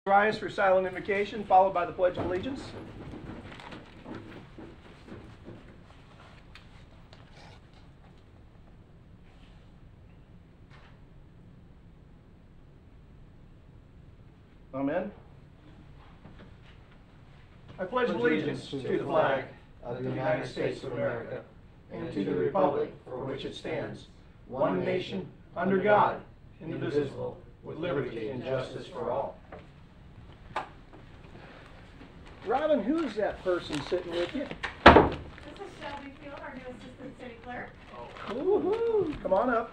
Rise for silent invocation, followed by the Pledge of Allegiance. Amen. I pledge allegiance to the flag of the United States of America and to the republic for which it stands, one nation, under God, indivisible, with liberty and justice for all. Robin, who's that person sitting with you? This is Shelby Field, our new assistant city clerk. Woo-hoo. Come on up.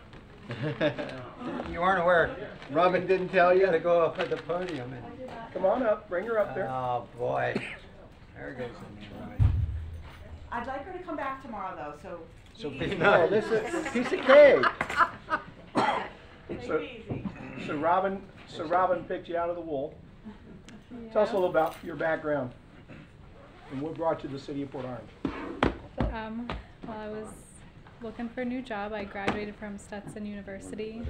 You weren't aware. Robin didn't tell you to go up at the podium. Come on up. Bring her up there. Oh boy. There goes Robin. I'd like her to come back tomorrow though, so be Oh, nice. this is a piece of cake. Take So- it easy. So Robin picked you out of the wool. Tell us a little about your background and what brought you to the city of Port Orange. Well, I was looking for a new job. I graduated from Stetson University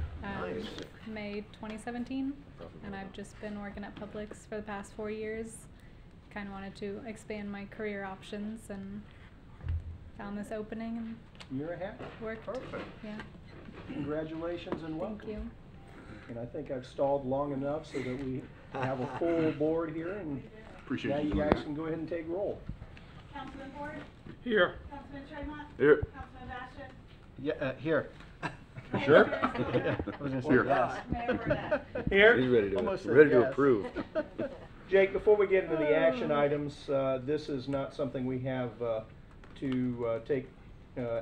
May 2017, and I've just been working at Publix for the past 4 years. Kind of wanted to expand my career options and found this opening You're a happy. and worked. Perfect. Yeah, Congratulations and welcome. thank you. And I think I've stalled long enough so that we have a full board here, and now you guys can go ahead and take roll. Councilman Ford, Here. Councilman Tremont, Here. Councilman Bastian, Yeah, here. Sure? I was gonna say Here. yes. Mayor Burnett. Here. He's ready to, Almost said ready to yes. approve. Jake, before we get into the action items, this is not something we have to take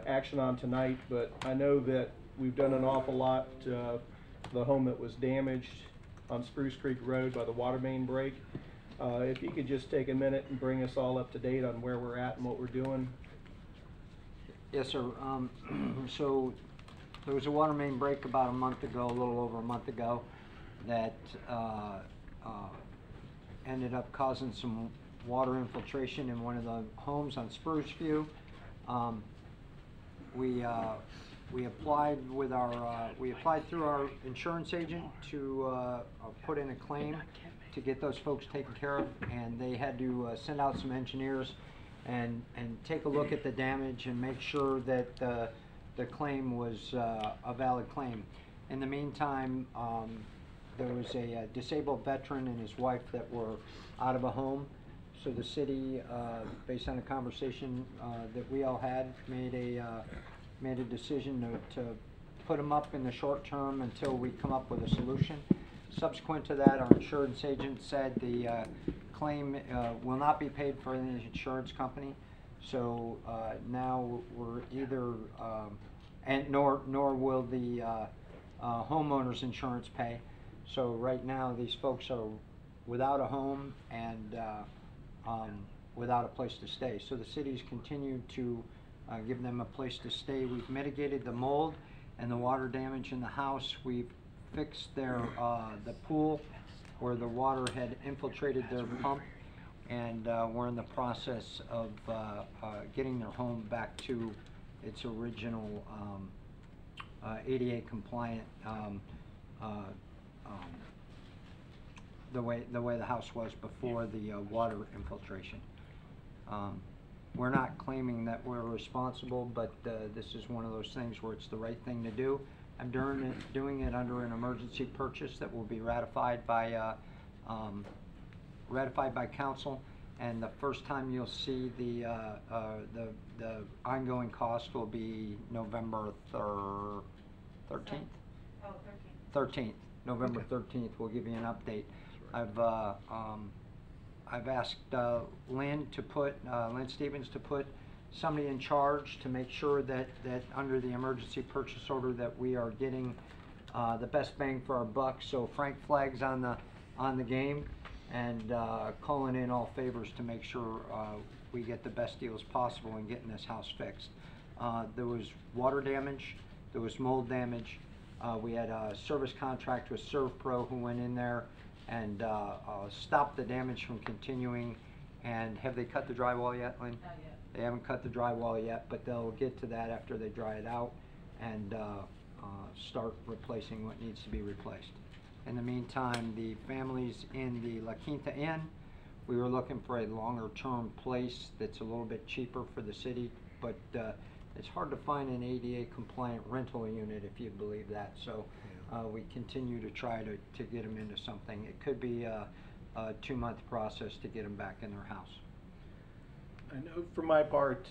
action on tonight, but I know that we've done an awful lot. The home that was damaged on Spruce Creek Road by the water main break. If you could just take a minute and bring us all up to date on where we're at and what we're doing. Yes, sir. So there was a water main break about a month ago, a little over a month ago, that ended up causing some water infiltration in one of the homes on Spruce View. We applied with our we applied through our insurance agent to put in a claim to get those folks taken care of, and they had to send out some engineers and take a look at the damage and make sure that the claim was a valid claim. In the meantime, there was a disabled veteran and his wife that were out of a home, so the city, based on a conversation that we all had, made a decision to put them up in the short term until we come up with a solution. Subsequent to that, our insurance agent said the claim will not be paid for any insurance company. So now we're either, and nor will the homeowner's insurance pay. So right now these folks are without a home and without a place to stay. So the city's continued to give them a place to stay. We've mitigated the mold and the water damage in the house. We've fixed their the pool where the water had infiltrated their pump, and we're in the process of getting their home back to its original ADA compliant the way the house was before the water infiltration. We're not claiming that we're responsible, but this is one of those things where it's the right thing to do. I'm doing it under an emergency purchase that will be ratified by council, and the first time you'll see the ongoing cost will be November 13th. Oh, 13th, November 13th. We'll give you an update. I've asked Lynn Stevens to put somebody in charge to make sure that under the emergency purchase order that we are getting the best bang for our buck. So Frank Flagg's on the game and calling in all favors to make sure we get the best deals possible in getting this house fixed. There was water damage, there was mold damage. We had a service contract with ServPro who went in there and stop the damage from continuing. And have they cut the drywall yet, Lynn? Not yet. They haven't cut the drywall yet, but they'll get to that after they dry it out and start replacing what needs to be replaced. In the meantime, the families in the La Quinta Inn, we were looking for a longer-term place that's a little bit cheaper for the city, but it's hard to find an ADA-compliant rental unit, if you believe that. So we continue to try to get them into something. It could be a 2-month process to get them back in their house. I know for my part,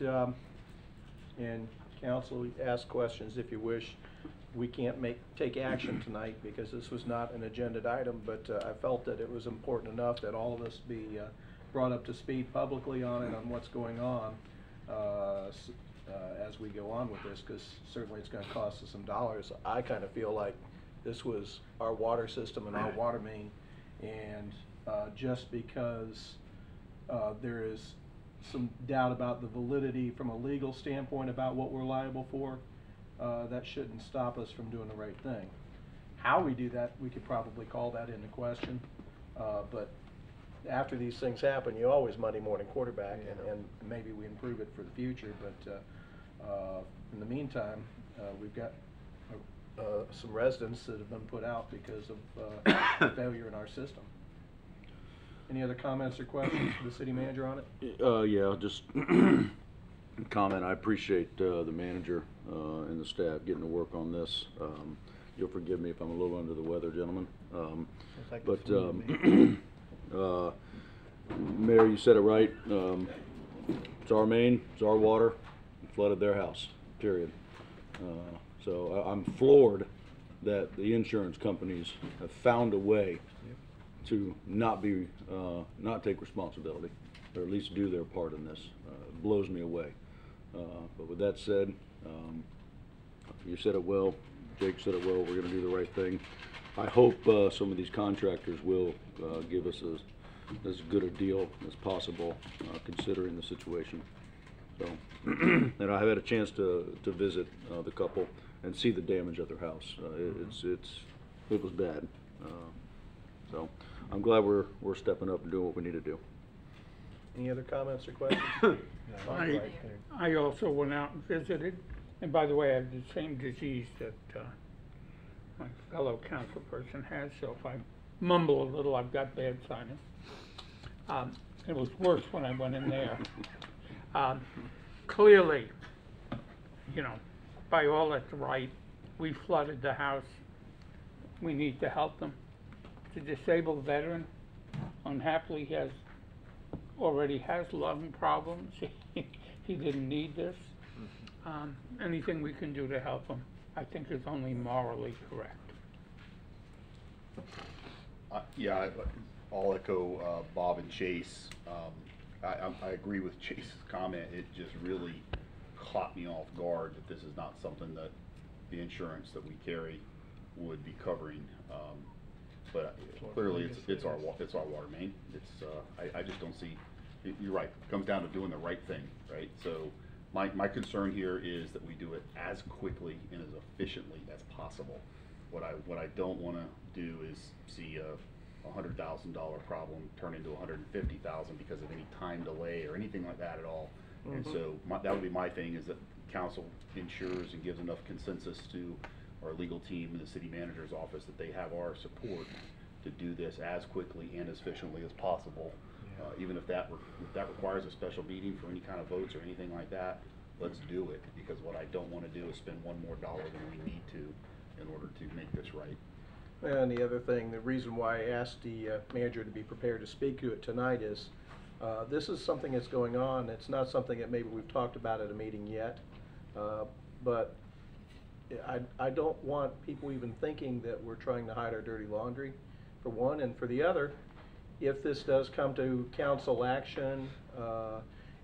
and council, ask questions if you wish. We can't take action tonight because this was not an agenda item, but I felt that it was important enough that all of us be brought up to speed publicly on it, on what's going on as we go on with this, because certainly it's going to cost us some dollars. I kind of feel like this was our water system and our water main, and just because there is some doubt about the validity from a legal standpoint about what we're liable for, that shouldn't stop us from doing the right thing. How we do that, we could probably call that into question, but after these things happen, you always Monday morning quarterback, and maybe we improve it for the future, but in the meantime, we've got some residents that have been put out because of failure in our system. Any other comments or questions for the city manager on it? Yeah, just comment. I appreciate the manager and the staff getting to work on this. You'll forgive me if I'm a little under the weather, gentlemen. But Mayor, you said it right. It's our main, it's our water. It flooded their house, period. So I'm floored that the insurance companies have found a way to not take responsibility, or at least do their part in this. It blows me away. But with that said, you said it well, Jake said it well, we're going to do the right thing. I hope some of these contractors will give us as good a deal as possible, considering the situation. So, and I have had a chance to visit the couple and see the damage at their house. It was bad. So I'm glad we're stepping up and doing what we need to do. Any other comments or questions? I also went out and visited, and by the way, I have the same disease that my fellow council person has, so if I mumble a little, I've got bad sinus. It was worse when I went in there. Clearly, you know, by all that's right, we flooded the house. We need to help them. The disabled veteran, unhappily, already has lung problems. He didn't need this. Anything we can do to help him, I think, is only morally correct. Yeah, I'll echo Bob and Chase. I agree with Chase's comment. It just really caught me off guard that this is not something that the insurance that we carry would be covering. But clearly, it's our water main. I just don't see. You're right. It comes down to doing the right thing, right? So my concern here is that we do it as quickly and as efficiently as possible. What I don't want to do is see a $100,000 problem turn into $150,000 because of any time delay or anything like that at all. Mm-hmm. And so that would be my thing, is that council ensures and gives enough consensus to our legal team and the city manager's office that they have our support to do this as quickly and as efficiently as possible. Even if that requires a special meeting for any kind of votes or anything like that, let's do it, because what I don't want to do is spend one more dollar than we need to in order to make this right. And the other thing, the reason why I asked the manager to be prepared to speak to it tonight is this is something that's going on. It's not something that maybe we've talked about at a meeting yet, but I don't want people even thinking that we're trying to hide our dirty laundry, for one, and for the other, if this does come to council action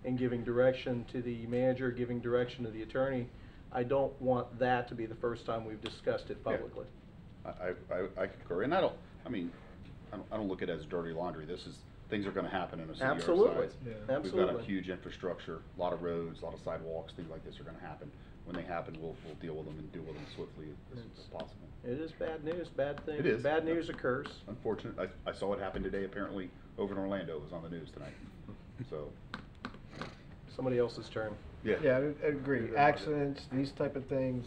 and giving direction to the manager, giving direction to the attorney, I don't want that to be the first time we've discussed it publicly. Yeah. I concur, and I don't look at it as dirty laundry. Things are going to happen in a city Absolutely. our size. Yeah. We've Absolutely. got a huge infrastructure, a lot of roads, a lot of sidewalks, things like this are going to happen. When they happen, we'll deal with them and deal with them swiftly as possible. It is bad news, bad thing. It is. Bad news occurs. Unfortunate. I saw it happen today, apparently, over in Orlando. It was on the news tonight. So. Somebody else's turn. Yeah. Yeah, I agree. Accidents, these type of things,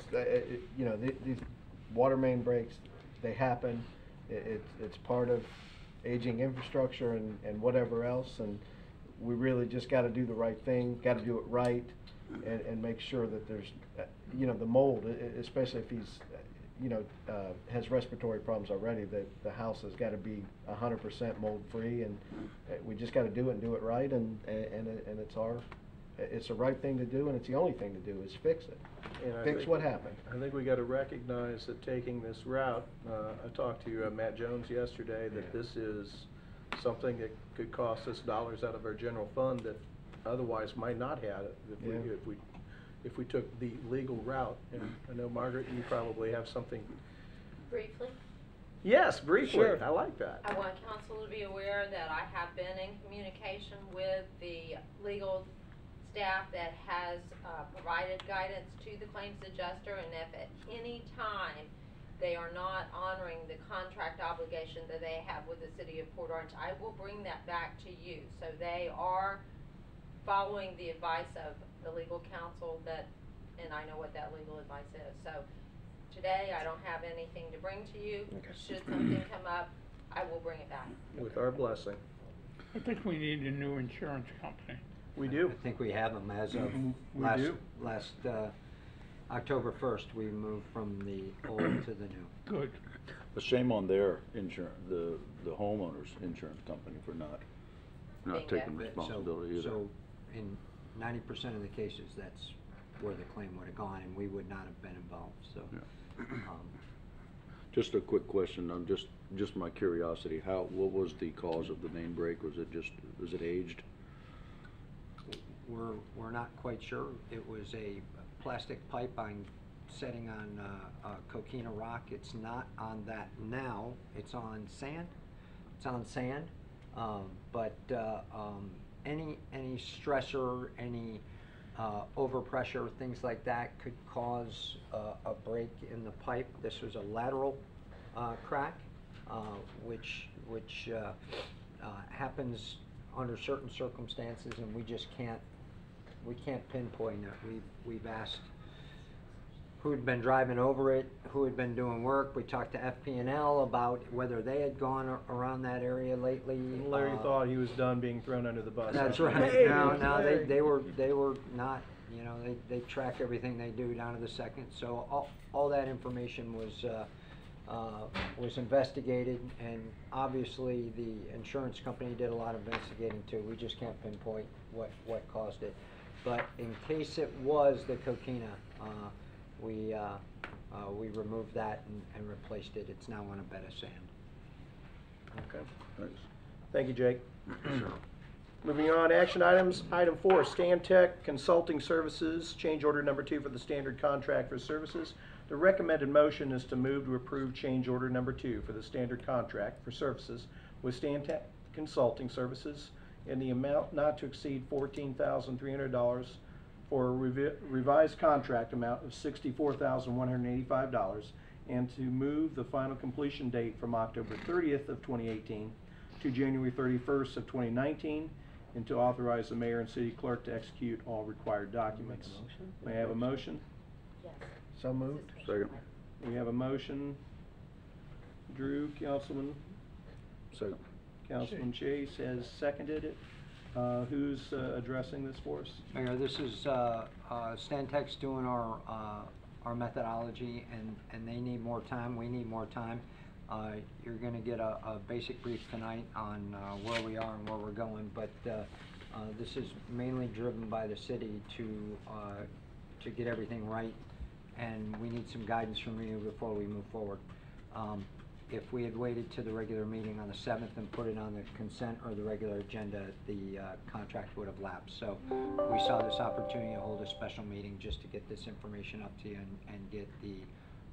you know, these water main breaks, they happen. It's part of aging infrastructure and whatever else, and we really just gotta do the right thing, gotta do it right, and make sure that there's, you know, the mold, especially if he's, has respiratory problems already, that the house has gotta be 100% mold-free, and we just gotta do it and do it right, and it's the right thing to do, and it's the only thing to do, is fix it. And I Fix think- what happened. I think we gotta recognize that taking this route, I talked to Matt Jones yesterday, that this is something that could cost us dollars out of our general fund that otherwise might not have it Yeah. if we took the legal route. And I know, Margaret, you probably have something. Briefly, Yes, briefly, Sure. I like that. I want council to be aware that I have been in communication with the legal staff that has provided guidance to the claims adjuster, and if at any time they are not honoring the contract obligation that they have with the city of Port Orange, I will bring that back to you. So they are following the advice of the legal counsel and I know what that legal advice is. So today, I don't have anything to bring to you. Should something come up, I will bring it back. With our blessing. I think we need a new insurance company. We do. I think we have them as of We last, do. last, October 1st, we moved from the old to the new. Good. But shame on their insurance, the homeowner's insurance company for not Bingo. taking But responsibility either. So in 90% of the cases, that's where the claim would have gone, and we would not have been involved, so. Yeah. um, Just a quick question, just my curiosity, what was the cause of the main break? Was it aged? We're not quite sure. It was a plastic pipe setting on coquina rock. It's not on that now. It's on sand. It's on sand. But any stressor, any overpressure, things like that could cause a break in the pipe. This was a lateral crack, which happens under certain circumstances, and we just can't pinpoint it. We've asked who had been driving over it, who had been doing work. We talked to FP&L about whether they had gone around that area lately. Larry thought he was done being thrown under the bus. That's right. Hey, No, hey. they were not, they track everything they do down to the second. So all that information was investigated, and obviously the insurance company did a lot of investigating too. We just can't pinpoint what caused it. But in case it was the coquina, we removed that and replaced it. It's now on a bed of sand. Okay. Thanks. Thank you, Jake. Moving on, action items. Item 4, Stantec Consulting Services, change order number 2 for the standard contract for services. The recommended motion is to move to approve change order number 2 for the standard contract for services with Stantec Consulting Services in the amount not to exceed $14,300 for a revised contract amount of $64,185, and to move the final completion date from October 30th of 2018 to January 31st of 2019, and to authorize the mayor and city clerk to execute all required documents. May I have a motion? Yes. So moved. Second. We have a motion. Drew, Second. Councilman Chase has seconded it. Who's addressing this for us? Mayor, this is Stantec's doing our methodology, and they need more time. We need more time. You're going to get a basic brief tonight on where we are and where we're going, but this is mainly driven by the city to get everything right, and we need some guidance from you before we move forward. If we had waited to the regular meeting on the 7th and put it on the consent or the regular agenda, the contract would have lapsed. So we saw this opportunity to hold a special meeting just to get this information up to you and get the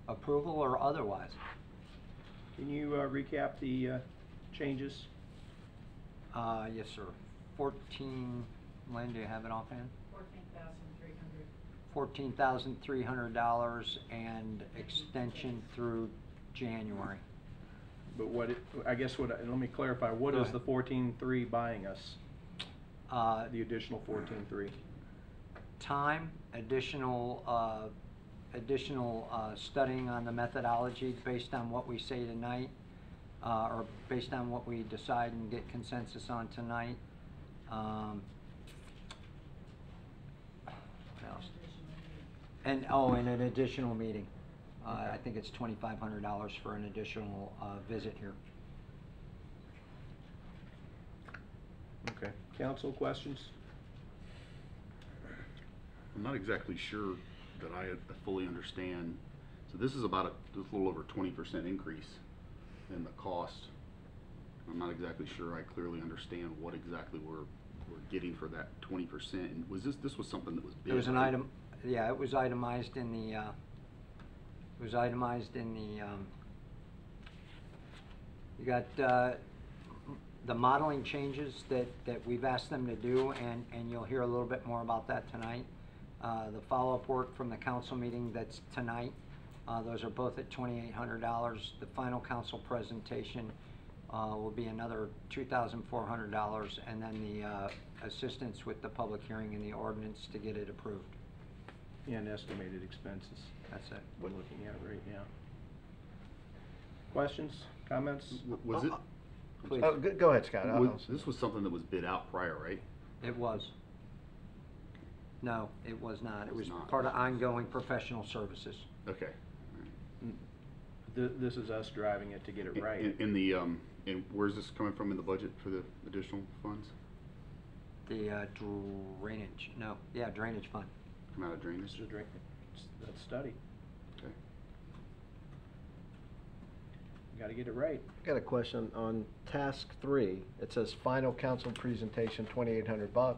approval or otherwise. Can you recap the changes? Yes, sir. 14, Lynn, do you have it offhand? $14,300 and extension through January. But let me clarify, what Go is ahead. the 14.3 buying us? The additional 14.3? Time, additional studying on the methodology based on what we say tonight, or based on what we decide and get consensus on tonight. What else? And, and an additional meeting. I think it's $2,500 for an additional visit here. Okay. Council, questions? I'm not exactly sure that I fully understand. So this is about a little over 20% increase in the cost. I'm not exactly sure I clearly understand what exactly we're getting for that 20%. And was this was something that was bid? It was an right? item, yeah, it was itemized in the, you got, the modeling changes that we've asked them to do, and you'll hear a little bit more about that tonight. The follow-up work from the council meeting that's tonight, those are both at $2,800. The final council presentation will be another $2,400, and then the assistance with the public hearing and the ordinance to get it approved. And estimated expenses. That's it. We're looking at right now. Questions, comments? Was it? Please. Oh, go ahead, Scott. This was something that was bid out prior, right? It was. No, it was not. It was not. part of ongoing professional services. Okay. This is us driving it to get it right. In the and where's this coming from in the budget for the additional funds? The drainage, no, yeah, drainage fund. Come out of drainage? This is a drink, that's study. Okay. Got to get it right. Got a question on task 3. It says final council presentation, $2,800.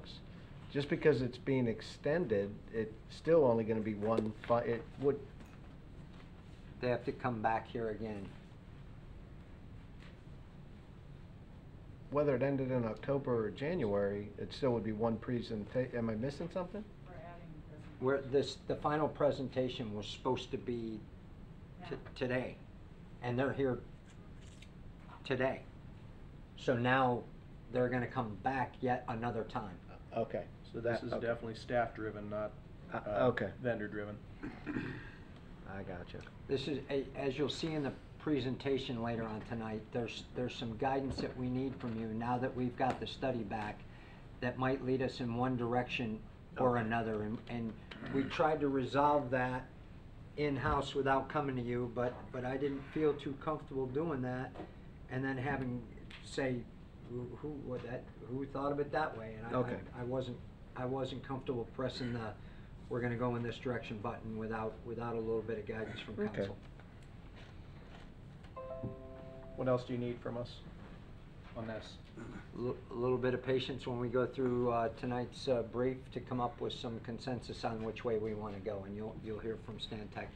Just because it's being extended, it's still only going to be one. It would. They have to come back here again. Whether it ended in October or January, it still would be one presentation. Am I missing something? Where the final presentation was supposed to be today, and they're here today. So now they're going to come back yet another time. Okay. So this is okay. definitely staff-driven, not okay. vendor-driven. I gotcha. This is, as you'll see in the presentation later on tonight, there's some guidance that we need from you now that we've got the study back that might lead us in one direction or another. And we tried to resolve that in-house without coming to you, but I didn't feel too comfortable doing that and then having say who thought of it that way. And I wasn't comfortable pressing the we're going to go in this direction button without a little bit of guidance from council. What else do you need from us on this? A little bit of patience when we go through tonight's brief to come up with some consensus on which way we want to go, and you'll hear from Stantec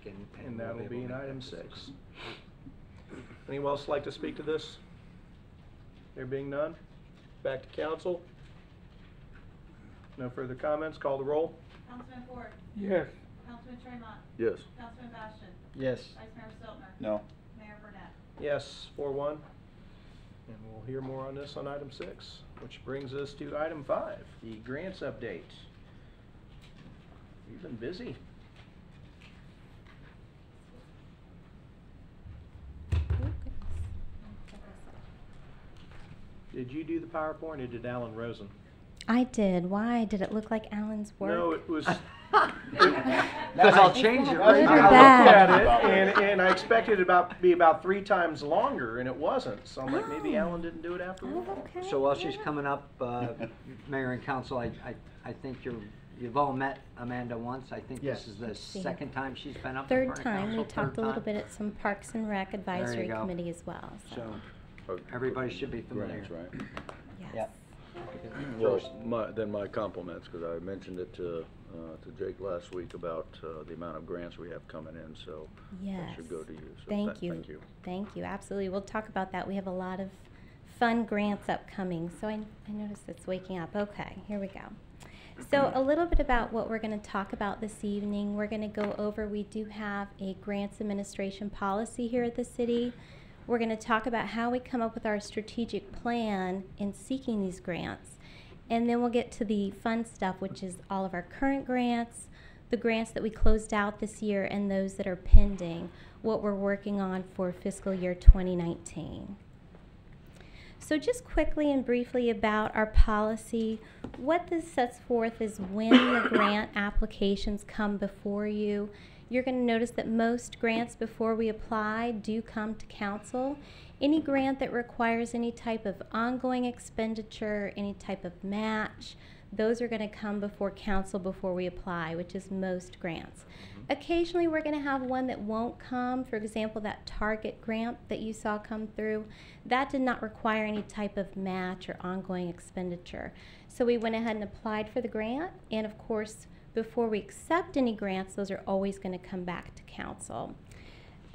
And that will be in item 6. decision. Anyone else like to speak to this? There being none, back to council. No further comments. Call the roll. Councilman Ford. Yes. Councilman Tremont. Yes. Councilman Bastian. Yes. Vice Mayor Stiltner. No. Mayor Burnett. Yes, 4-1. And we'll hear more on this on item 6, which brings us to item 5, the grants update. You've been busy. Did you do the PowerPoint or did Alan Rosen? I did. Why? Did it look like Alan's work? No, it was. Because I'll change it Good right or now. bad? I looked at it and I expected it to be about 3 times longer, and it wasn't. So I'm like, maybe Alan didn't do it after all. Oh, okay. So while she's coming up, Mayor and Council, I think you've all met Amanda once. I think Yes. this is the See. second time she's been up in Third front of time. We council. talked Third a little time. bit at some Parks and Rec Advisory go. Committee as well. So, So everybody should be familiar. Grants, right? yes. Yep. Well, then my compliments, because I mentioned it to Jake last week about the amount of grants we have coming in, so Yes. that should go to you. So Thank you. Thank you. Thank you. Absolutely. We'll talk about that. We have a lot of fun grants upcoming. So I noticed it's waking up. Okay, here we go. So a little bit about what we're going to talk about this evening. We're going to go over, we do have a grants administration policy here at the city. We're going to talk about how we come up with our strategic plan in seeking these grants. And then we'll get to the fun stuff, which is all of our current grants, the grants that we closed out this year, and those that are pending, what we're working on for fiscal year 2019. So just quickly and briefly about our policy, what this sets forth is when the grant applications come before you, you're going to notice that most grants before we apply do come to council. Any grant that requires any type of ongoing expenditure, any type of match, those are going to come before council before we apply, which is most grants. Occasionally we're going to have one that won't come. For example, that Target grant that you saw come through, that did not require any type of match or ongoing expenditure. So we went ahead and applied for the grant, and of course, before we accept any grants, those are always going to come back to council.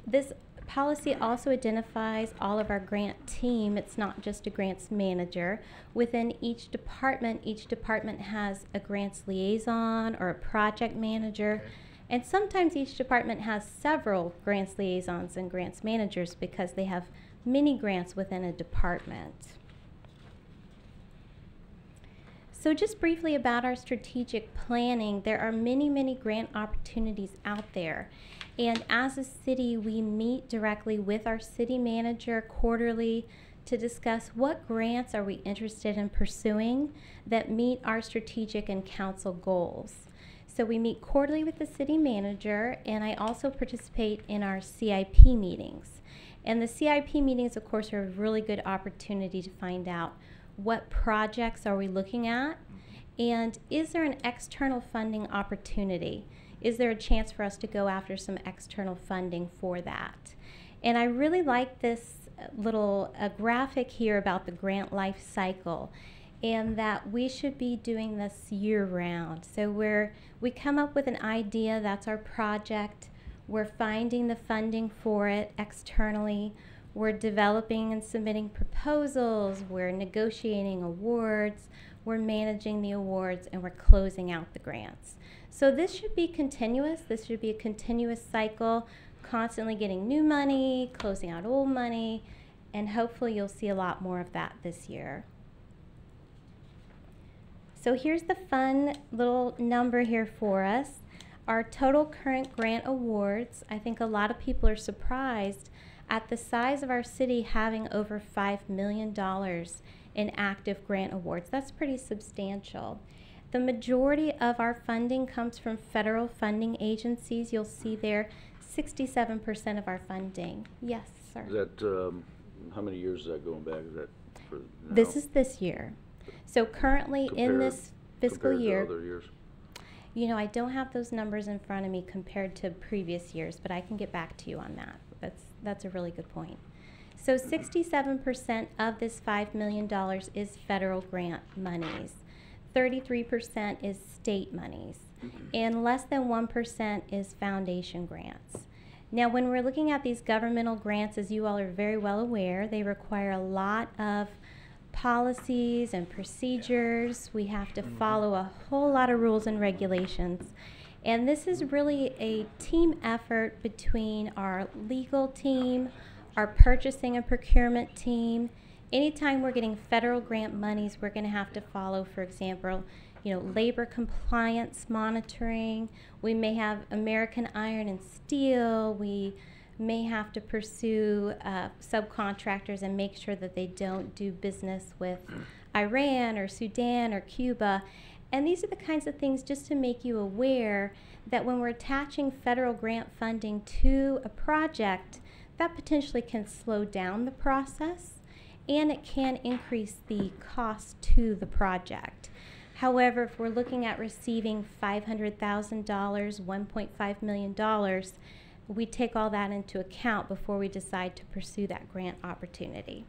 This policy also identifies all of our grant team. It's not just a grants manager. Within each department has a grants liaison or a project manager. And sometimes each department has several grants liaisons and grants managers because they have many grants within a department. So just briefly about our strategic planning, there are many, many grant opportunities out there. And as a city, we meet directly with our city manager quarterly to discuss what grants are we interested in pursuing that meet our strategic and council goals. So we meet quarterly with the city manager, and I also participate in our CIP meetings. And the CIP meetings, of course, are a really good opportunity to find out what projects are we looking at, and is there an external funding opportunity? Is there a chance for us to go after some external funding for that? And I really like this little graphic here about the grant life cycle, and that we should be doing this year-round. So we come up with an idea, that's our project, we're finding the funding for it externally, we're developing and submitting proposals, we're negotiating awards, we're managing the awards, and we're closing out the grants. So this should be continuous. This should be a continuous cycle, constantly getting new money, closing out old money, and hopefully you'll see a lot more of that this year. So here's the fun little number here for us. Our total current grant awards, I think a lot of people are surprised at the size of our city having over $5 million in active grant awards. That's pretty substantial. The majority of our funding comes from federal funding agencies. You'll see there 67% of our funding. Yes, sir. Is that, how many years is that going back? Is that for now? This is this year. So currently in this fiscal year, to other years? you know, I don't have those numbers in front of me compared to previous years, but I can get back to you on that. That's a really good point. So 67% of this $5 million is federal grant monies. 33% is state monies. And less than 1% is foundation grants. Now, when we're looking at these governmental grants, as you all are very well aware, they require a lot of policies and procedures. We have to follow a whole lot of rules and regulations. And this is really a team effort between our legal team, our purchasing and procurement team. Anytime we're getting federal grant monies, we're going to have to follow, for example, labor compliance monitoring. We may have American Iron and Steel. We may have to pursue subcontractors and make sure that they don't do business with Iran or Sudan or Cuba. And these are the kinds of things just to make you aware that when we're attaching federal grant funding to a project, that potentially can slow down the process and it can increase the cost to the project. However, if we're looking at receiving $500,000, $1.5 million, we take all that into account before we decide to pursue that grant opportunity.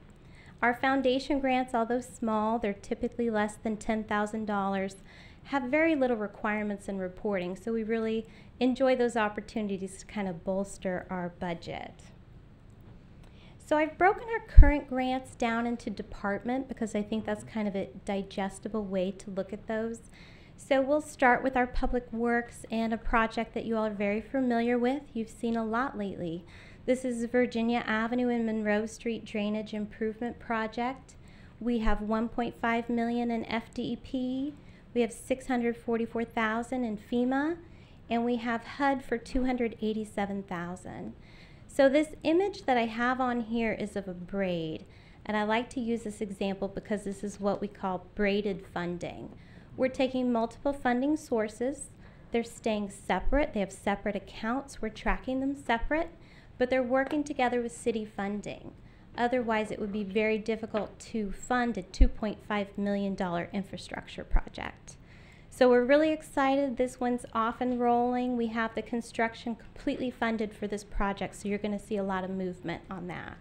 Our foundation grants, although small, they're typically less than $10,000, have very little requirements in reporting, so we really enjoy those opportunities to kind of bolster our budget. So I've broken our current grants down into department because I think that's kind of a digestible way to look at those. So we'll start with our public works and a project that you all are very familiar with. You've seen a lot lately. This is Virginia Avenue and Monroe Street Drainage Improvement Project. We have $1.5 million in FDEP. We have $644,000 in FEMA, and we have HUD for $287,000. So this image that I have on here is of a braid. And I like to use this example because this is what we call braided funding. We're taking multiple funding sources. They're staying separate. They have separate accounts. We're tracking them separate, but they're working together with city funding. Otherwise, it would be very difficult to fund a $2.5 million infrastructure project. So we're really excited. This one's off and rolling. We have the construction completely funded for this project, so you're going to see a lot of movement on that.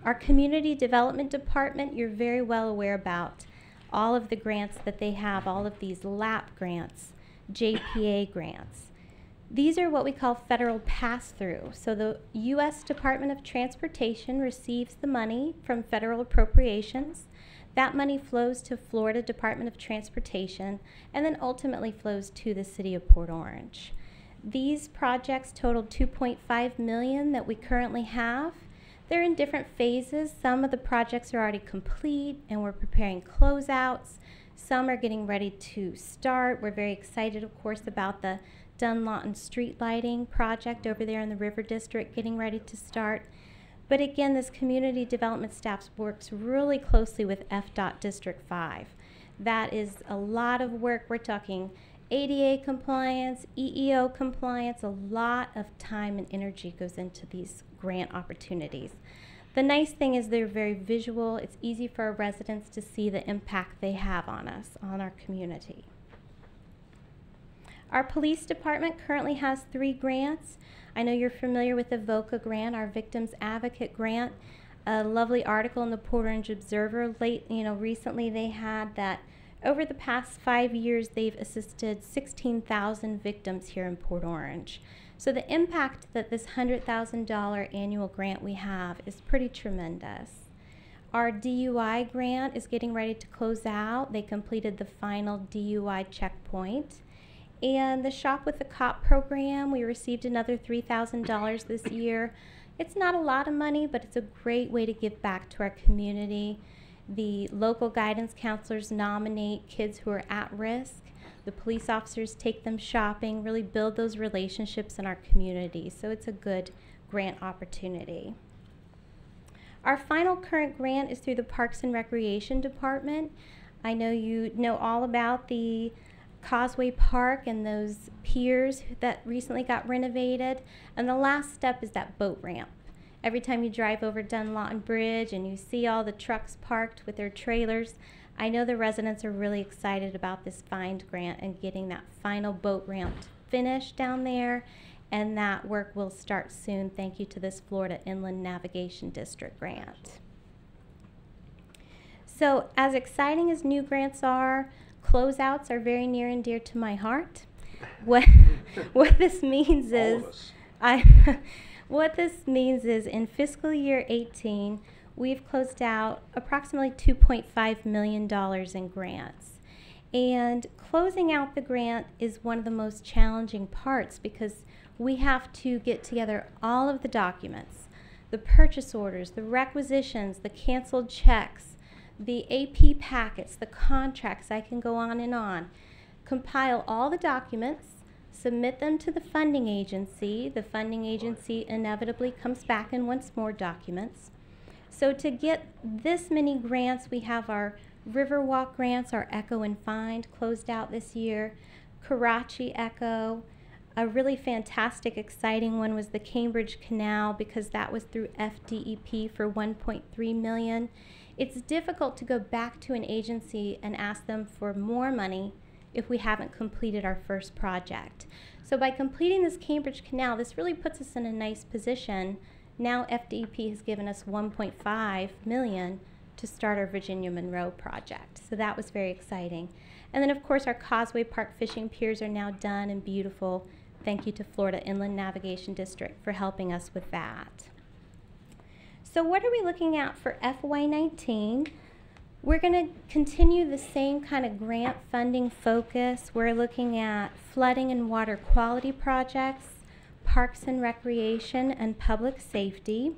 Our community development department, you're very well aware about all of the grants that they have, all of these LAP grants, JPA grants. These are what we call federal pass-through. So the U.S. Department of Transportation receives the money from federal appropriations. That money flows to Florida Department of Transportation and then ultimately flows to the city of Port Orange. These projects total $2.5 million that we currently have. They're in different phases. Some of the projects are already complete and we're preparing closeouts. Some are getting ready to start. We're very excited, of course, about the Dunlawton street lighting project over there in the River District getting ready to start. But again, this community development staff works really closely with FDOT District 5. That is a lot of work. We're talking ADA compliance, EEO compliance. A lot of time and energy goes into these grant opportunities. The nice thing is they're very visual. It's easy for our residents to see the impact they have on us, on our community. Our police department currently has 3 grants. I know you're familiar with the VOCA grant, our Victims Advocate grant. A lovely article in the Port Orange Observer recently they had that over the past 5 years they've assisted 16,000 victims here in Port Orange. So the impact that this $100,000 annual grant we have is pretty tremendous. Our DUI grant is getting ready to close out. They completed the final DUI checkpoint. And the Shop with the Cop program, we received another $3,000 this year. It's not a lot of money, but it's a great way to give back to our community. The local guidance counselors nominate kids who are at risk. The police officers take them shopping, really build those relationships in our community. So it's a good grant opportunity. Our final current grant is through the Parks and Recreation Department. I know you know all about the Causeway Park and those piers that recently got renovated. And the last step is that boat ramp. Every time you drive over Dunlawton Bridge and you see all the trucks parked with their trailers, I know the residents are really excited about this FIND grant and getting that final boat ramp finished down there. And that work will start soon. Thank you to this Florida Inland Navigation District grant. So as exciting as new grants are, closeouts are very near and dear to my heart. What this means is, what this means is in fiscal year 18, we've closed out approximately $2.5 million in grants. And closing out the grant is one of the most challenging parts because we have to get together all of the documents, the purchase orders, the requisitions, the canceled checks, the AP packets, the contracts. I can go on and on. Compile all the documents, submit them to the funding agency. The funding agency inevitably comes back and wants more documents. So to get this many grants, we have our Riverwalk grants, our Echo and Find closed out this year, Karachi Echo. A really fantastic, exciting one was the Cambridge Canal because that was through FDEP for $1.3 million. It's difficult to go back to an agency and ask them for more money if we haven't completed our first project. So by completing this Cambridge Canal, this really puts us in a nice position. Now FDEP has given us $1.5 million to start our Virginia Monroe project. So that was very exciting. And then of course our Causeway Park fishing piers are now done and beautiful. Thank you to Florida Inland Navigation District for helping us with that. So what are we looking at for FY19? We're going to continue the same kind of grant funding focus. We're looking at flooding and water quality projects, parks and recreation, and public safety.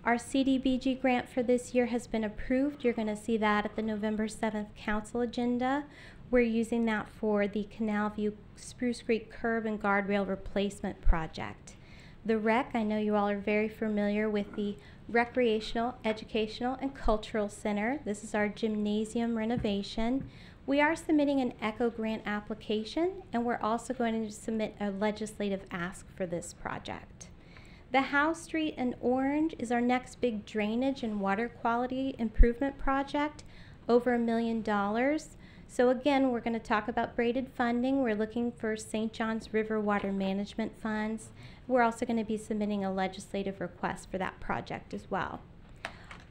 Our CDBG grant for this year has been approved. You're going to see that at the November 7th council agenda. We're using that for the Canal View Spruce Creek curb and guardrail replacement project. The REC, I know you all are very familiar with the Recreational, Educational, and Cultural Center. This is our gymnasium renovation. We are submitting an ECHO grant application, and we're also going to submit a legislative ask for this project. The House Street in Orange is our next big drainage and water quality improvement project, over $1 million. So again, we're going to talk about braided funding. We're looking for St. Johns River Water Management Funds. We're also going to be submitting a legislative request for that project as well.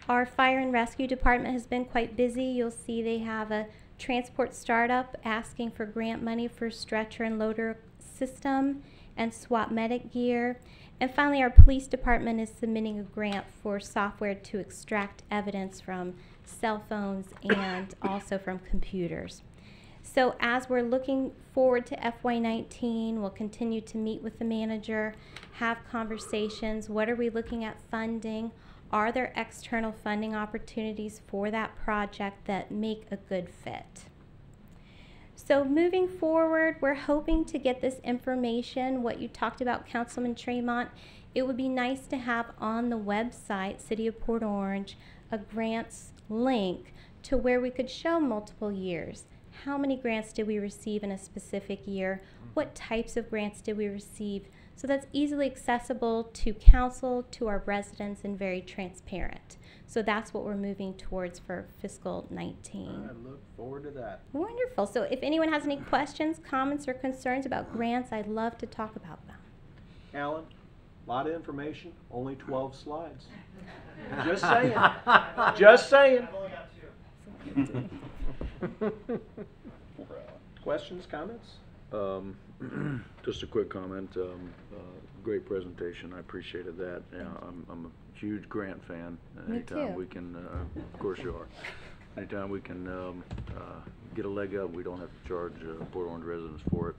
Our Fire and Rescue Department has been quite busy. You'll see they have a transport startup asking for grant money for stretcher and loader system and SWAT medic gear. And finally, our police department is submitting a grant for software to extract evidence from cell phones and also from computers. So as we're looking forward to FY19, we'll continue to meet with the manager, have conversations. What are we looking at funding? Are there external funding opportunities for that project that make a good fit? So moving forward, we're hoping to get this information, what you talked about, Councilman Tremont. It would be nice to have on the website, City of Port Orange, a grants link to where we could show multiple years. How many grants did we receive in a specific year? What types of grants did we receive? So that's easily accessible to council, to our residents, and very transparent. So that's what we're moving towards for fiscal 19. I look forward to that. Wonderful. So if anyone has any questions, comments, or concerns about grants, I'd love to talk about them. Alan, a lot of information, only 12 slides. Just saying. Just saying. Questions, comments? Just a quick comment. Great presentation. I appreciated that. I'm a huge Grant fan. Me Anytime too. we can, of course you are. Anytime we can get a leg up, we don't have to charge Port Orange residents for it.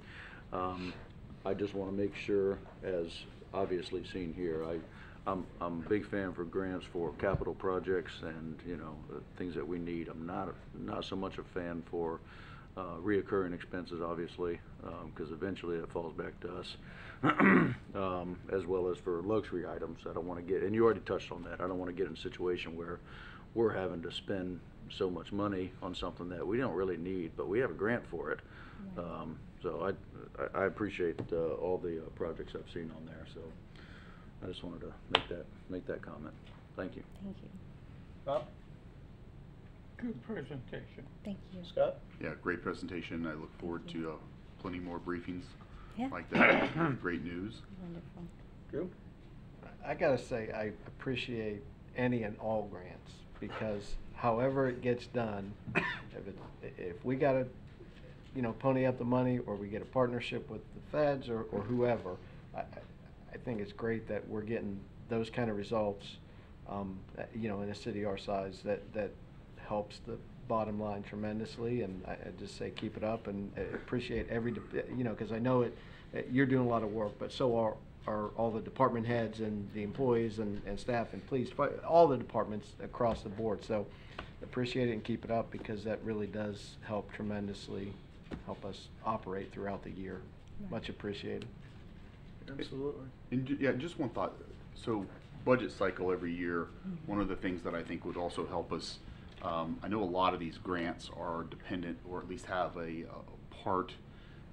I just want to make sure, as obviously seen here, I'm a big fan for grants for capital projects and things that we need. I'm not so much a fan for reoccurring expenses, obviously, because eventually it falls back to us, as well as for luxury items. I don't want to get, and you already touched on that, I don't want to get in a situation where we're having to spend so much money on something that we don't really need, but we have a grant for it. So I appreciate all the projects I've seen on there. So I just wanted to make that comment. Thank you. Thank you. Bob? Good presentation. Thank you. Scott? Yeah, great presentation. I look forward to plenty more briefings Yeah. like that. Great news. Wonderful. Drew? I gotta say, I appreciate any and all grants, because however it gets done, if we gotta, pony up the money, or we get a partnership with the feds or whoever, I think it's great that we're getting those kind of results, in a city our size, that helps the bottom line tremendously. And I just say keep it up, and I appreciate because I know you're doing a lot of work, but so are all the department heads and the employees and staff and police, all the departments across the board. So appreciate it and keep it up, because that really does help tremendously, help us operate throughout the year. Much appreciated. Absolutely. And yeah, just one thought. So budget cycle every year, one of the things that I think would also help us, I know a lot of these grants are dependent, or at least have a part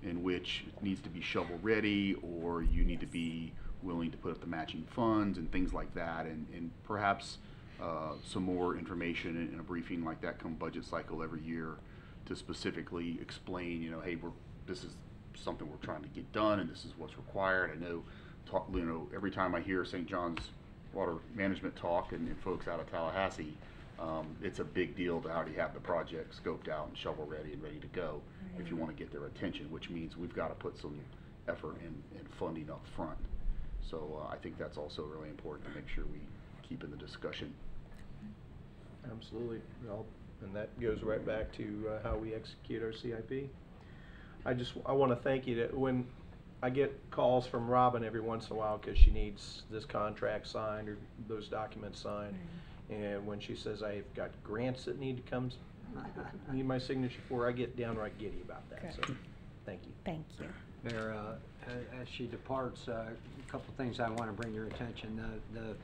in which it needs to be shovel ready, or you need to be willing to put up the matching funds and things like that, and perhaps some more information in a briefing like that come budget cycle every year to specifically explain, hey, this is something we're trying to get done, and this is what's required. I know, every time I hear St. John's Water Management talk and folks out of Tallahassee, it's a big deal to already have the project scoped out and shovel ready and ready to go if you want to get their attention, which means we've got to put some effort and funding up front. So I think that's also really important to make sure we keep in the discussion. Absolutely. Well, and that goes right back to how we execute our CIP. I want to thank you. When I get calls from Robin every once in a while because she needs this contract signed or those documents signed, and when she says I've got grants that need my signature for, I get downright giddy about that. Good. So thank you. Thank you. Mayor, as she departs, a couple things I want to bring to your attention. The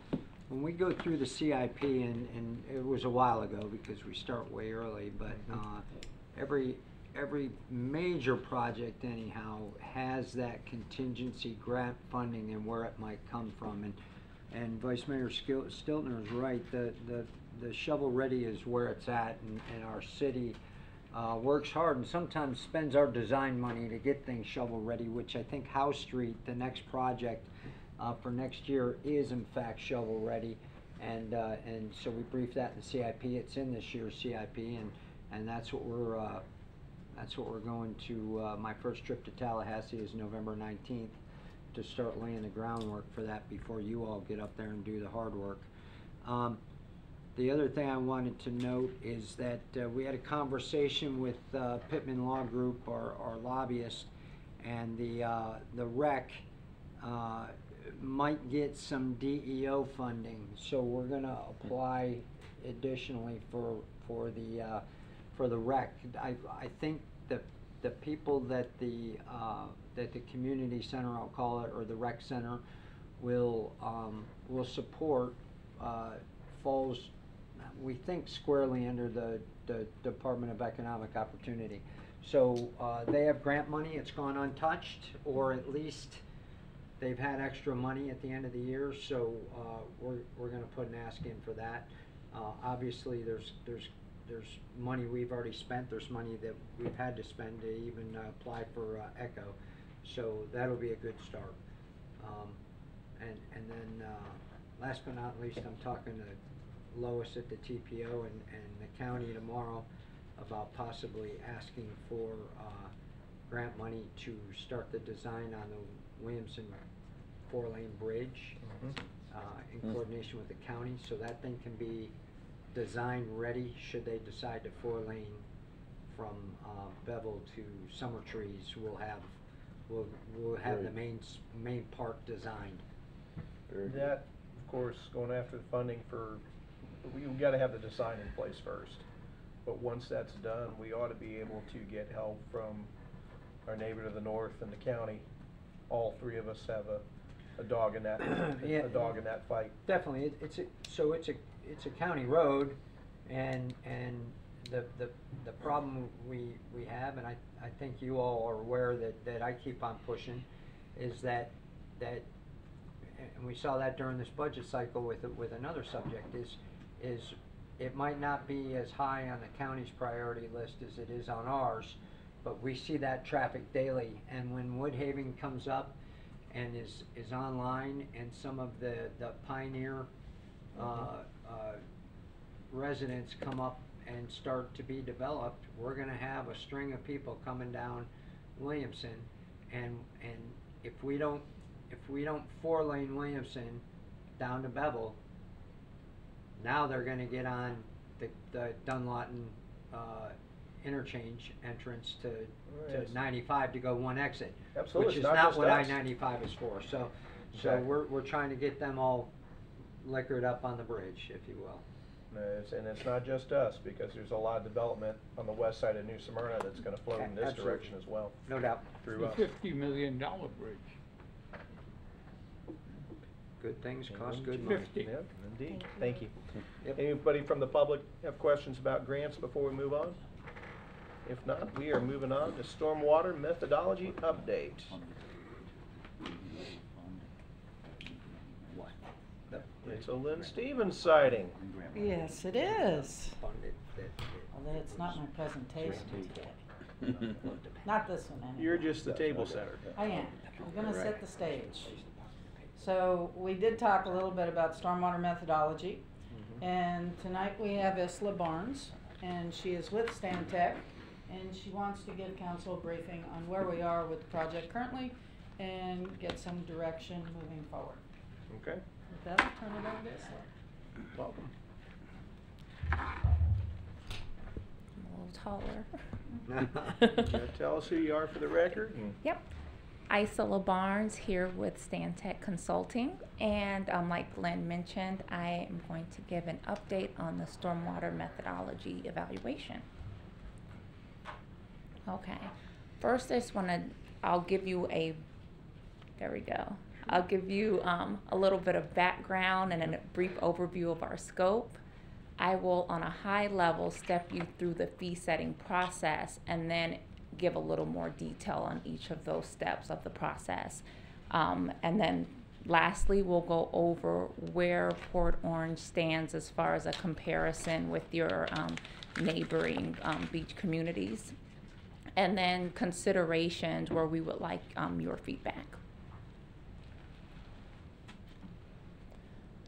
when we go through the CIP, and it was a while ago because we start way early, but every major project anyhow has that contingency grant funding and where it might come from. And Vice Mayor Stiltner is right. The shovel ready is where it's at, and our city works hard and sometimes spends our design money to get things shovel ready, which I think House Street, the next project for next year, is in fact shovel ready. And so we briefed that in the CIP. It's in this year's CIP, and that's what we're going to. My first trip to Tallahassee is November 19th to start laying the groundwork for that before you all get up there and do the hard work. The other thing I wanted to note is that we had a conversation with Pittman Law Group, our lobbyist, and the rec might get some DEO funding, so we're going to apply additionally for the rec. I think the people that the community center, I'll call it, or the rec center, will support falls, we think, squarely under the Department of Economic Opportunity. So they have grant money. It's gone untouched, or at least they've had extra money at the end of the year. So we're going to put an ask in for that. Obviously, there's money we've already spent. There's money that we've had to spend to even apply for ECHO. So that'll be a good start. And then last but not least, I'm talking to Lois at the TPO and the county tomorrow about possibly asking for grant money to start the design on the Williamson 4-lane bridge in coordination with the county, so that thing can be design ready should they decide to 4-lane from Bevel to Summer Trees. We'll have the main part designed. That, of course, going after the funding for, we've got to have the design in place first. But once that's done, we ought to be able to get help from our neighbor to the north and the county. All three of us have a dog in that Yeah, a dog in that fight. Definitely, it's a county road, and the problem we have, and I think you all are aware that I keep on pushing, is that and we saw that during this budget cycle with another subject, is it might not be as high on the county's priority list as it is on ours, but we see that traffic daily. And when Woodhaven comes up and is online, and some of the Pioneer residents come up and start to be developed, we're going to have a string of people coming down Williamson, and if we don't 4-lane Williamson down to Bevel, now they're going to get on the Dunlawton interchange entrance to 95 to go one exit. Absolutely, which is not not just what us. I-95 is for. So Exactly. we're trying to get them all liquored up on the bridge, if you will. And it's not just us, because there's a lot of development on the west side of New Smyrna that's going to flow in this Absolutely. direction as well. No doubt. Through The us. $50 million bridge. Good things cost good money. 50. Yep, indeed. Thank you. Yep. Anybody from the public have questions about grants before we move on? If not, we are moving on to stormwater methodology update. It's a Lynn Stevens sighting. Yes, it is. Funded Although it's not my presentation today. Not this one, anyway. You're just the table setter. I am. I'm gonna set the stage. So we did talk a little bit about stormwater methodology. And tonight we have Isla Barnes, and she is with Stantec, and she wants to give council a briefing on where we are with the project currently and get some direction moving forward. Okay, With that, I'll turn it over to Isla. welcome. I'm a little taller. Tell us who you are for the record. Yep. Isla Barnes here with Stantec Consulting, and like Glenn mentioned, I am going to give an update on the stormwater methodology evaluation. Okay. First, I'll give you a, there we go. I'll give you a little bit of background and a brief overview of our scope. I will, on a high level, step you through the fee setting process and then give a little more detail on each of those steps of the process. And then lastly, we'll go over where Port Orange stands as far as a comparison with your neighboring beach communities. And then considerations where we would like your feedback.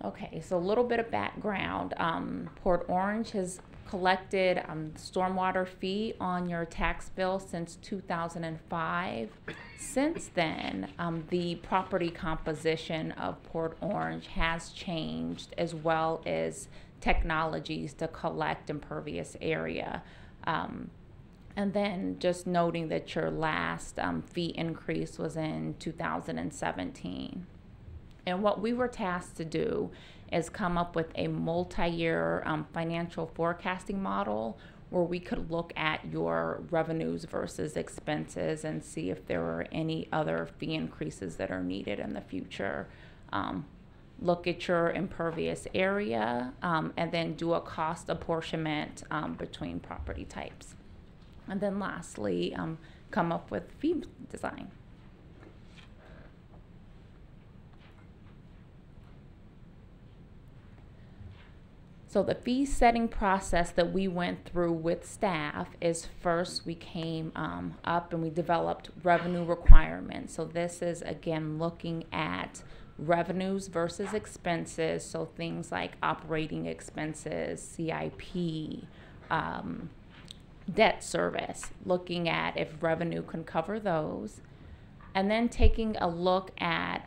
Okay, so a little bit of background. Port Orange has collected stormwater fee on your tax bill since 2005. Since then, the property composition of Port Orange has changed, as well as technologies to collect impervious area. And then just noting that your last fee increase was in 2017. And what we were tasked to do is come up with a multi-year financial forecasting model where we could look at your revenues versus expenses and see if there were any other fee increases that are needed in the future. Look at your impervious area and then do a cost apportionment between property types. And then lastly, come up with fee design. So the fee setting process that we went through with staff is first we came up and we developed revenue requirements. So this is again looking at revenues versus expenses. So things like operating expenses, CIP, debt service, looking at if revenue can cover those, and then taking a look at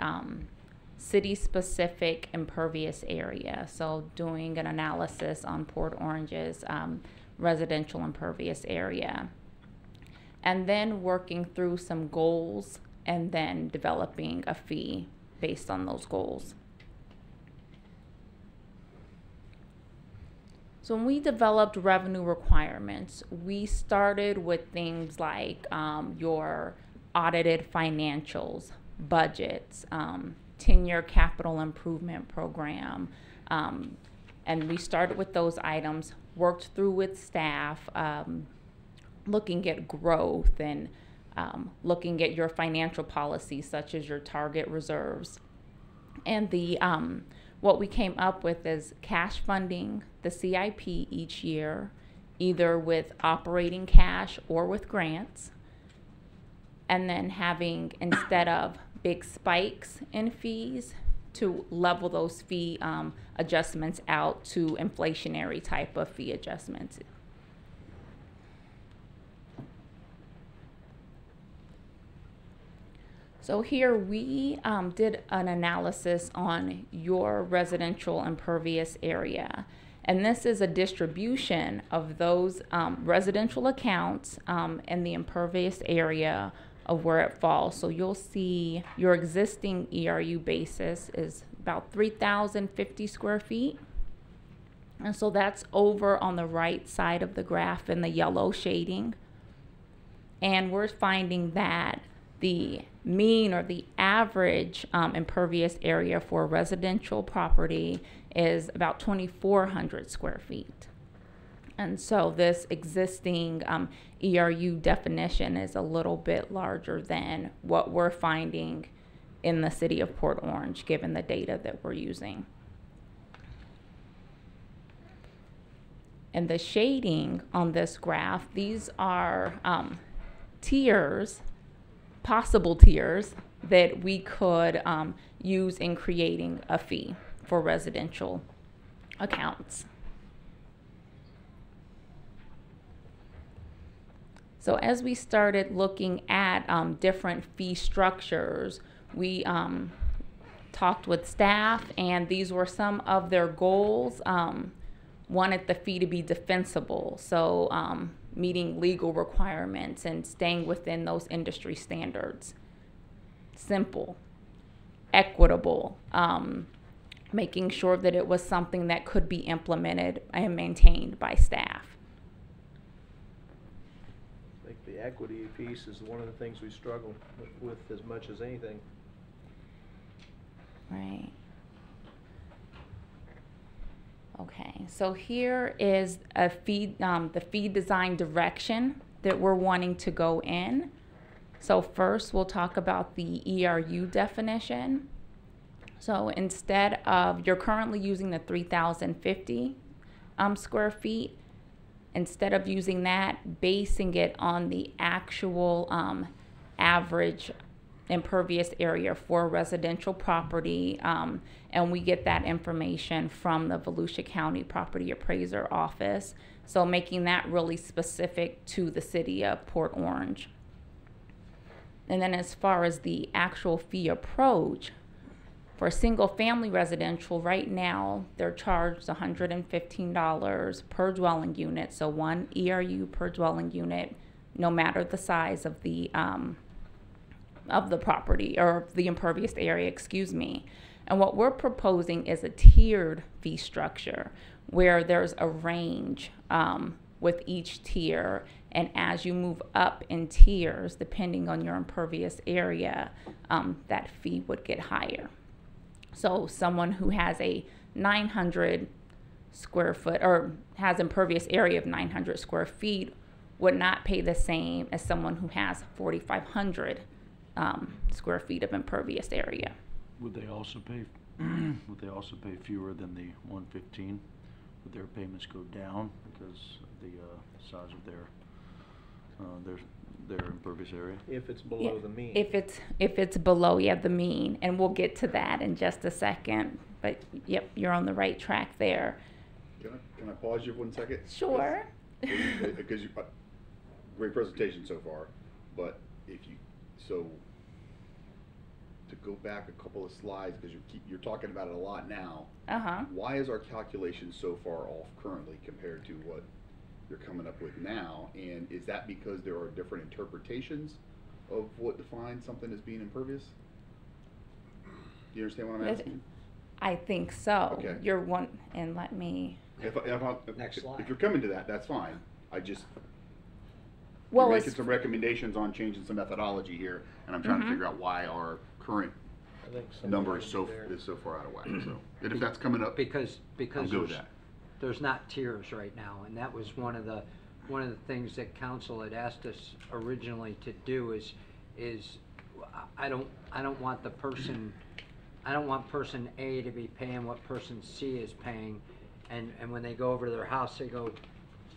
city-specific impervious area. So doing an analysis on Port Orange's residential impervious area, and then working through some goals and then developing a fee based on those goals. So when we developed revenue requirements, we started with things like your audited financials, budgets, 10-year capital improvement program, and we started with those items, worked through with staff, looking at growth and looking at your financial policies such as your target reserves. And the what we came up with is cash funding the CIP each year, either with operating cash or with grants, and then having, instead of big spikes in fees, to level those fee adjustments out to inflationary type of fee adjustments. So here we did an analysis on your residential impervious area. And this is a distribution of those residential accounts in the impervious area of where it falls. So you'll see your existing ERU basis is about 3,050 square feet. And so that's over on the right side of the graph in the yellow shading. And we're finding that the mean or the average impervious area for a residential property is about 2,400 square feet. And so this existing ERU definition is a little bit larger than what we're finding in the city of Port Orange, given the data that we're using. And the shading on this graph, these are tiers, possible tiers that we could use in creating a fee for residential accounts. So as we started looking at different fee structures, we talked with staff, and these were some of their goals. Wanted the fee to be defensible, so meeting legal requirements and staying within those industry standards. Simple, equitable, making sure that it was something that could be implemented and maintained by staff. I think the equity piece is one of the things we struggle with as much as anything. Right. Okay, so here is a the feed design direction that we're wanting to go in. So first we'll talk about the ERU definition. So instead of, you're currently using the 3,050 square feet, instead of using that, basing it on the actual average impervious area for a residential property, and we get that information from the Volusia County Property Appraiser Office, so making that really specific to the city of Port Orange. And then as far as the actual fee approach, for a single family residential, right now, they're charged $115 per dwelling unit, so 1 ERU per dwelling unit, no matter the size of the property, or the impervious area, excuse me. And what we're proposing is a tiered fee structure where there's a range with each tier, and as you move up in tiers, depending on your impervious area, that fee would get higher. So someone who has a 900 square foot, or has impervious area of 900 square feet, would not pay the same as someone who has 4,500 square feet of impervious area. Would they also pay, fewer than the 115? Would their payments go down because of the size of their impervious area? If it's below the mean. If it's below, the mean, and we'll get to that in just a second. But yep, you're on the right track there. Can I pause you for 1 second? Sure. Because great presentation so far, but to go back a couple of slides, because you're talking about it a lot now. Why is our calculation so far off currently compared to what you're coming up with now? And is that because there are different interpretations of what defines something as being impervious? Do you understand what I'm asking? I think so. Okay. You're one, and let me. Next slide. If you're coming to that, that's fine. Well, you're making some recommendations on changing some methodology here, and I'm trying to figure out why our current number is so far out of whack. So, and if that's coming up, Because I'm good with that. there's not tiers right now, and that was one of the things that council had asked us originally to do is I don't want person A to be paying what person C is paying, and when they go over to their house, they go,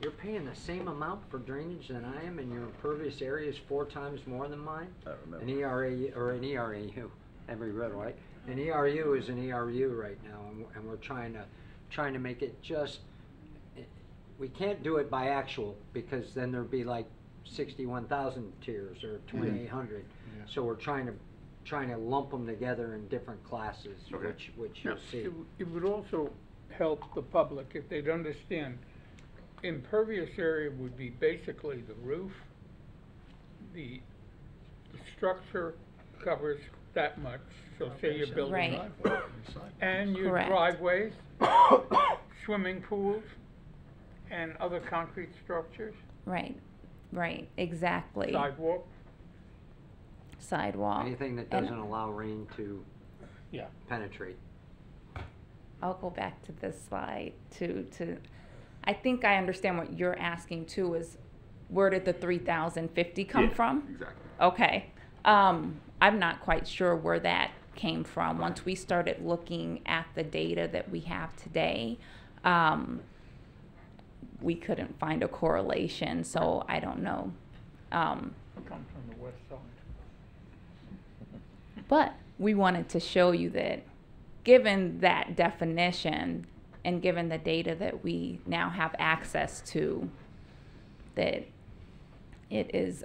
"You're paying the same amount for drainage than I am, and your impervious area is 4 times more than mine?" I remember. An ERA or an ERU, every red light. An ERU is an ERU right now, and we're trying to make it just. We can't do it by actual, because then there'd be like 61,000 tiers or 2,800. So we're trying to lump them together in different classes, which you'll see. It would also help the public if they'd understand. Impervious area would be basically the roof. The structure covers that much, so say you're building Right. and your Correct. driveways, swimming pools, and other concrete structures, Right, exactly. Sidewalk. Anything that And doesn't allow rain to Yeah. penetrate. I'll go back to this slide to I think I understand what you're asking too, is where did the 3,050 come from? Exactly. Okay. I'm not quite sure where that came from. Once we started looking at the data that we have today, we couldn't find a correlation, so I don't know. Come from the west side. But we wanted to show you that given that definition and given the data that we now have access to, that it is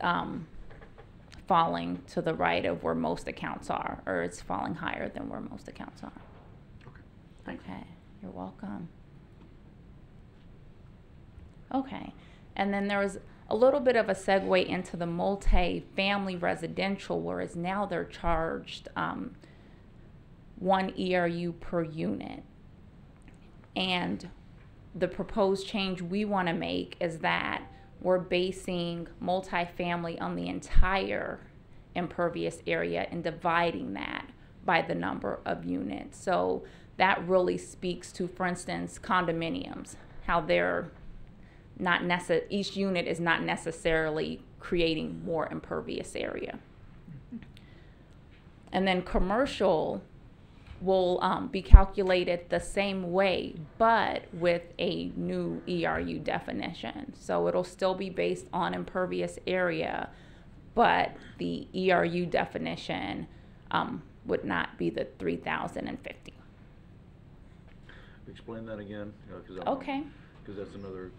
falling to the right of where most accounts are, or it's falling higher than where most accounts are. Okay, you're welcome. Okay, and then there was a little bit of a segue into the multi-family residential, whereas now they're charged 1 ERU per unit. And the proposed change we want to make is that we're basing multifamily on the entire impervious area and dividing that by the number of units. So that really speaks to, for instance, condominiums, how they're not each unit is not necessarily creating more impervious area. And then commercial will be calculated the same way, but with a new ERU definition. So it'll still be based on impervious area, but the ERU definition would not be the 3,050. Explain that again, Okay. Because that's another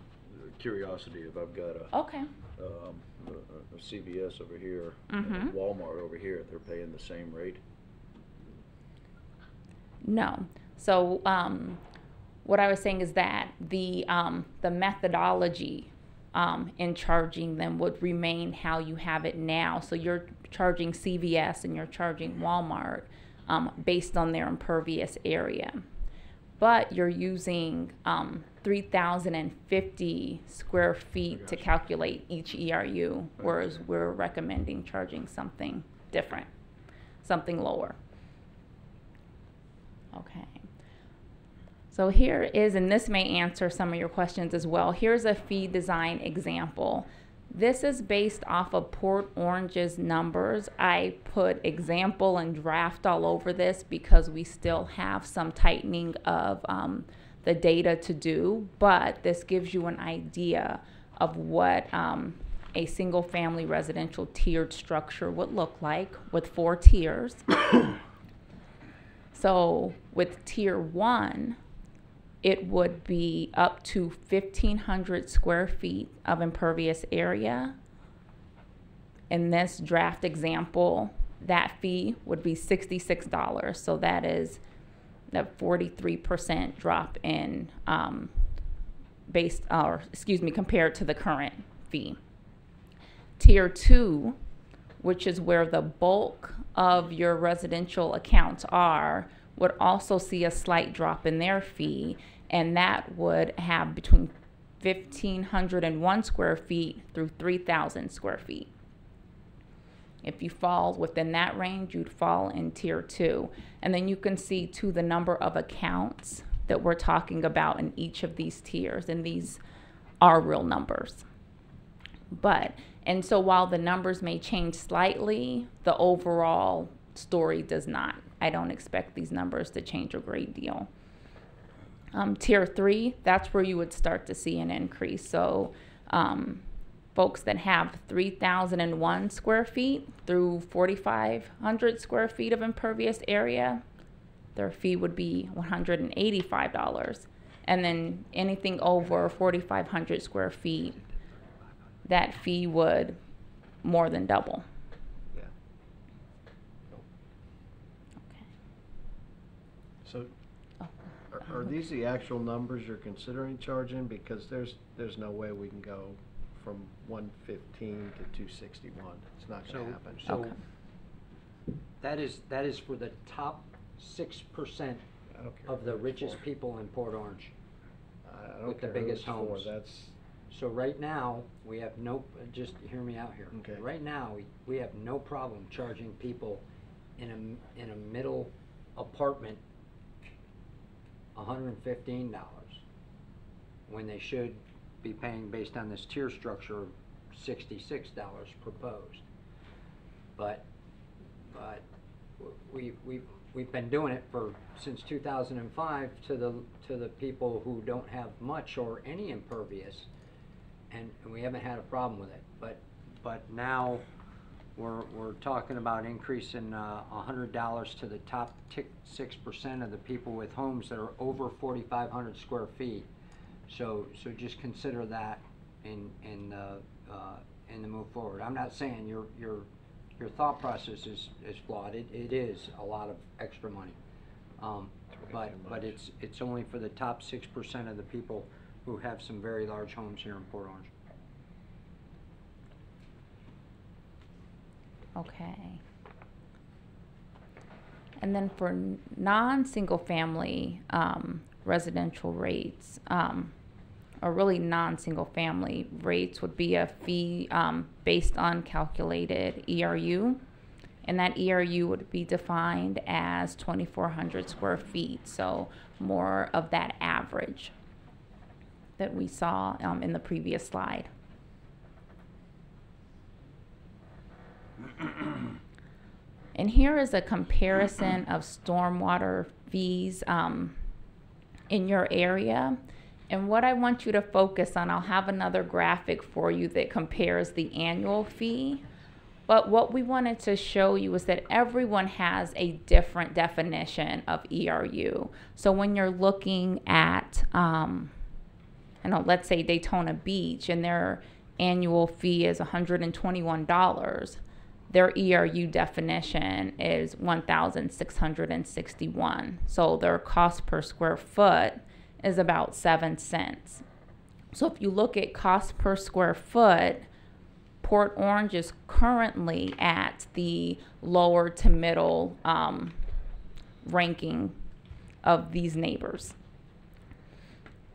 curiosity. If I've got Okay. a CVS over here, Mhm. and a Walmart over here, they're paying the same rate? No. So what I was saying is that the methodology in charging them would remain how you have it now. So you're charging CVS and you're charging Walmart based on their impervious area. But you're using 3,050 square feet to calculate each ERU, whereas we're recommending charging something different, something lower. Okay. So here is, and this may answer some of your questions as well. Here's a fee design example. This is based off of Port Orange's numbers. I put example and draft all over this because we still have some tightening of the data to do, but this gives you an idea of what a single family residential tiered structure would look like with 4 tiers. So with tier 1, it would be up to 1,500 square feet of impervious area. In this draft example, that fee would be $66. So that is a 43% drop in compared to the current fee. Tier 2, which is where the bulk of your residential accounts are, would also see a slight drop in their fee, and that would have between 1,501 square feet through 3,000 square feet. If you fall within that range, you'd fall in tier 2. And then you can see too the number of accounts that we're talking about in each of these tiers, and these are real numbers. And so while the numbers may change slightly, the overall story does not. I don't expect these numbers to change a great deal. Tier 3, that's where you would start to see an increase. So folks that have 3,001 square feet through 4,500 square feet of impervious area, their fee would be $185. And then anything over 4,500 square feet, that fee would more than double. Yeah. Okay. So, are these the actual numbers you're considering charging? Because there's no way we can go from 115 to 261. It's not going to happen. So Okay. that is for the top 6% I don't care of the what it's richest for. people in Port Orange. I don't with the care who biggest it's for. homes. That's So right now, we have no, just hear me out here. Okay. Right now, we have no problem charging people in a middle apartment $115 when they should be paying, based on this tier structure, $66 proposed. But we've been doing it since 2005 to the people who don't have much or any impervious, and we haven't had a problem with it. But now we're talking about increasing $100 to the top 6% of the people with homes that are over 4,500 square feet. So just consider that in the move forward. I'm not saying your thought process is flawed. It is a lot of extra money, but it's only for the top 6% of the people who have some very large homes here in Port Orange. Okay. And then for non-single family residential rates, or really non-single family rates, would be a fee based on calculated ERU, And that ERU would be defined as 2,400 square feet, so more of that average that we saw in the previous slide. And here is a comparison of stormwater fees in your area. And what I want you to focus on, I'll have another graphic for you that compares the annual fee. But what we wanted to show you is that everyone has a different definition of ERU. So when you're looking at, let's say Daytona Beach and their annual fee is $121, their ERU definition is $1,661. So their cost per square foot is about 7 cents. So if you look at cost per square foot, Port Orange is currently at the lower to middle ranking of these neighbors.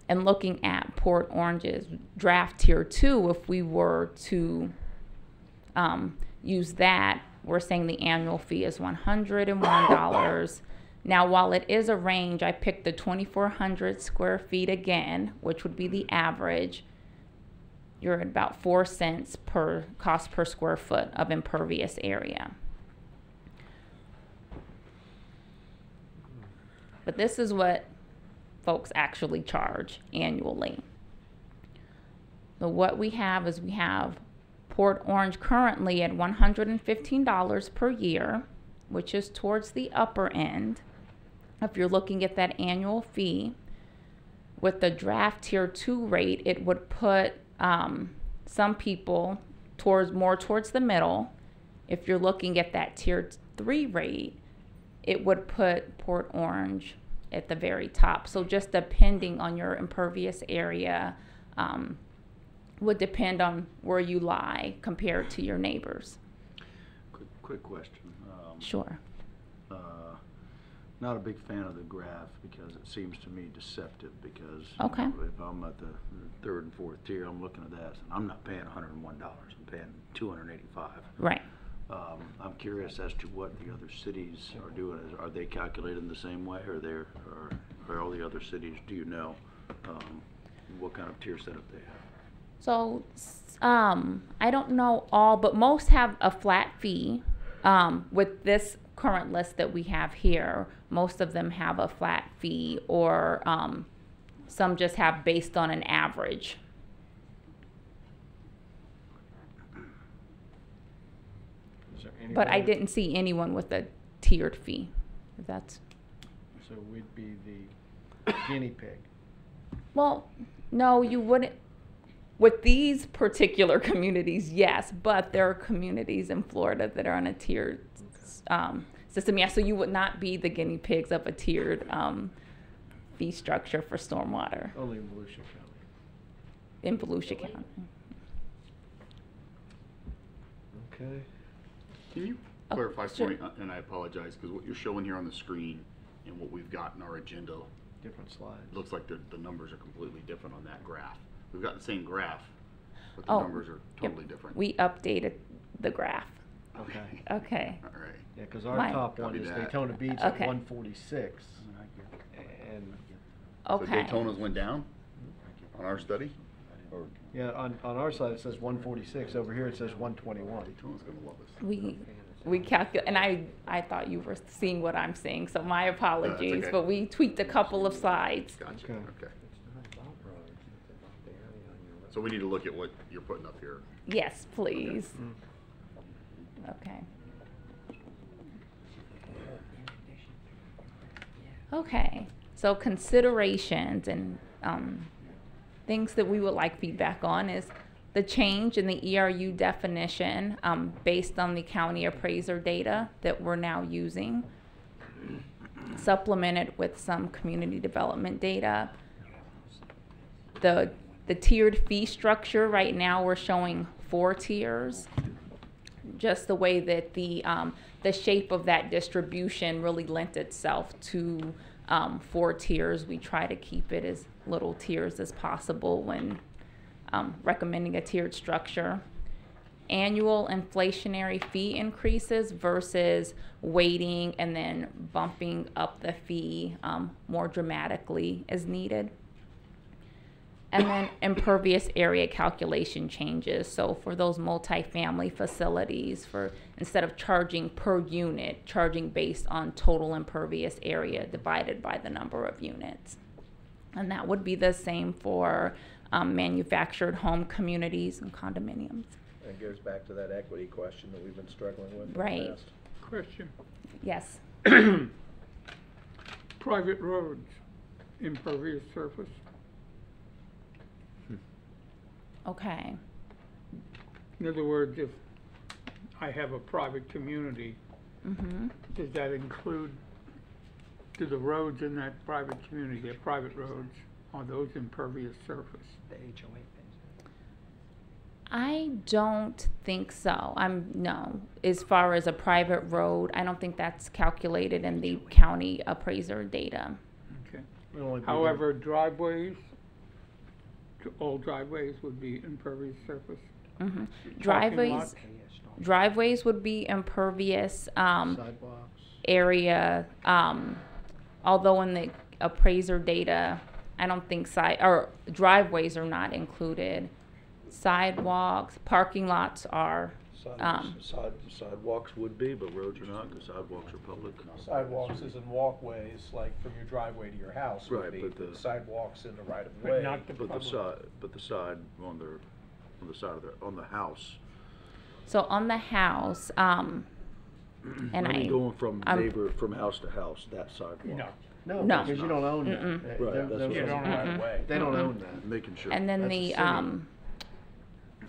And looking at Port Orange's draft tier 2, if we were to use that, we're saying the annual fee is $101. Now, while it is a range, I picked the 2,400 square feet again, which would be the average. You're at about 4 cents per cost per square foot of impervious area. But this is what folks actually charge annually. So what we have is we have Port Orange currently at $115 per year, which is towards the upper end. If you're looking at that annual fee, with the draft tier 2 rate, it would put some people more towards the middle. If you're looking at that tier 3 rate, it would put Port Orange at the very top. So just depending on your impervious area, would depend on where you lie compared to your neighbors. Quick question. Sure. Not a big fan of the graph because it seems to me deceptive because Okay. If I'm at the 3rd and 4th tier, I'm looking at that and I'm not paying $101, I'm paying $285. Right. I'm curious as to what the other cities are doing. Are they calculating the same way or are all the other cities, do you know, what kind of tier setup they have? So I don't know all, but most have a flat fee. With this current list that we have here, most of them have a flat fee, or some just have based on an average. But I didn't see anyone with a tiered fee. If that's So we'd be the guinea pig. well, no, you wouldn't. With these particular communities, yes, but there are communities in Florida that are on a tiered system. Yeah, so you would not be the guinea pigs of a tiered fee structure for stormwater Only in Volusia County. in Volusia County. Okay. Can you Oh, clarify sure. for me, and I apologize, because what you're showing here on the screen and what we've got in our agenda, Different slides. looks like the numbers are completely different on that graph. We've got the same graph, but the Oh, numbers are totally different. We updated the graph. Okay. Okay. All right. Yeah, because our Mine. top one Copy is that. Daytona Beach at Okay. 146. And So Okay. Daytona's went down on our study? Or yeah, on our side it says 146. Over here it says 121. Daytona's gonna love us. We calculate, and I thought you were seeing what I'm seeing, so my apologies, okay. but we tweaked a couple of slides. Gotcha, Okay. okay. So we need to look at what you're putting up here. Yes, please. Okay. Okay, so considerations and things that we would like feedback on is the change in the ERU definition based on the county appraiser data that we're now using, supplemented with some community development data. The tiered fee structure, right now we're showing 4 tiers. Just the way that the shape of that distribution really lent itself to 4 tiers. We try to keep it as little tiers as possible when recommending a tiered structure. annual inflationary fee increases versus waiting and then bumping up the fee more dramatically as needed. And then impervious area calculation changes. So for those multifamily facilities, instead of charging per unit, charging based on total impervious area divided by the number of units. And that would be the same for manufactured home communities and condominiums. It goes back to that equity question that we've been struggling with in the Right. past. Question. Yes. Private roads, impervious surface. Okay. In other words, if I have a private community, Mm-hmm. does that include, do the roads in that private community, they're private roads, are those impervious surface? The HOA pays. I don't think so. No. As far as a private road, I don't think that's calculated in the county appraiser data. Okay. It'll only be However, driveways, all driveways would be impervious surface. Mm-hmm. Parking lot? Driveways would be impervious Sidewalks. area, although in the appraiser data, I don't think driveways are not included. Sidewalks, parking lots are. Sidewalks would be, but roads are not, because sidewalks are public. Sidewalks is in walkways, like from your driveway to your house would Right, be. but the- Sidewalks in the right of But way. not the But the public. side, on the side of on the house. So on the house, and I mean, going from I'm- from house to house, that sidewalk. No. No, No. because you don't own that. Mm-mm. Right, Them- that's them- what You don't Right of way. They don't own that. Making sure. and then That's the a city.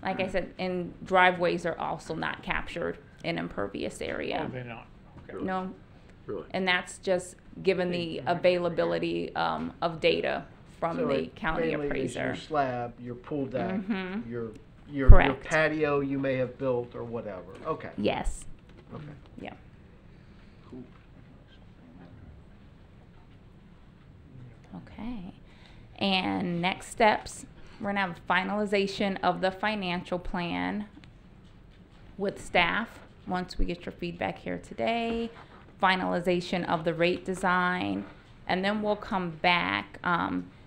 like I said, and driveways are also not captured in impervious Oh, area. they're not. Okay. No, Really. and that's just given the availability of data from So the it county mainly is appraiser. Your slab, your pool deck, Mhm. your Correct. patio you may have built or whatever. Okay. Yes. Okay. Yeah. Okay. And next steps, we're gonna have finalization of the financial plan with staff, once we get your feedback here today, finalization of the rate design, and then we'll come back,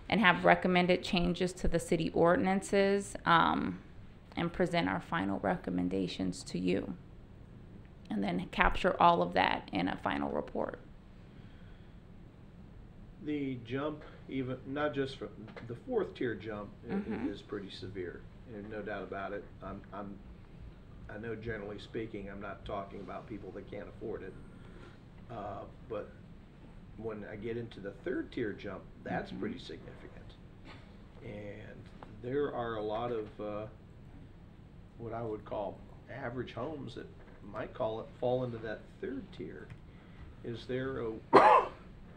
and have recommended changes to the city ordinances, and present our final recommendations to you. And then capture all of that in a final report. The jump, even, not just from, the fourth tier jump Mhm. is pretty severe, and no doubt about it. I know generally speaking, I'm not talking about people that can't afford it. But when I get into the third tier jump, that's Mhm. pretty significant. And there are a lot of, what I would call average homes that might fall into that third tier. Is there a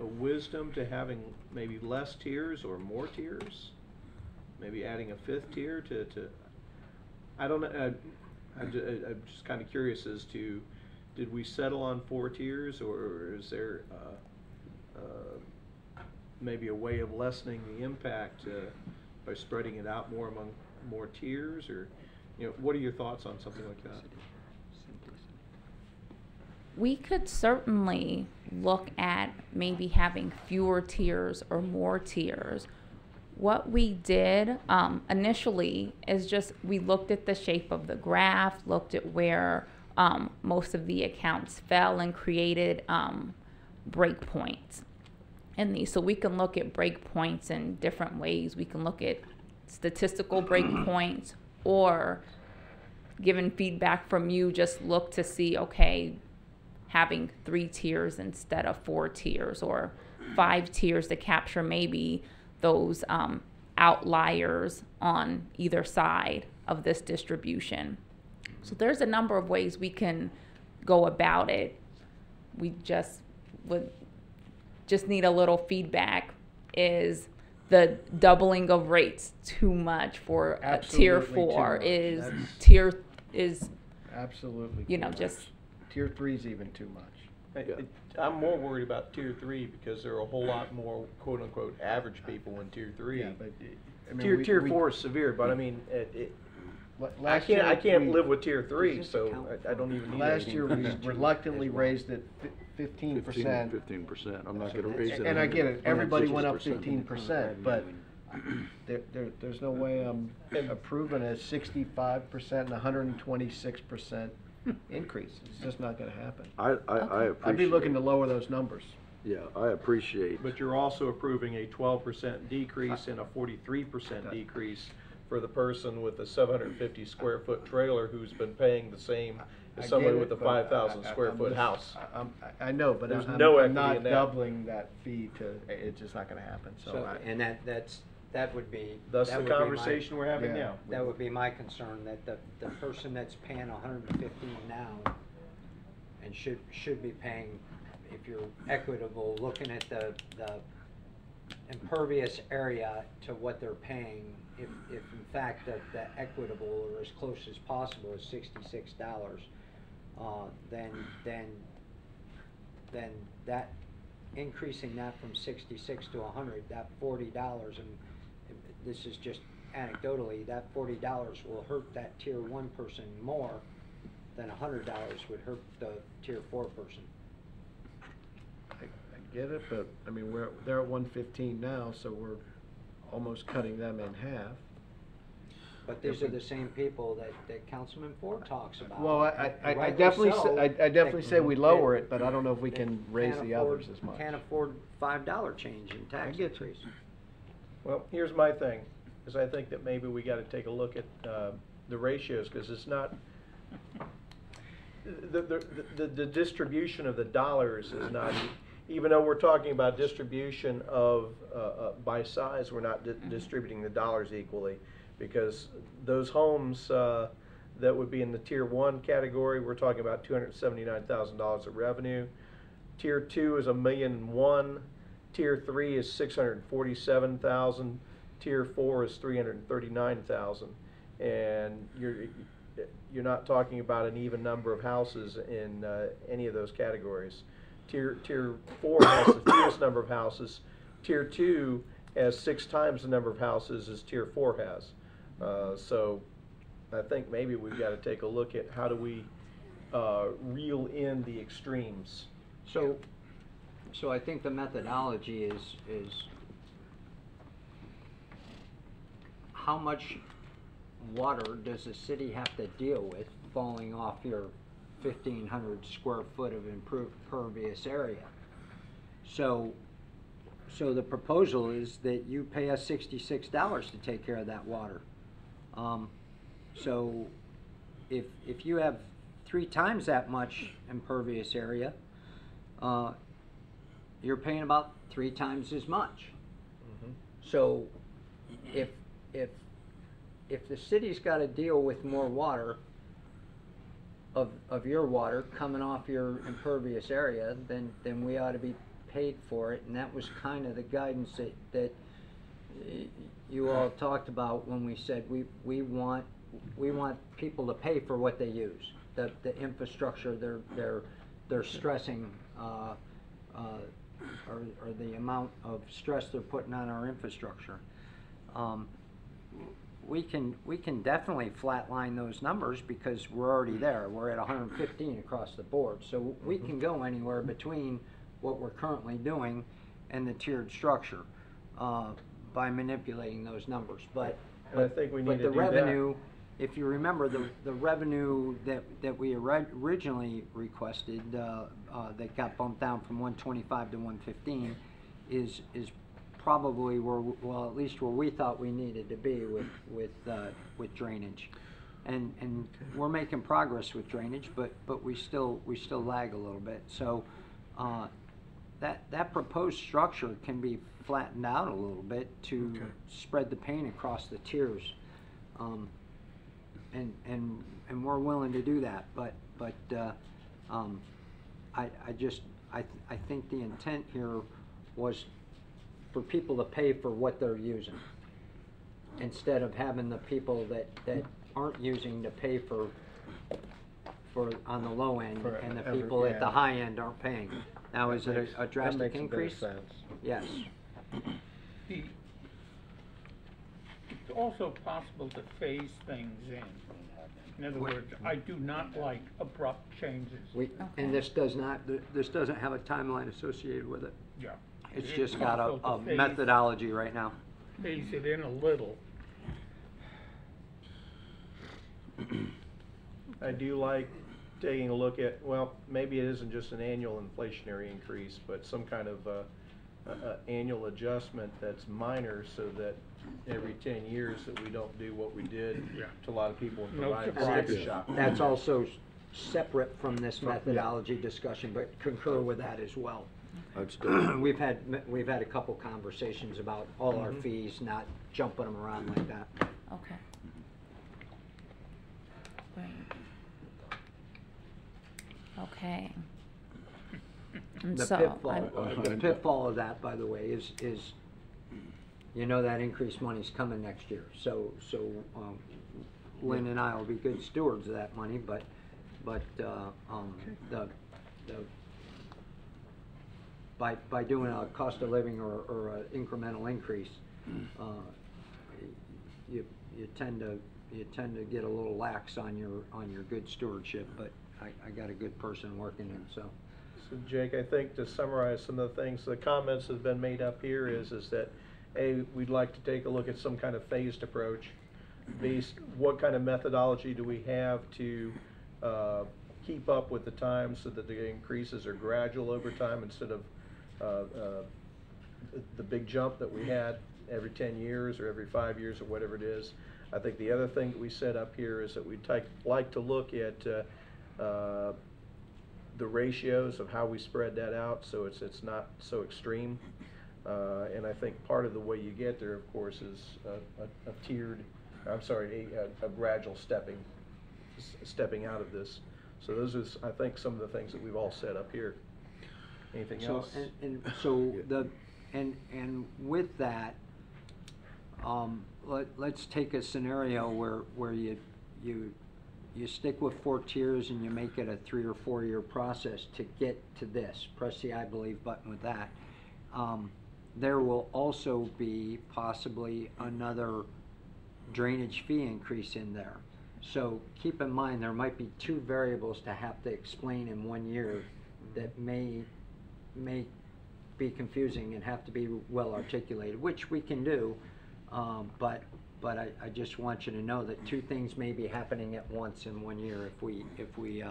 wisdom to having maybe less tiers or more tiers? Maybe adding a fifth tier to I don't know, I'm just kind of curious as to, did we settle on 4 tiers, or is there maybe a way of lessening the impact by spreading it out more among more tiers, or, what are your thoughts on something like that? We could certainly look at maybe having fewer tiers or more tiers. What we did initially is just we looked at the shape of the graph, looked at where most of the accounts fell, and created breakpoints in these. So we can look at breakpoints in different ways. We can look at statistical breakpoints, or given feedback from you, just look to see, okay, having 3 tiers instead of 4 tiers, or 5 tiers to capture maybe those outliers on either side of this distribution. So there's a number of ways we can go about it. We would need a little feedback. Is the doubling of rates too much for tier Absolutely too 4? much. Is That's- tier is Absolutely. you too know much. just Tier 3's even too much. I'm more worried about tier 3 because there are a whole lot more quote unquote average people in tier 3. Yeah, but I mean, Tier we- 4 is severe, but I mean, Last I year can't we- live with tier three, Does this so account I don't even need Last it. year, we reluctantly raised it 15%. 15%. I'm not gonna raise it. And I get it, everybody went up 150%. 15%, but there's no way I'm approving a 65% and 126% increase. It's just not gonna happen. I appreciate. I'd be looking to lower those numbers. Yeah, I appreciate. But you're also approving a 12% decrease and a 43% decrease for the person with a 750 square foot trailer who's been paying the same I as someone get with it, a but 5,000 I- square I'm foot just- house. I know, but There's I'm no I'm equity not in that. doubling that fee to, it's just not gonna happen, so So, I. and that would be. Thus that the would be my- conversation we're having Yeah. now. That would be my concern, that the person that's paying 115 now and should be paying, if you're equitable, looking at the impervious area to what they're paying, if in fact the equitable or as close as possible is $66, then that increasing that from 66 to 100, that $40, and this is just anecdotally, that $40 will hurt that tier 1 person more than $100 would hurt the tier 4 person. I get it, but, I mean, they're at 115 now, so we're almost cutting them in half. But these are the same people that Councilman Ford talks about. Well, and I rightly definitely, so, I definitely say we lower that- it, but I don't know if we that can raise can't the afford- others as much. Can't afford $5 change in tax get you. increase. Well, here's my thing, is I think that maybe we gotta take a look at, the ratios, cause it's not, the distribution of the dollars is not, even though we're talking about distribution of, by size, we're not distributing the dollars equally. Because those homes, that would be in the tier 1 category, we're talking about $279,000 of revenue. Tier 2 is $1,000,001. Tier 3 is $647,000. Tier 4 is $339,000. And you're not talking about an even number of houses in any of those categories. Tier 4 has the fewest number of houses. Tier 2 has 6 times the number of houses as Tier 4 has. So I think maybe we've got to take a look at how do we reel in the extremes. So I think the methodology is how much water does the city have to deal with falling off your 1,500 square foot of impervious area? So the proposal is that you pay us $66 to take care of that water. So if you have 3 times that much impervious area, you're paying about 3 times as much. So if the city's got to deal with more water of your water coming off your impervious area, then we ought to be paid for it. And that was kind of the guidance that you all talked about when we said we want people to pay for what they use, the infrastructure they're stressing, or the amount of stress they're putting on our infrastructure. We can definitely flatline those numbers because we're already there. We're at 115 across the board, so we can go anywhere between what we're currently doing and the tiered structure by manipulating those numbers. But And I think we need to the do revenue, if you remember, the revenue that we originally requested that got bumped down from 125 to 115 is probably where, well, at least where we thought we needed to be with drainage. And we're making progress with drainage, but we still lag a little bit. So that proposed structure can be flattened out a little bit to spread the pain across the tiers. And we're willing to do that, but I think the intent here was for people to pay for what they're using, instead of having the people that aren't using to pay for on the low end, and the people at the high end aren't paying. Now, is it a drastic increase? That makes a bit of sense. Yes. it's also possible to phase things in. In other words, I do not like abrupt changes. And this does not, this doesn't have a timeline associated with it. Yeah. It's just got possible a to phase- methodology right now. Phase it in a little. I do like taking a look at, well, maybe it isn't just an annual inflationary increase, but some kind of annual adjustment that's minor, so that every 10 years that we don't do what we did Yeah. to a lot of people and No provide surprises. sticker shock. That's also separate from this methodology discussion, but concur with that as well. I'd still, We've had a couple conversations about all our fees, not jumping them around like that. Okay. Great. Okay. And The so, pitfall of that, by the way, is, you know, that increased money's coming next year. So, Lynn and I will be good stewards of that money, but, by doing a cost of living or an incremental increase, you tend to get a little lax on your good stewardship, but I got a good person working it, so. So Jake, I think to summarize some of the things, the comments that have been made up here is that, A, we'd like to take a look at some kind of phased approach. B, what kind of methodology do we have to keep up with the times so that the increases are gradual over time instead of the big jump that we had every 10 years or every 5 years or whatever it is. I think the other thing that we set up here is that we'd like to look at the ratios of how we spread that out, so it's not so extreme. And I think part of the way you get there, of course, is a tiered, a gradual stepping out of this. So those are, I think, some of the things that we've all set up here. Anything else? And with that, let's take a scenario where you stick with 4 tiers and you make it a 3 or 4 year process to get to this. Press the I believe button with that. There will also be possibly another drainage fee increase in there. So keep in mind there might be 2 variables to have to explain in 1 year that may be confusing and have to be well articulated, which we can do, but I just want you to know that 2 things may be happening at once in 1 year if we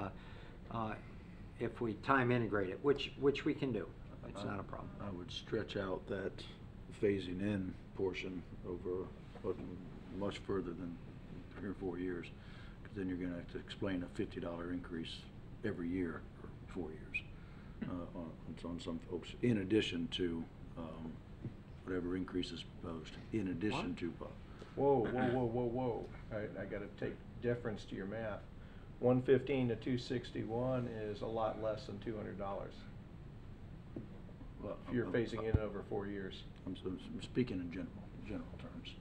time integrate it, which we can do. It's not a problem. I would stretch out that phasing in portion over much further than 3 or 4 years, because then you're going to have to explain a $50 increase every year for 4 years on some folks, in addition to whatever increase is proposed, in addition to. Whoa. I gotta take deference to your math. 115 to 261 is a lot less than $200. Well, If you're phasing in over 4 years. I'm speaking in general terms.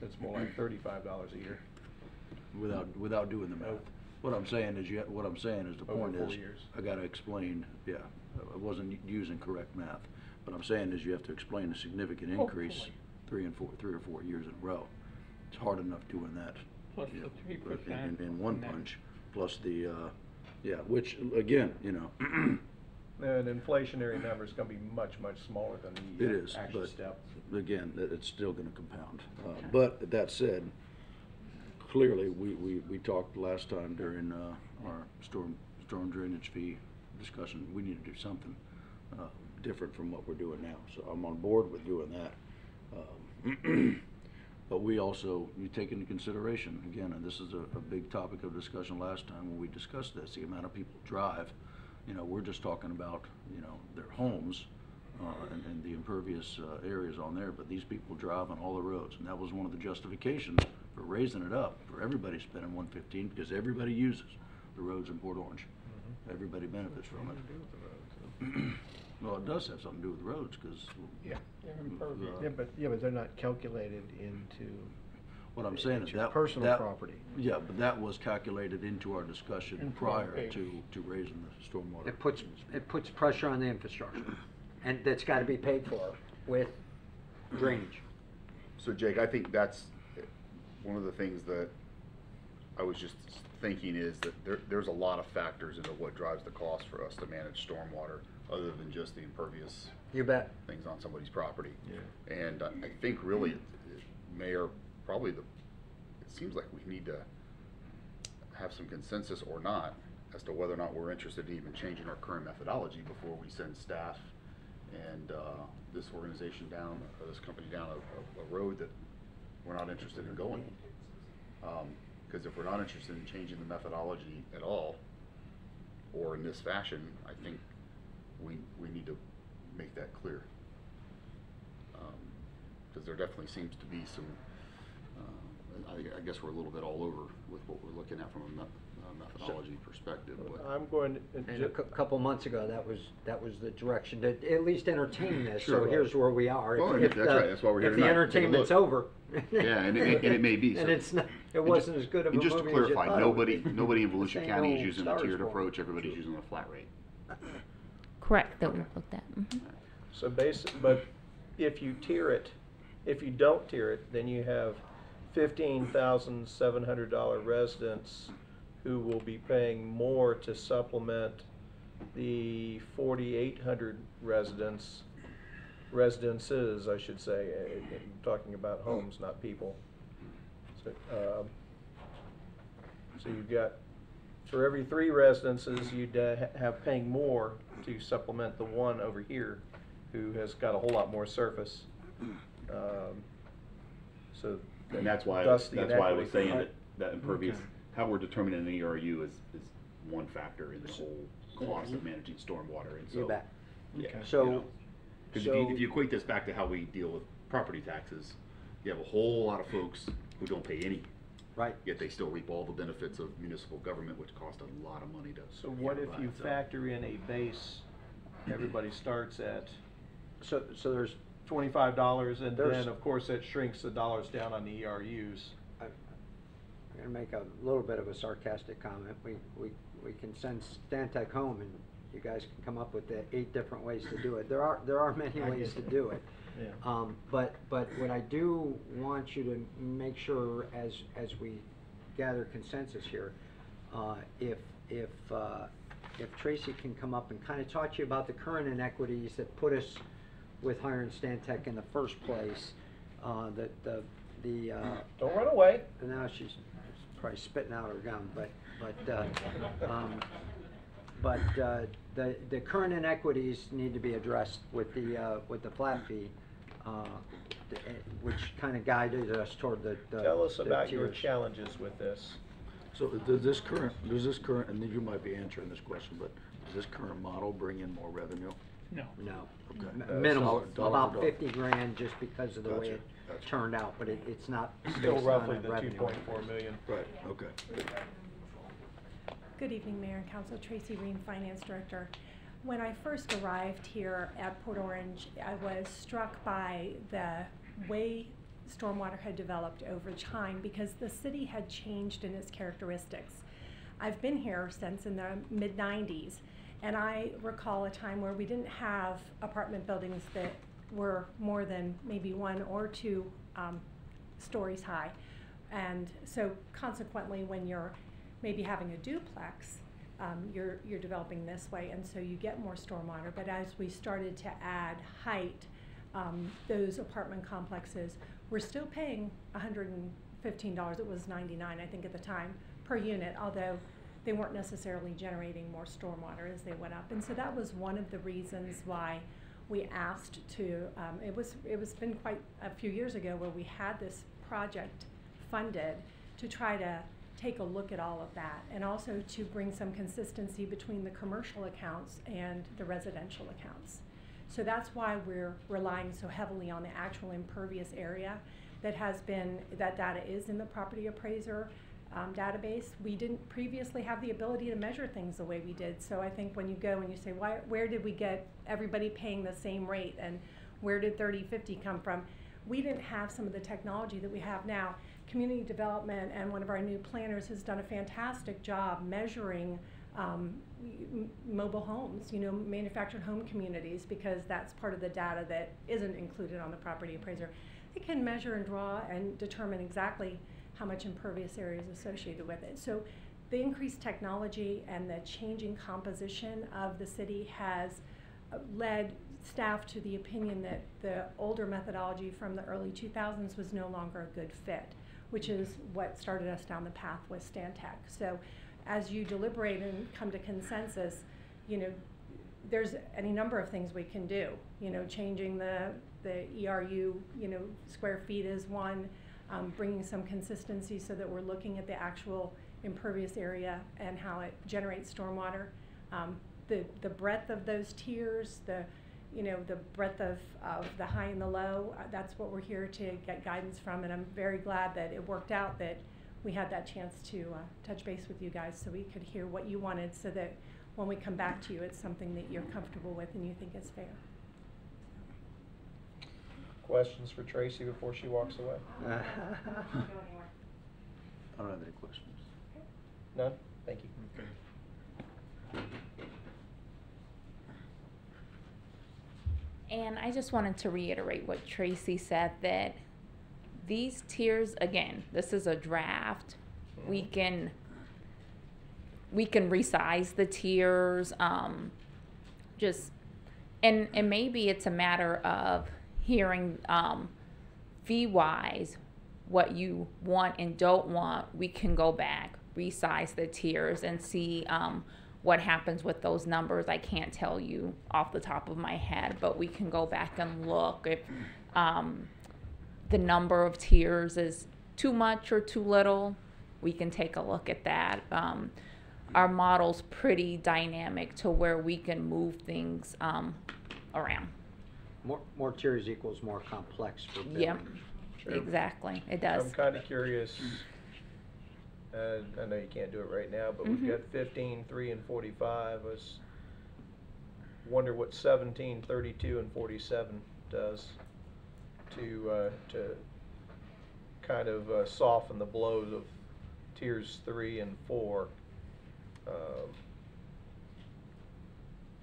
It's more like $35 a year. Without doing the math. What I'm saying is, the Over point 4 is, years. I gotta explain, I wasn't using correct math. What I'm saying is you have to explain a significant increase 3 or 4 years in a row. It's hard enough doing that. Plus the 3%. In one punch, plus the, which, again, An inflationary number is gonna be much, much smaller than it the is, actual but step. again, it's still gonna compound. But that said, clearly, we talked last time during our storm drainage fee discussion, we need to do something different from what we're doing now. So I'm on board with doing that. But we also, you take into consideration, again, and this is a big topic of discussion last time when we discussed this, the amount of people drive. We're just talking about, their homes and the impervious areas on there, but these people drive on all the roads. And that was one of the justifications for raising it up, for everybody spending 115, because everybody uses the roads in Port Orange. Everybody benefits from it. Well, it does have something to do with the roads, because. Yeah, they're impervious. But they're not calculated into. What I'm saying is into that. personal property. Yeah, but that was calculated into our discussion Into our prior base. to raising the stormwater. It puts pressure on the infrastructure, and that's gotta be paid for with drainage. So Jake, I think that's one of the things that I was just thinking is that there's a lot of factors into what drives the cost for us to manage stormwater, other than just the impervious You bet. things on somebody's property. Yeah. And I think really, Mayor, probably it seems like we need to have some consensus or not as to whether or not we're interested in even changing our current methodology before we send staff and this organization down, or this company down a road that we're not interested in going. Because if we're not interested in changing the methodology at all, or in this fashion, I think we need to make that clear. Because there definitely seems to be some, I guess we're a little bit all over with what we're looking at from a methodology perspective. But I'm going to. And a couple months ago, that was the direction, to at least entertain this, Sure. So here's where we are. Well, that's right, that's why we're here If the tonight, take a entertainment's look. over. Yeah, and it may be. And so. it's not, it wasn't as good of a And movie just as to you clarify, thought it would be. nobody in Volusia Same County is old using a Star tiered Wars. approach, everybody's using a flat rate. Correct, that we've looked at. So but if you tier it, if you don't tier it, then you have $15,700 residents who will be paying more to supplement the 4,800 residences, I should say. I'm talking about homes, not people. So you've got, for every 3 residences, you'd have paying more to supplement the one over here who has got a whole lot more surface. So And that's why, thus the that's why I was inequity. saying that impervious, how we're determining an ERU is one factor in the whole cost of managing stormwater, and so. You bet. Yeah, So- because so- if you equate this back to how we deal with property taxes, you have a whole lot of folks who don't pay any. Right. Yet they still reap all the benefits of municipal government, which cost a lot of money to. So what if you provide, so. factor in a base, everybody starts at So there's, $25, and There's- then, of course, that shrinks the dollars down on the ERUs. I'm gonna make a little bit of a sarcastic comment. We can send Stantec home and you guys can come up with the 8 different ways to do it. There are many ways to do it. Yeah. But what I do want you to make sure as we gather consensus here, if Tracy can come up and kind of talk to you about the current inequities that put us with hiring Stantec in the first place, the Don't run away. now she's probably spitting out her gum, but the current inequities need to be addressed with the flat fee, which kind of guided us toward the Tell us the about your tiers. challenges with this. So does this current, and you might be answering this question, but does this current model bring in more revenue? No. No. Okay. Minimal, Dollar for about dollar. 50 grand just because of the way Gotcha, it gotcha. turned out, but it's not Still based roughly on the a revenue. 2.4 million. Right, okay. Good evening, Mayor and Council. Tracy Ream, Finance Director. When I first arrived here at Port Orange, I was struck by the way stormwater had developed over time because the city had changed in its characteristics. I've been here since in the mid-90s, and I recall a time where we didn't have apartment buildings that were more than maybe 1 or 2 stories high. And so consequently, when you're maybe having a duplex, you're developing this way, and so you get more stormwater. But as we started to add height, those apartment complexes were still paying $115. It was $99, I think, at the time, per unit, although they weren't necessarily generating more stormwater as they went up. And so that was one of the reasons why we asked to, it was been quite a few years ago where we had this project funded to try to take a look at all of that, and also to bring some consistency between the commercial accounts and the residential accounts. So that's why we're relying so heavily on the actual impervious area that data is in the property appraiser database. We didn't previously have the ability to measure things the way we did. So I think when you go and you say, where did we get everybody paying the same rate, and where did 30/50 come from? We didn't have some of the technology that we have now. Community development and one of our new planners has done a fantastic job measuring mobile homes, manufactured home communities, because that's part of the data that isn't included on the property appraiser. It can measure and draw and determine exactly how much impervious area is associated with it. So the increased technology and the changing composition of the city has led staff to the opinion that the older methodology from the early 2000s was no longer a good fit, which is what started us down the path with Stantec. So as you deliberate and come to consensus, there's any number of things we can do. Changing the ERU, square feet is one, bringing some consistency so that we're looking at the actual impervious area and how it generates stormwater. The breadth of those tiers, the breadth of the high and the low, that's what we're here to get guidance from, and I'm very glad that it worked out that we had that chance to touch base with you guys so we could hear what you wanted, so that when we come back to you, it's something that you're comfortable with and you think is fair. Questions for Tracy before she walks away? I don't have any questions. None? Thank you. And I just wanted to reiterate what Tracy said, that these tiers, again, this is a draft. We can resize the tiers, and maybe it's a matter of hearing fee-wise what you want and don't want. We can go back, resize the tiers, and see what happens with those numbers. I can't tell you off the top of my head, but we can go back and look if the number of tiers is too much or too little. We can take a look at that. Our model's pretty dynamic to where we can move things around. More tiers equals more complex for billing. Yep, exactly, it does. I'm kind of curious, I know you can't do it right now, but we've got 15, 3, and 45. I wonder what 17, 32, and 47 does to kind of soften the blows of tiers 3 and 4.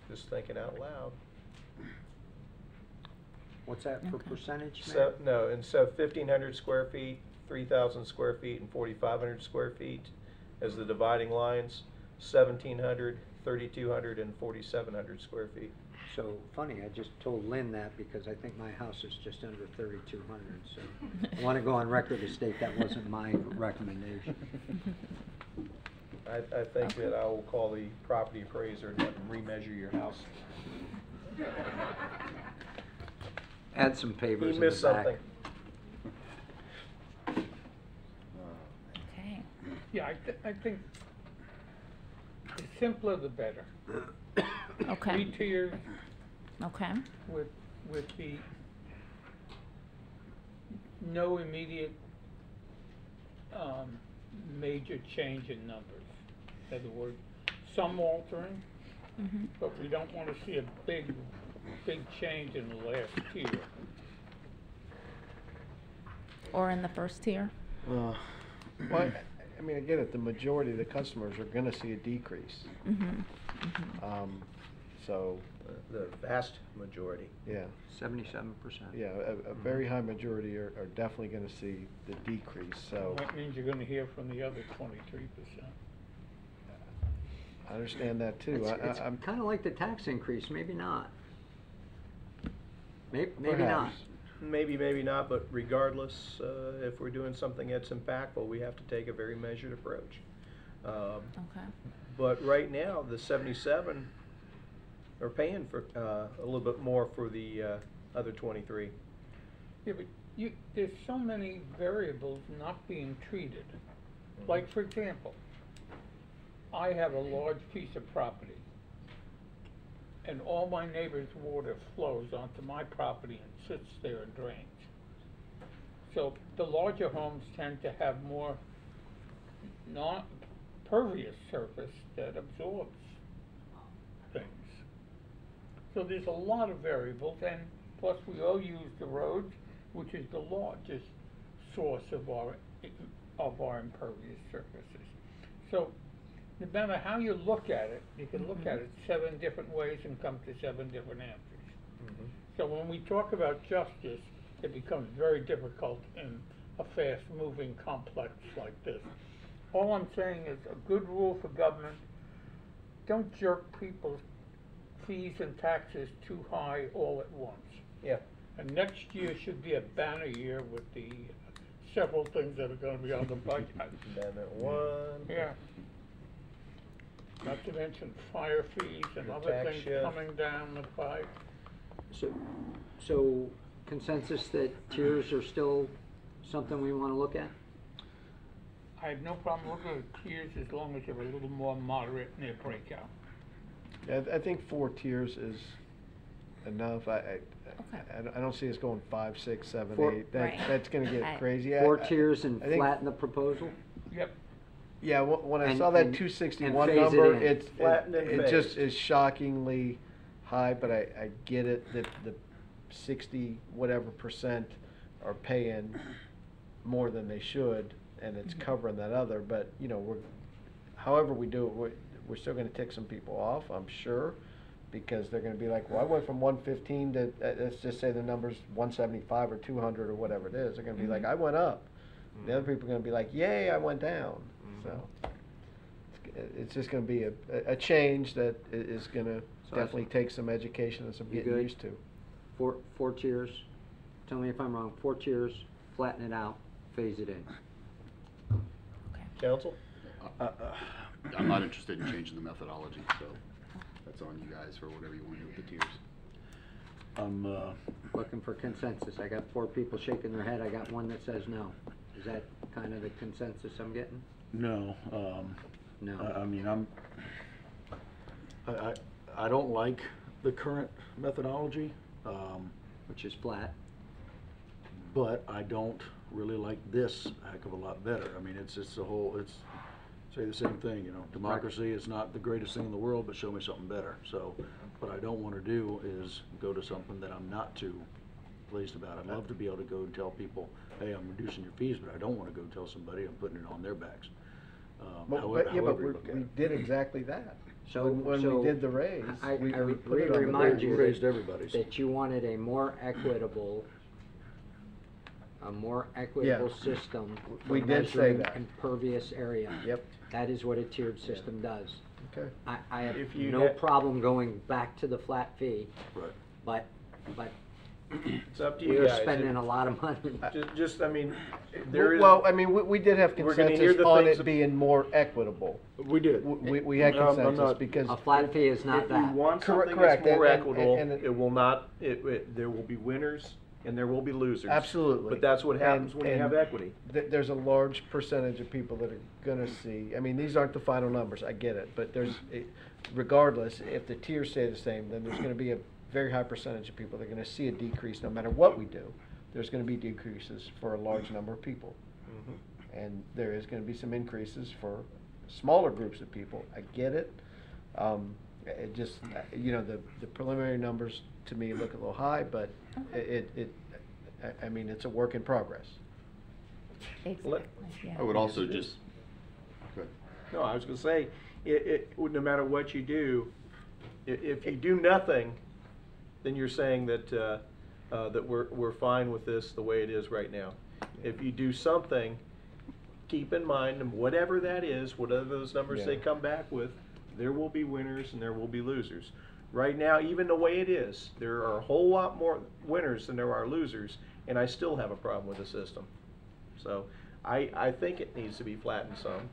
Just thinking out loud. What's that for percentage, Mayor? So, no, instead of 1,500 square feet, 3,000 square feet, and 4,500 square feet as the dividing lines, 1,700, 3,200, and 4,700 square feet. So funny, I just told Lynn that because I think my house is just under 3,200, so I want to go on record to state that wasn't my recommendation. I think that I will call the property appraiser and have them remeasure your house. Add some pavers He in missed the back. something. Okay. Yeah, I think the simpler the better. Okay. 3 tiers Okay. with the no immediate major change in numbers. In other words, some altering, but we don't want to see a big change in the last tier. Or in the first tier? Well, I mean, I get it, the majority of the customers are gonna see a decrease. So, The vast majority. yeah, 77%. yeah, a very high majority are definitely gonna see the decrease, so That means you're going to hear from the other 23%. I understand that too. It's I'm kind of like the tax increase, maybe not. Maybe not. Perhaps. Maybe, maybe not, but regardless, if we're doing something that's impactful, we have to take a very measured approach. Okay. But right now, the 77 are paying for a little bit more for the other 23. Yeah, but there's so many variables not being treated. Like, for example, I have a large piece of property, and all my neighbor's water flows onto my property and sits there and drains. So the larger homes tend to have more non-pervious surface that absorbs things. So there's a lot of variables, and plus we all use the roads, which is the largest source of our impervious surfaces. So no matter how you look at it, you can look at it 7 different ways and come to 7 different answers. So when we talk about justice, it becomes very difficult in a fast-moving complex like this. All I'm saying is a good rule for government, don't jerk people's fees and taxes too high all at once. Yeah. And next year should be a banner year with the several things that are gonna be on the budget. Amendment 1. Yeah. Not to mention fire fees and The other tax things shift. coming down the pipe. So consensus that tiers are still something we wanna look at? I have no problem looking at tiers as long as they're a little more moderate in their breakout. Yeah, I think 4 tiers is enough. I don't see us going 5, 6, 7, 8. Right. That's gonna get crazy. 4 tiers and I think- flatten the proposal? Yep. Yeah, when I And- saw that and- 261 and phase it number, in. it Flatten and just phase. is shockingly high, but I get it that the 60 whatever percent are paying more than they should, and it's covering that other, but, you know, however we do it, we're still gonna tick some people off, I'm sure, because they're gonna be like, well, I went from 115 to, let's just say the number's 175 or 200 or whatever it is, they're gonna be like, I went up. The other people are gonna be like, yay, I went down. So it's just gonna be a change that is gonna So definitely take some education and some You getting good? used to. 4 tiers, tell me if I'm wrong, 4 tiers, flatten it out, phase it in. Council? I'm not interested in changing the methodology, so that's on you guys for whatever you want to do with the tiers. I'm, Looking for consensus, I got 4 people shaking their head, I got 1 that says no. Is that kind of the consensus I'm getting? no, No. I mean, I don't like the current methodology, Which is flat. but I don't really like this a heck of a lot better. I mean, it's the whole, say the same thing, you know, democracy is not the greatest thing in the world, but show me something better. So, what I don't wanna do is go to something that I'm not too pleased about. I'd love to be able to go and tell people, hey, I'm reducing your fees, but I don't wanna go tell somebody I'm putting it on their backs. But However you we look at it. did exactly that. So, When so we did the raise, I we put it on the remind raise. you Raised everybody's. that you wanted a more equitable system for We did say measuring that. impervious area. Yep. That is what a tiered system does. Okay. I have If you no had- problem going back to the flat fee, Right. but It's up to you we're guys. spending a lot of money. Just, I mean, there is. Well, I mean, we did have We're gonna hear consensus the on things it that- being more equitable. We did. We had I'm consensus not- because. A flat fee is not If you that. want Correct- something correct, that's more and- equitable, and- it will not, there will be winners and there will be losers. Absolutely. But that's what happens when you And- have equity. There's a large percentage of people that are gonna see, I mean, these aren't the final numbers, I get it, but regardless, if the tiers stay the same, then there's gonna be a very high percentage of people that are gonna see a decrease no matter what we do. There's gonna be decreases for a large number of people. And there is gonna be some increases for smaller groups of people, I get it. It just, you know, the preliminary numbers to me look a little high, but I mean, it's a work in progress. Exactly, yeah. I would also Yes, it just, is. go ahead. No, I was gonna say, no matter what you do, if you do nothing, then you're saying that, that we're fine with this the way it is right now. If you do something, keep in mind, and whatever that is, whatever those numbers they Yeah. come back with, there will be winners and there will be losers. Right now, even the way it is, there are a whole lot more winners than there are losers, and I still have a problem with the system. So, I think it needs to be flattened some.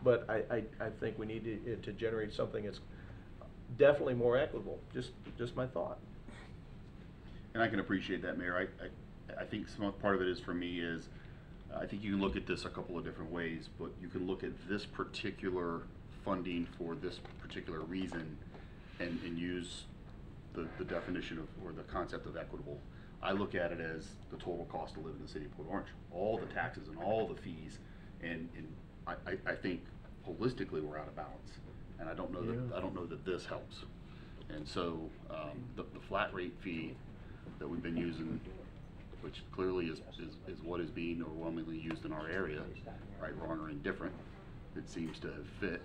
But I think we need to generate something that's definitely more equitable, just my thought. And I can appreciate that, Mayor. I think some part of it is, for me, is I think you can look at this a couple of different ways, but you can look at this particular funding for this particular reason and use the definition of, or the concept of equitable. I look at it as the total cost to live in the city of Port Orange, all the taxes and all the fees, and I think holistically we're out of balance, and I don't know that this helps. And so the flat rate fee that we've been using, which clearly is what is being overwhelmingly used in our area, right, wrong, or indifferent, it seems to have fit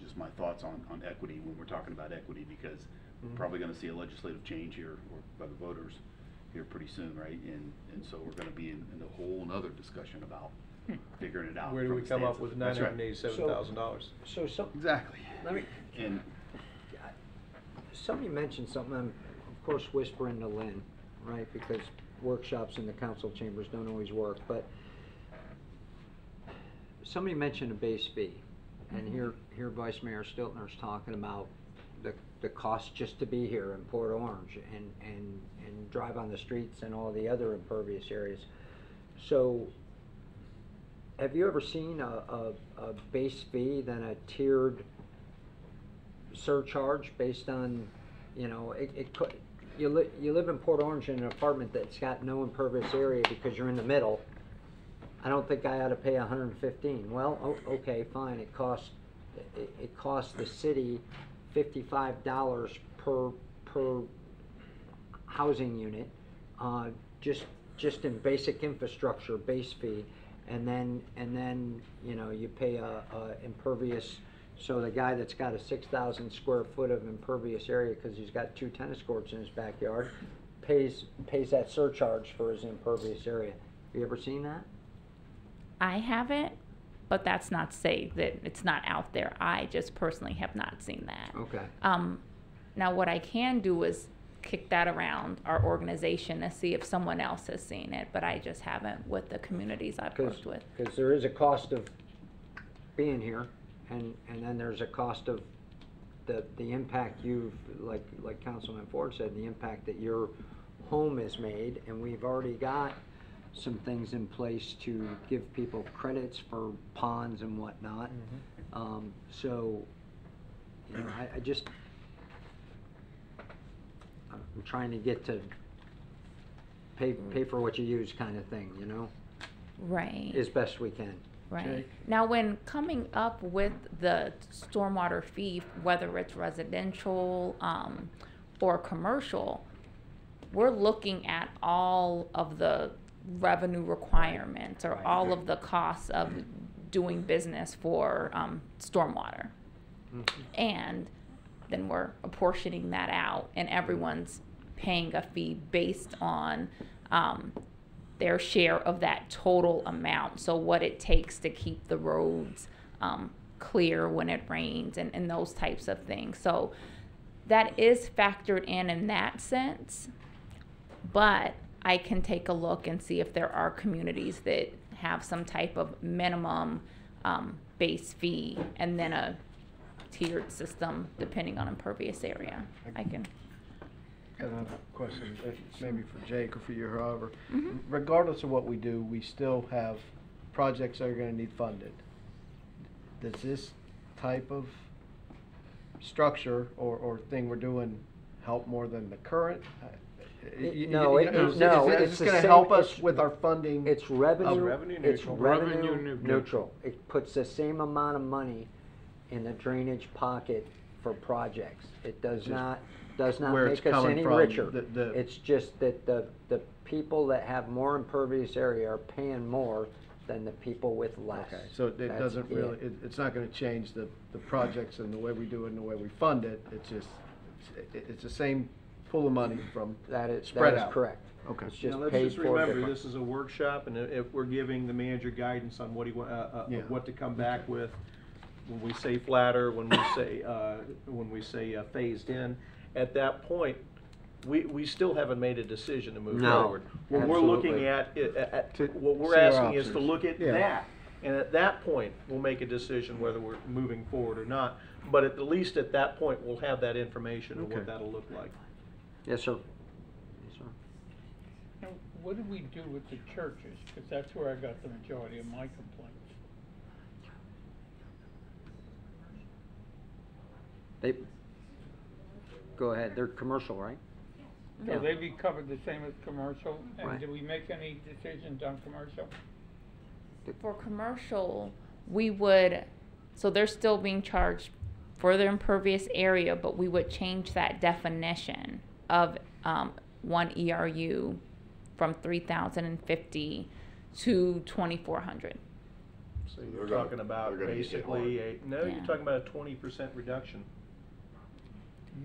Just my thoughts on equity when we're talking about equity, because we're probably gonna see a legislative change here, or by the voters here pretty soon, right? And so we're gonna be in a whole nother discussion about figuring it out. Where do from we a come up stance with of- That's right. $987,000? So Exactly. let me, And somebody mentioned something, I'm of course whispering to Lynn, right, because workshops in the council chambers don't always work, but somebody mentioned a base fee, and here Vice Mayor Stiltner's talking about the cost just to be here in Port Orange and drive on the streets and all the other impervious areas. So, have you ever seen a base fee then a tiered surcharge based on, you know, you live in Port Orange in an apartment that's got no impervious area because you're in the middle. I don't think I ought to pay $115. Well, okay, fine. It costs the city $55 per housing unit, just in basic infrastructure base fee, and then you know, you pay a impervious. So the guy that's got a 6,000 square foot of impervious area because he's got 2 tennis courts in his backyard, pays that surcharge for his impervious area. Have you ever seen that? I haven't, but that's not to say that it's not out there. I just personally have not seen that. Okay. Now what I can do is kick that around our organization to see if someone else has seen it, but I just haven't with the communities I've worked with. Because there is a cost of being here, and then there's a cost of the impact you've, like Councilman Ford said, the impact that your home has made, and we've already got some things in place to give people credits for ponds and whatnot. So, you know, I'm trying to get to pay for what you use kind of thing, you know? Right. As best we can. Right. Now, when coming up with the stormwater fee, whether it's residential or commercial, we're looking at all of the revenue requirements or all of the costs of doing business for stormwater. And then we're apportioning that out, and everyone's paying a fee based on their share of that total amount. So what it takes to keep the roads clear when it rains and those types of things. So that is factored in that sense, but I can take a look and see if there are communities that have some type of minimum base fee and then a tiered system depending on impervious area. I can. Got another question, maybe for Jake or for you, however. Regardless of what we do, we still have projects that are gonna need funded. Does this type of structure or thing we're doing help more than the current? No, Is it's this the gonna same- help us it's- with our funding? It's revenue. revenue It's neutral. revenue Revenue neutral. It puts the same amount of money in the drainage pocket for projects. It does not where it's make us coming any from, richer. the- It's just that the people that have more impervious area are paying more than the people with less. Okay, so it That's doesn't it. really, it's not gonna change the projects and the way we do it and the way we fund it, it's just, it's the same pool of money from That spread is out. correct. Okay. It's just Now, let's paid just for remember, different. this is a workshop, and if we're giving the manager guidance on what he Yeah. what to come back with, when we say flatter, when we say phased in, at that point, we still haven't made a decision to move No, forward. What we're looking absolutely. at what we're See our asking is to options. look at Yeah. that, and at that point, we'll make a decision whether we're moving forward or not. But at the least at that point, we'll have that information of Okay. what that'll look like. Yes, sir. Yes, sir. Now, what do we do with the churches? Because that's where I got the majority of my complaints. Go ahead, they're commercial, right? So Yeah. they be covered the same as commercial? Right. And do we make any decisions on commercial? For commercial, we would, so they're still being charged for their impervious area, but we would change that definition of 1 ERU from 3,050 to 2,400. So They're you're gonna- talking about they're gonna get hit basically hard. you're talking about a 20% reduction.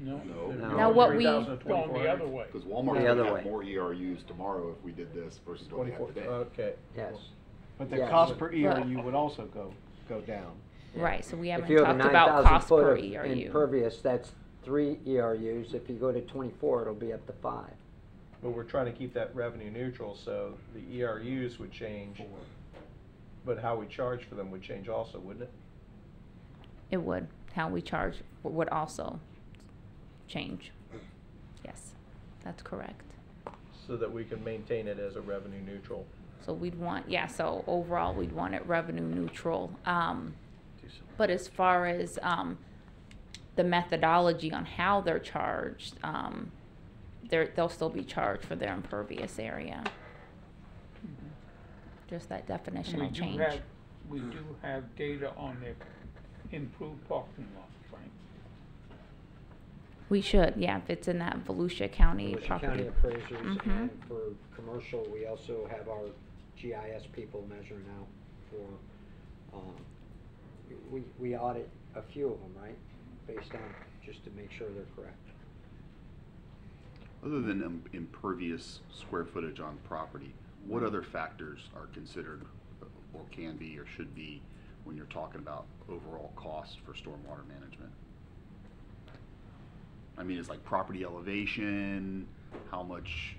No. No. You're Now, what we- 3,000 to Going the 2,400. other way. Because Walmart's The gonna other have way. more ERUs tomorrow if we did this versus what they have 24, today. okay. Yes. But the Yeah. cost per But- ERU would also go down. Right, so we If haven't you have a talked about 9,000 cost foot per of ERU. impervious, that's 3 ERUs. If you go to 24, it'll be up to 5. But we're trying to keep that revenue neutral, so the ERUs would change, but how we charge for them would change also, wouldn't it? It would. How we charge would also change. Yes, that's correct. So that we can maintain it as a revenue neutral. So we'd want, yeah, so overall, we'd want it revenue neutral. But as far as the methodology on how they're charged, they'll still be charged for their impervious area. Just that definition will change. We do have data on the improved parking lots, right? We should, yeah, if it's in that Volusia County Volusia property. County appraisers, Mhm. and for commercial, we also have our GIS people measuring out for, we audit a few of them, right? Based on, just to make sure they're correct. Other than impervious square footage on property, what other factors are considered or can be or should be when you're talking about overall cost for stormwater management? I mean, it's like property elevation, how much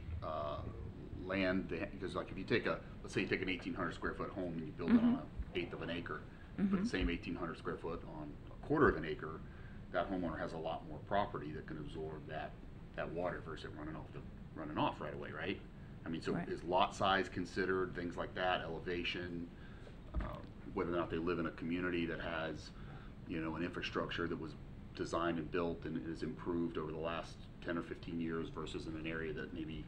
land, because like if you take let's say you take an 1,800 square foot home and you build it on an eighth of an acre, but the same 1,800 square foot on a quarter of an acre, that homeowner has a lot more property that can absorb that water versus it running off right away, right? I mean, so Right. is lot size considered, things like that, elevation, whether or not they live in a community that has, an infrastructure that was designed and built and is improved over the last 10 or 15 years versus in an area that maybe,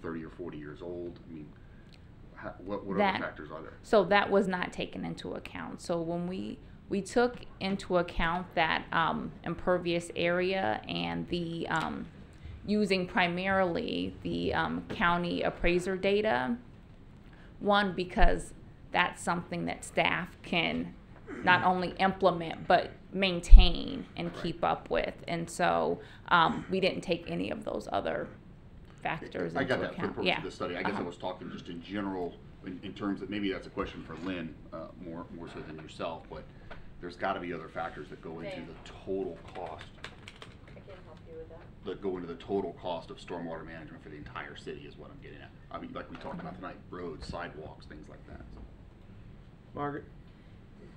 30 or 40 years old? I mean, what other factors are there? So that was not taken into account. So when we took into account that impervious area and the using primarily the county appraiser data. One, because that's something that staff can not only implement but maintain and keep up with, and so we didn't take any of those other factors I into got that for the account. purpose Yeah. of the study. I guess I Uh-huh. was talking just in general, in terms of, maybe that's a question for Lynn, more so than yourself, but there's gotta be other factors that go into Same. the total cost, I can help you with that. that go into the total cost of stormwater management for the entire city is what I'm getting at. I mean, like we talked about tonight, roads, sidewalks, things like that. Margaret?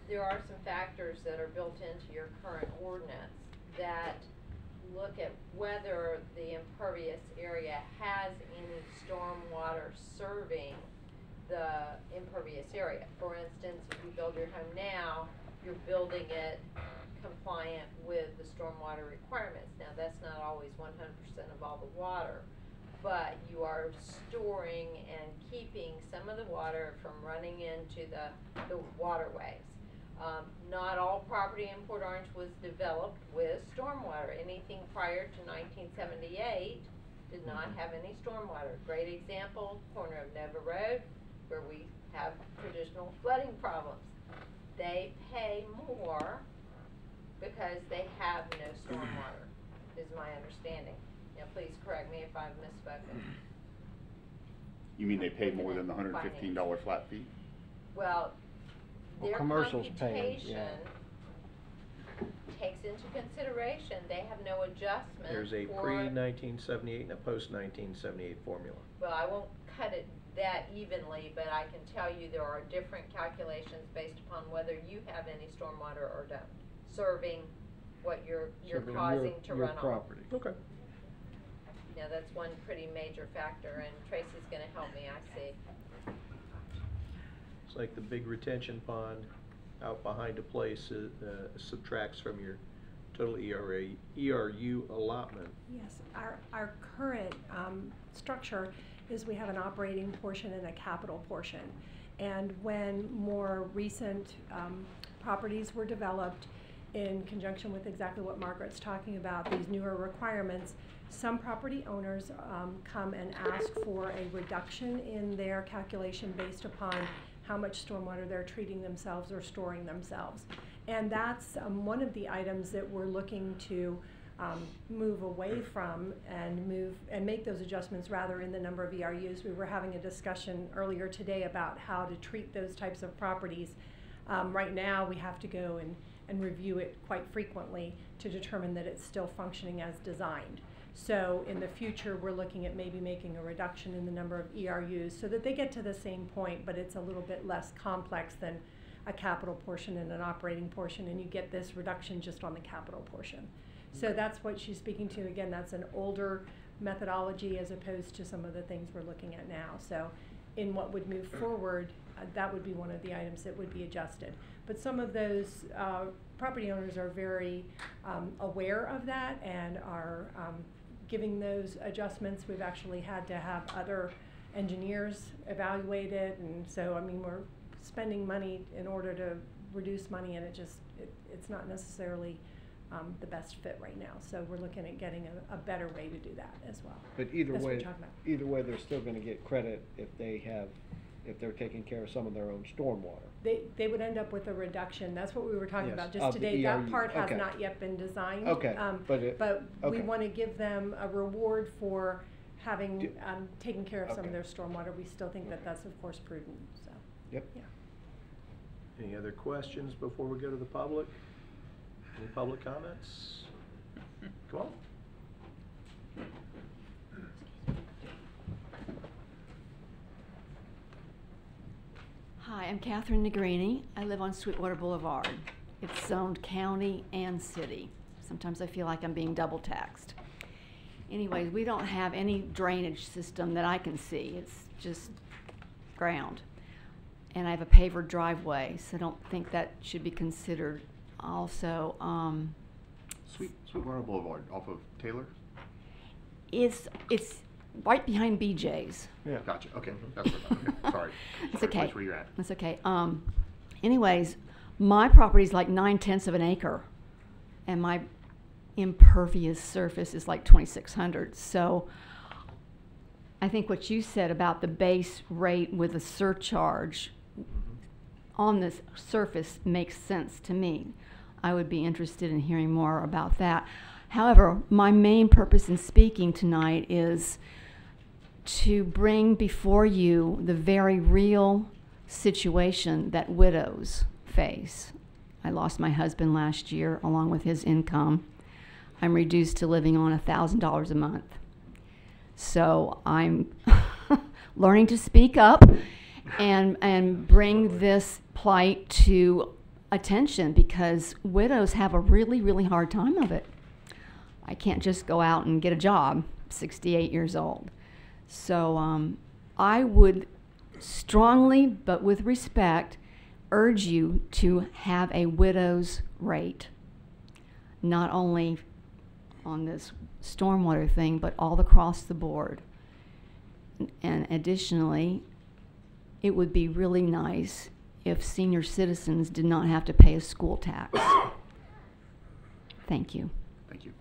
There are some factors that are built into your current ordinance that look at whether the impervious area has any stormwater serving the impervious area. For instance, if you build your home now, you're building it compliant with the stormwater requirements. Now, that's not always 100% of all the water, but you are storing and keeping some of the water from running into the waterways. Not all property in Port Orange was developed with stormwater. Anything prior to 1978 did not have any stormwater. Great example, corner of Nova Road, where we have traditional flooding problems. They pay more because they have no stormwater, is my understanding. Now, please correct me if I've misspoken. You mean they pay more than the $115 flat fee? Well, Well, their commercial's paying, computation yeah. takes into consideration, they have no adjustment There's a for- pre-1978 and a post-1978 formula. Well, I won't cut it that evenly, but I can tell you there are different calculations based upon whether you have any stormwater or don't, serving what you're Serving causing to your run off. property. Okay. Now, that's one pretty major factor, and Tracy's gonna help me, I see. It's like the big retention pond out behind a place subtracts from your total ERU allotment. Yes, our current structure is we have an operating portion and a capital portion. And when more recent properties were developed in conjunction with exactly what Margaret's talking about, these newer requirements, some property owners come and ask for a reduction in their calculation based upon how much stormwater they're treating themselves or storing themselves. And that's one of the items that we're looking to move away from and make those adjustments rather in the number of ERUs. We were having a discussion earlier today about how to treat those types of properties. Right now we have to go and review it quite frequently to determine that it's still functioning as designed. So in the future we're looking at maybe making a reduction in the number of ERUs so that they get to the same point, but it's a little bit less complex than a capital portion and an operating portion, and you get this reduction just on the capital portion. So that's what she's speaking to. Again, that's an older methodology as opposed to some of the things we're looking at now. So in what would move forward, that would be one of the items that would be adjusted. But some of those property owners are very aware of that and are giving those adjustments. We've actually had to have other engineers evaluate it, and so I mean we're spending money in order to reduce money, and it's not necessarily the best fit right now. So we're looking at getting a better way to do that as well. But either That's what way, we're talking about. either way, they're still gonna get credit if they're taking care of some of their own stormwater. They would end up with a reduction. That's what we were talking Yes, about just of the today. That ERU. part has Okay. not yet been designed. Okay, but we okay. want to give them a reward for having taken care of some Okay. of their stormwater. We still think that that's of course prudent. So. Yep. Yeah. Any other questions before we go to the public? Any public comments? Come on. Hi, I'm Catherine Negrini. I live on Sweetwater Boulevard. It's zoned county and city. Sometimes I feel like I'm being double taxed. Anyways, we don't have any drainage system that I can see. It's just ground. And I have a paver driveway, so I don't think that should be considered. Also, Sweetwater Boulevard off of Taylor? it's right behind BJ's. Yeah. Gotcha, okay, that's what, okay, sorry. It's Sorry, okay. That's where you're at. That's okay. Anyways, my property's like 9/10 of an acre, and my impervious surface is like 2,600. So I think what you said about the base rate with a surcharge on this surface makes sense to me. I would be interested in hearing more about that. However, my main purpose in speaking tonight is to bring before you the very real situation that widows face. I lost my husband last year along with his income. I'm reduced to living on $1,000 a month. So I'm learning to speak up and bring this plight to attention, because widows have a really, really hard time of it. I can't just go out and get a job, 68 years old. So I would strongly, but with respect, urge you to have a widow's rate, not only on this stormwater thing, but all across the board. And additionally, it would be really nice if senior citizens did not have to pay a school tax. Thank you. Thank you.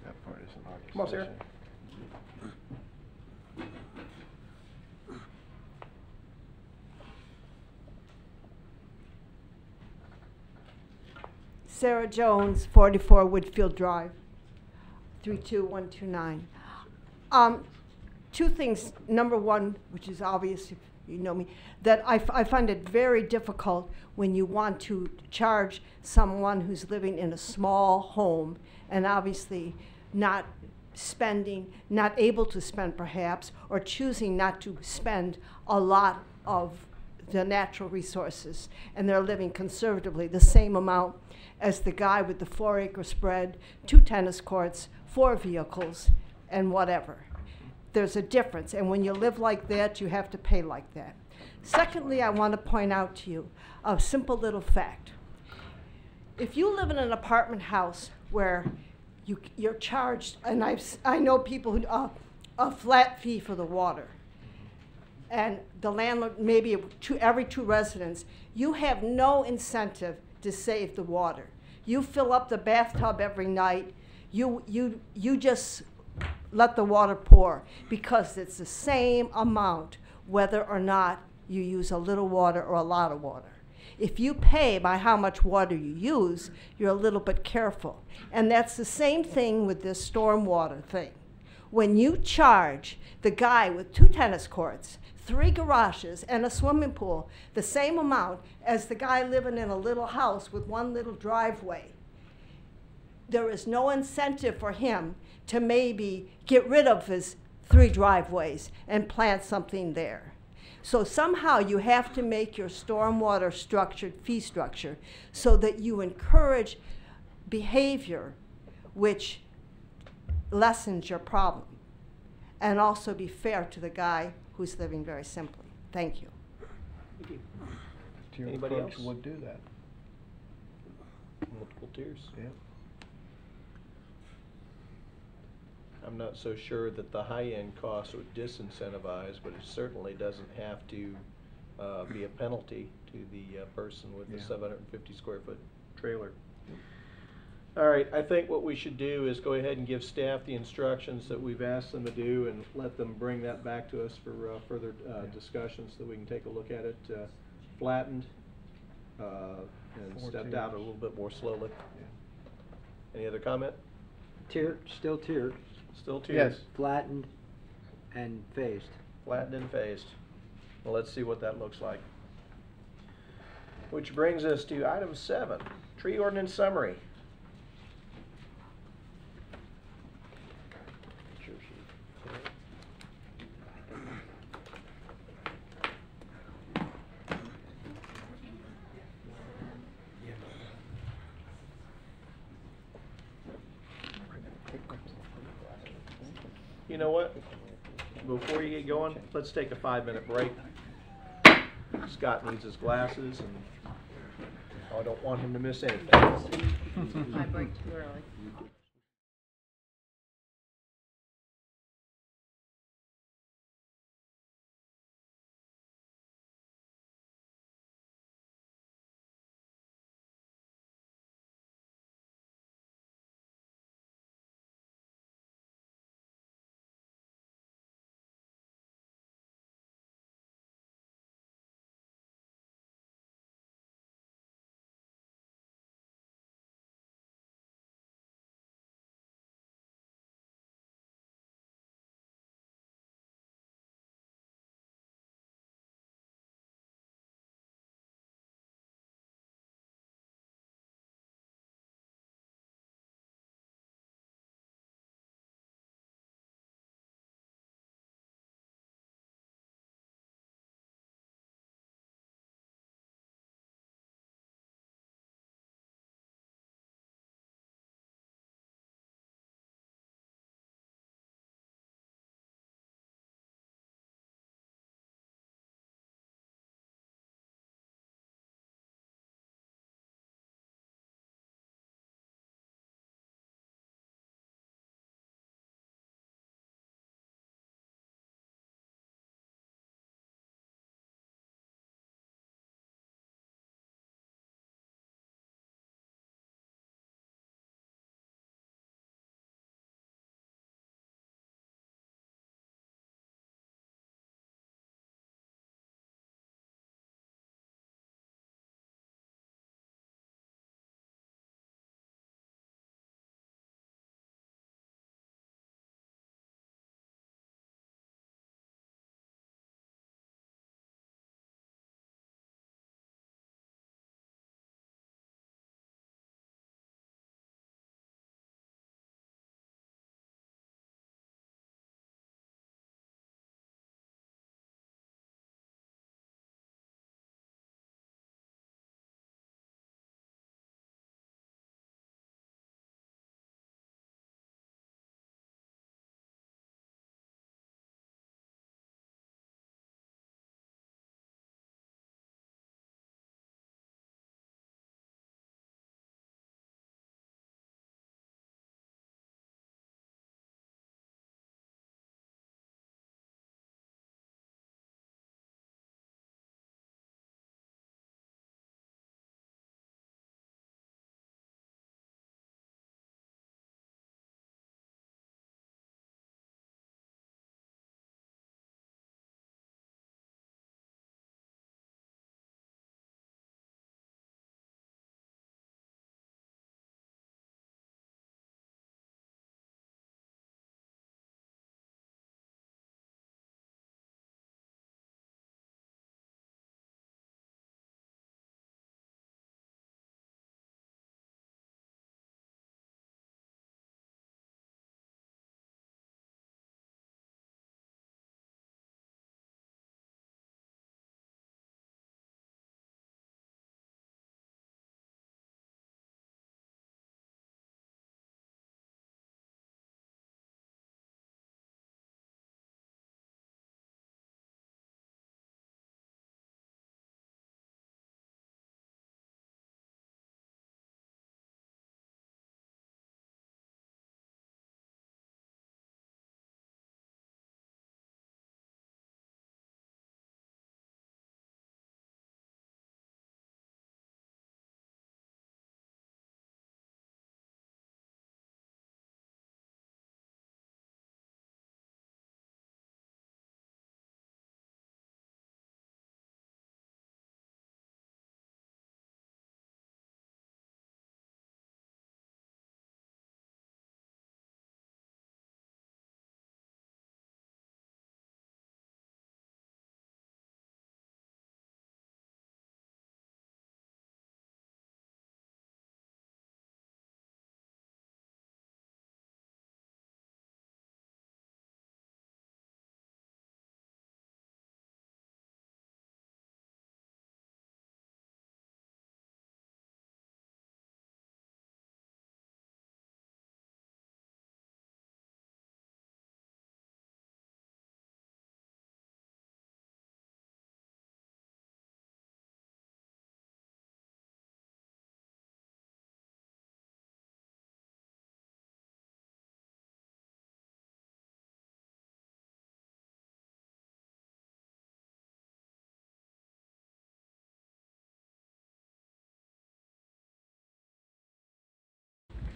That part isn't our Come on, Sarah. decision. Sarah Jones, 44 Woodfield Drive, 32129. Two things. Number one, which is obvious if you know me, that I find it very difficult when you want to charge someone who's living in a small home and obviously not spending, not able to spend perhaps, or choosing not to spend a lot of the natural resources, and they're living conservatively the same amount as the guy with the 4-acre spread, 2 tennis courts, 4 vehicles, and whatever. There's a difference, and when you live like that, you have to pay like that. Secondly, I want to point out to you a simple little fact. If you live in an apartment house where you're charged, and I know people who, a flat fee for the water, and the landlord, maybe every 2 residents, you have no incentive to save the water. You fill up the bathtub every night. You just let the water pour because it's the same amount whether or not you use a little water or a lot of water. If you pay by how much water you use, you're a little bit careful. And that's the same thing with this stormwater thing. When you charge the guy with 2 tennis courts, 3 garages, and a swimming pool the same amount as the guy living in a little house with 1 little driveway, there is no incentive for him to maybe get rid of his 3 driveways and plant something there. So somehow you have to make your stormwater fee structure so that you encourage behavior which lessens your problem, and also be fair to the guy who's living very simply. Thank you. Tier Anybody approach else? would do that. Multiple tiers. Yeah. I'm not so sure that the high-end costs would disincentivize, but it certainly doesn't have to be a penalty to the person with the Yeah. 750 square foot trailer. All right, I think what we should do is go ahead and give staff the instructions that we've asked them to do and let them bring that back to us for further discussions so that we can take a look at it flattened and 4 stepped out a tiers. little bit more slowly. Yeah. Any other comment? Still tiered, Still tiers? Yes. flattened, and phased. Flattened and phased. Well, let's see what that looks like. Which brings us to item 7, tree ordinance summary. You know what? Before you get going, let's take a 5-minute break. Scott needs his glasses, and I don't want him to miss anything. I break too early.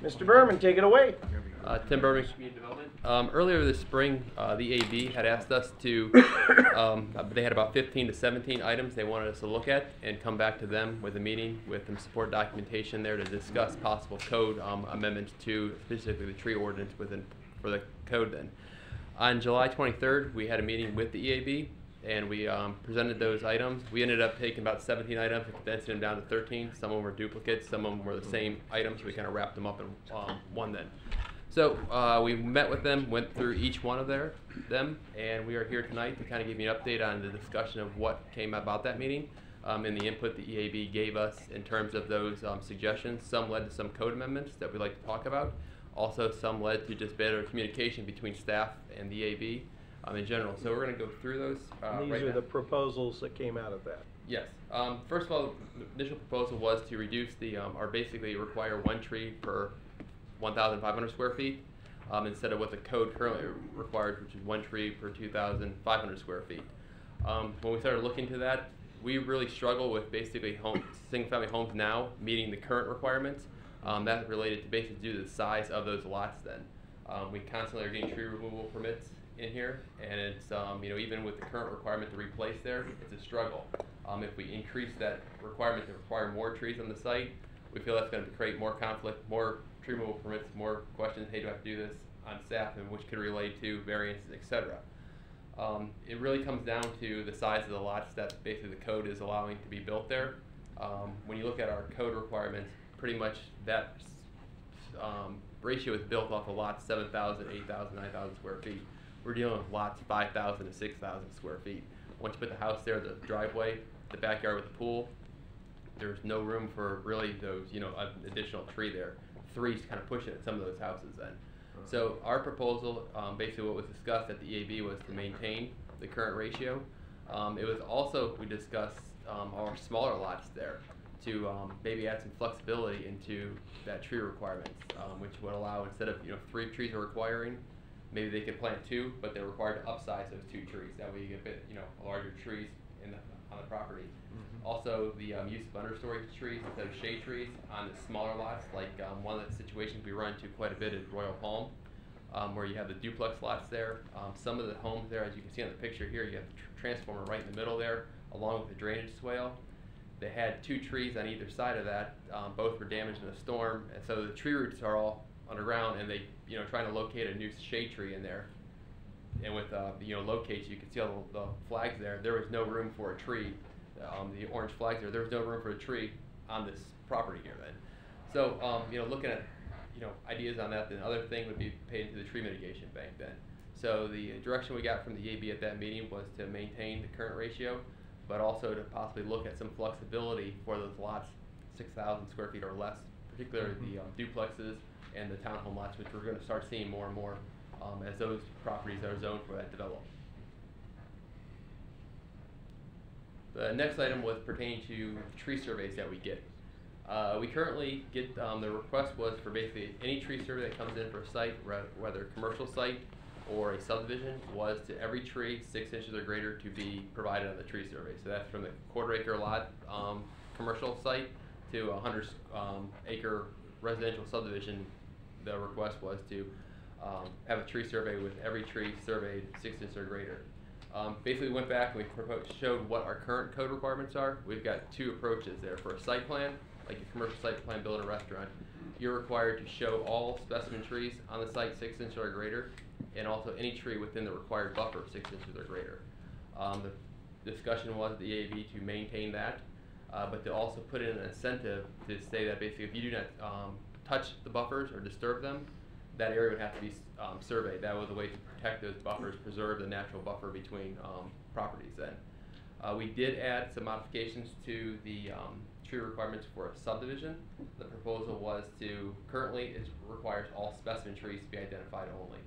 Mr. Berman, take it away. Tim Berman, Community Development. Earlier this spring, the AB had asked us to, they had about 15 to 17 items they wanted us to look at and come back to them with a meeting with some support documentation there to discuss possible code amendments to specifically the tree ordinance for the code then. On July 23rd, we had a meeting with the EAB and we presented those items. We ended up taking about 17 items and condensing them down to 13. Some of them were duplicates, some of them were the same items. We kind of wrapped them up in one then. So we met with them, went through each one of them, and we are here tonight to kind of give you an update on the discussion of what came about that meeting and the input the EAB gave us in terms of those suggestions. Some led to some code amendments that we'd like to talk about. Also, some led to just better communication between staff and the EAB in general. So we're going to go through those These right are now. the proposals that came out of that. Yes. First of all, the initial proposal was to reduce the, or basically require 1 tree per 1,500 square feet instead of what the code currently requires, which is 1 tree per 2,500 square feet. When we started looking into that, we really struggle with basically single-family homes now meeting the current requirements. That's related to basically due to the size of those lots then. We constantly are getting tree removal permits in here, and it's, you know, even with the current requirement to replace there, it's a struggle. If we increase that requirement to require more trees on the site, we feel that's going to create more conflict, more tree removal permits, more questions, hey, do I have to do this on staff, and which could relate to variances, etc. It really comes down to the size of the lots that basically the code is allowing to be built there. When you look at our code requirements, pretty much that ratio is built off of lots 7,000, 8,000, 9,000 square feet. We're dealing with lots 5,000 to 6,000 square feet. Once you put the house there, the driveway, the backyard with the pool, there's no room for really those, you know, an additional tree there. 3's kind of pushing at some of those houses then. So our proposal, basically what was discussed at the EAB was to maintain the current ratio. It was also, we discussed our smaller lots there to maybe add some flexibility into that tree requirements, which would allow, instead of, you know, 3 trees are requiring, maybe they could plant 2, but they're required to upsize those 2 trees. That way you get a bit, you know, larger trees on the property. Also, the use of understory trees instead of shade trees on the smaller lots, like one of the situations we run into quite a bit is Royal Palm, where you have the duplex lots there. Some of the homes there, as you can see on the picture here, you have the transformer right in the middle there, along with the drainage swale. They had 2 trees on either side of that. Both were damaged in a storm, and so the tree roots are all underground, and they, you know, trying to locate a new shade tree in there. And with you know, locates, you can see all the flags there. There was no room for a tree. The orange flags there was no room for a tree on this property here then. So you know, looking at, you know, ideas on that, then the other thing would be paid into the tree mitigation bank then. So the direction we got from the EAB at that meeting was to maintain the current ratio, but also to possibly look at some flexibility for those lots 6,000 square feet or less, particularly the duplexes and the townhome lots, which we're going to start seeing more and more as those properties are zoned for that develop. The next item was pertaining to tree surveys that we get. We currently get, the request was for basically any tree survey that comes in for a site, whether a commercial site or a subdivision, was to every tree 6 inches or greater to be provided on the tree survey. So that's from the quarter-acre lot commercial site to a 100-acre residential subdivision. The request was to have a tree survey with every tree surveyed 6 inches or greater. Basically, we went back and we showed what our current code requirements are. We've got 2 approaches there. For a site plan, like a commercial site plan building a restaurant, you're required to show all specimen trees on the site 6 inches or greater, and also any tree within the required buffer of 6 inches or greater. The discussion was at the EAB to maintain that, but to also put in an incentive to say that basically if you do not touch the buffers or disturb them, that area would have to be surveyed. That was a way to protect those buffers, preserve the natural buffer between properties then. We did add some modifications to the tree requirements for a subdivision. The proposal was to, currently it requires all specimen trees to be identified only.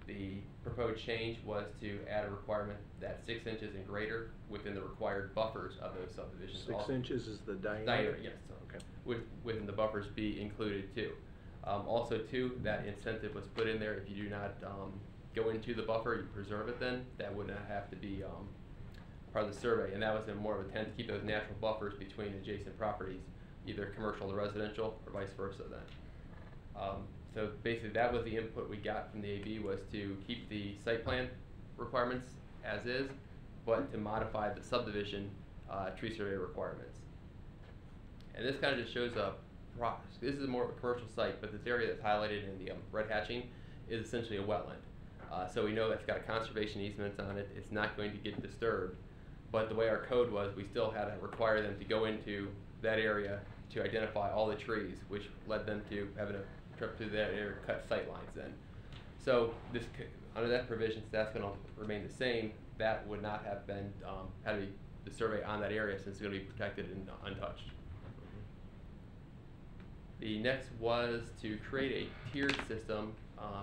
The proposed change was to add a requirement that 6 inches and greater within the required buffers of those subdivisions. 6 inches is the diameter? Diameter, yes. Okay. Within the buffers be included too. Also too, that incentive was put in there. If you do not go into the buffer, you preserve it then, that would not have to be part of the survey. And that was in more of an intent to keep those natural buffers between adjacent properties, either commercial or residential, or vice versa then. So basically that was the input we got from the AB, was to keep the site plan requirements as is, but to modify the subdivision tree survey requirements. And this kind of just shows up, this is more of a commercial site, but this area that's highlighted in the red hatching is essentially a wetland. So we know that's got a conservation easement on it, it's not going to get disturbed. But the way our code was, we still had to require them to go into that area to identify all the trees, which led them to having a trip through that area, cut sight lines then. So this, under that provision, so that's going to remain the same. That would not have been, had to be the survey on that area, since it's going to be protected and untouched. The next was to create a tiered system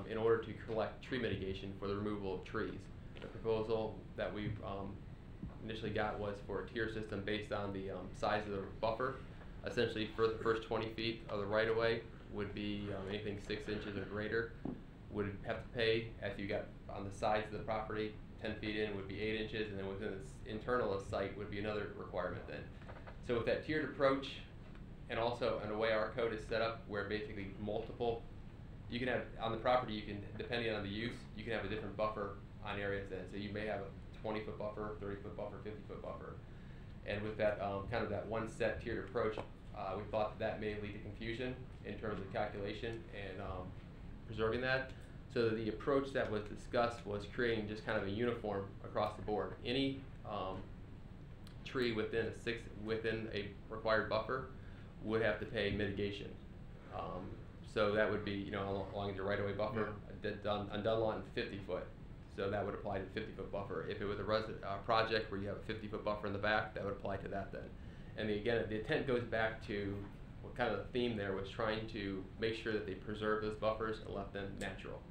in order to collect tree mitigation for the removal of trees. The proposal that we initially got was for a tier system based on the size of the buffer. Essentially, for the first 20 feet of the right-of-way would be anything 6 inches or greater would have to pay. As you got on the sides of the property, 10 feet in would be 8 inches, and then within the internal of the site would be another requirement then. So with that tiered approach, and also in the way our code is set up, where basically multiple, you can have on the property, you can, depending on the use, you can have a different buffer on areas then. So you may have a 20-foot buffer, 30-foot buffer, 50-foot buffer. And with that kind of that one set tiered approach, we thought that may lead to confusion in terms of calculation and preserving that. So the approach that was discussed was creating just kind of a uniform across the board. Any tree within a required buffer would have to pay mitigation. So that would be, along the right-of-way buffer, undone lot 50-foot. So that would apply to the 50-foot buffer. If it was a project where you have a 50-foot buffer in the back, that would apply to that then. And again, the intent goes back to what kind of the theme there was, trying to make sure that they preserve those buffers and left them natural.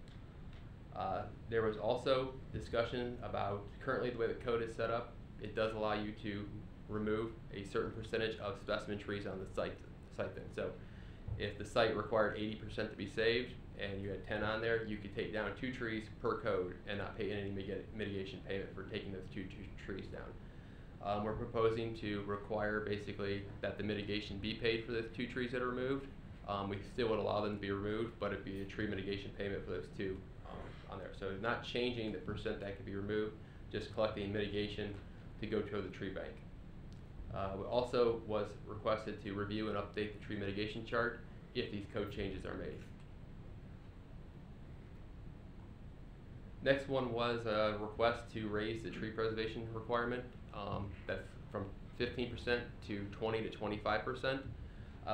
There was also discussion about, currently the way the code is set up, it does allow you to remove a certain percentage of specimen trees on the site then. So if the site required 80% to be saved and you had 10 on there, you could take down 2 trees per code and not pay any mitigation payment for taking those two trees down. We're proposing to require basically that the mitigation be paid for those 2 trees that are removed. We still would allow them to be removed, but it'd be a tree mitigation payment for those 2 on there. So not changing the percent that could be removed, just collecting mitigation to go to the tree bank. Also was requested to review and update the tree mitigation chart if these code changes are made. Next one was a request to raise the tree preservation requirement. That's from 15% to 20 to 25%.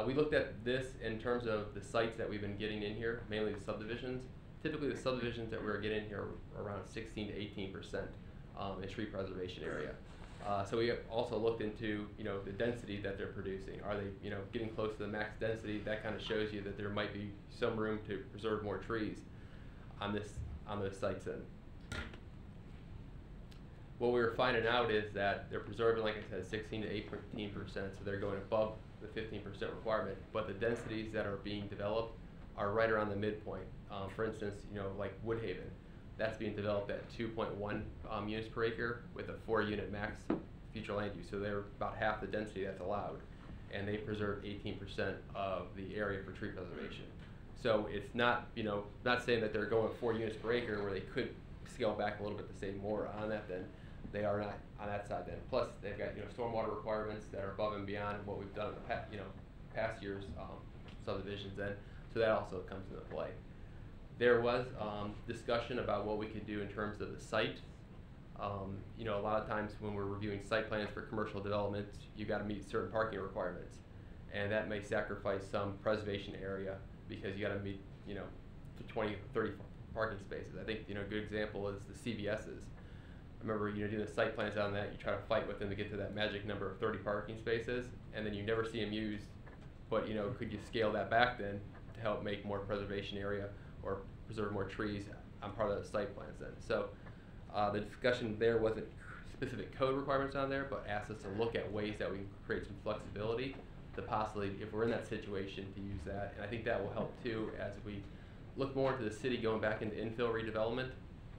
We looked at this in terms of the sites that we've been getting in here, mainly the subdivisions. Typically the subdivisions that we're getting here are around 16 to 18% in tree preservation area. So we also looked into, the density that they're producing. Are they, getting close to the max density? That kind of shows you that there might be some room to preserve more trees on those sites then. What we were finding out is that they're preserving, like I said, 16 to 18%, so they're going above the 15% requirement, but the densities that are being developed are right around the midpoint. For instance, like Woodhaven, that's being developed at 2.1 units per acre with a 4-unit max future land use, so they're about half the density that's allowed, and they preserve 18% of the area for tree preservation. So it's not, not saying that they're going 4 units per acre where they could scale back a little bit to save more on that then. They are not on that side then. Plus, they've got stormwater requirements that are above and beyond what we've done in the past year's subdivisions then. So that also comes into play. There was discussion about what we could do in terms of the site. A lot of times when we're reviewing site plans for commercial development, you got to meet certain parking requirements, and that may sacrifice some preservation area because you got to meet 20, 30 parking spaces. I think a good example is the CVS's. I remember doing the site plans on that, you try to fight with them to get to that magic number of 30 parking spaces, and then you never see them used. But could you scale that back then to help make more preservation area or preserve more trees on part of the site plans then? So the discussion there wasn't specific code requirements on there, but asked us to look at ways that we can create some flexibility to possibly, if we're in that situation, to use that. And I think that will help too as we look more into the city going back into infill redevelopment.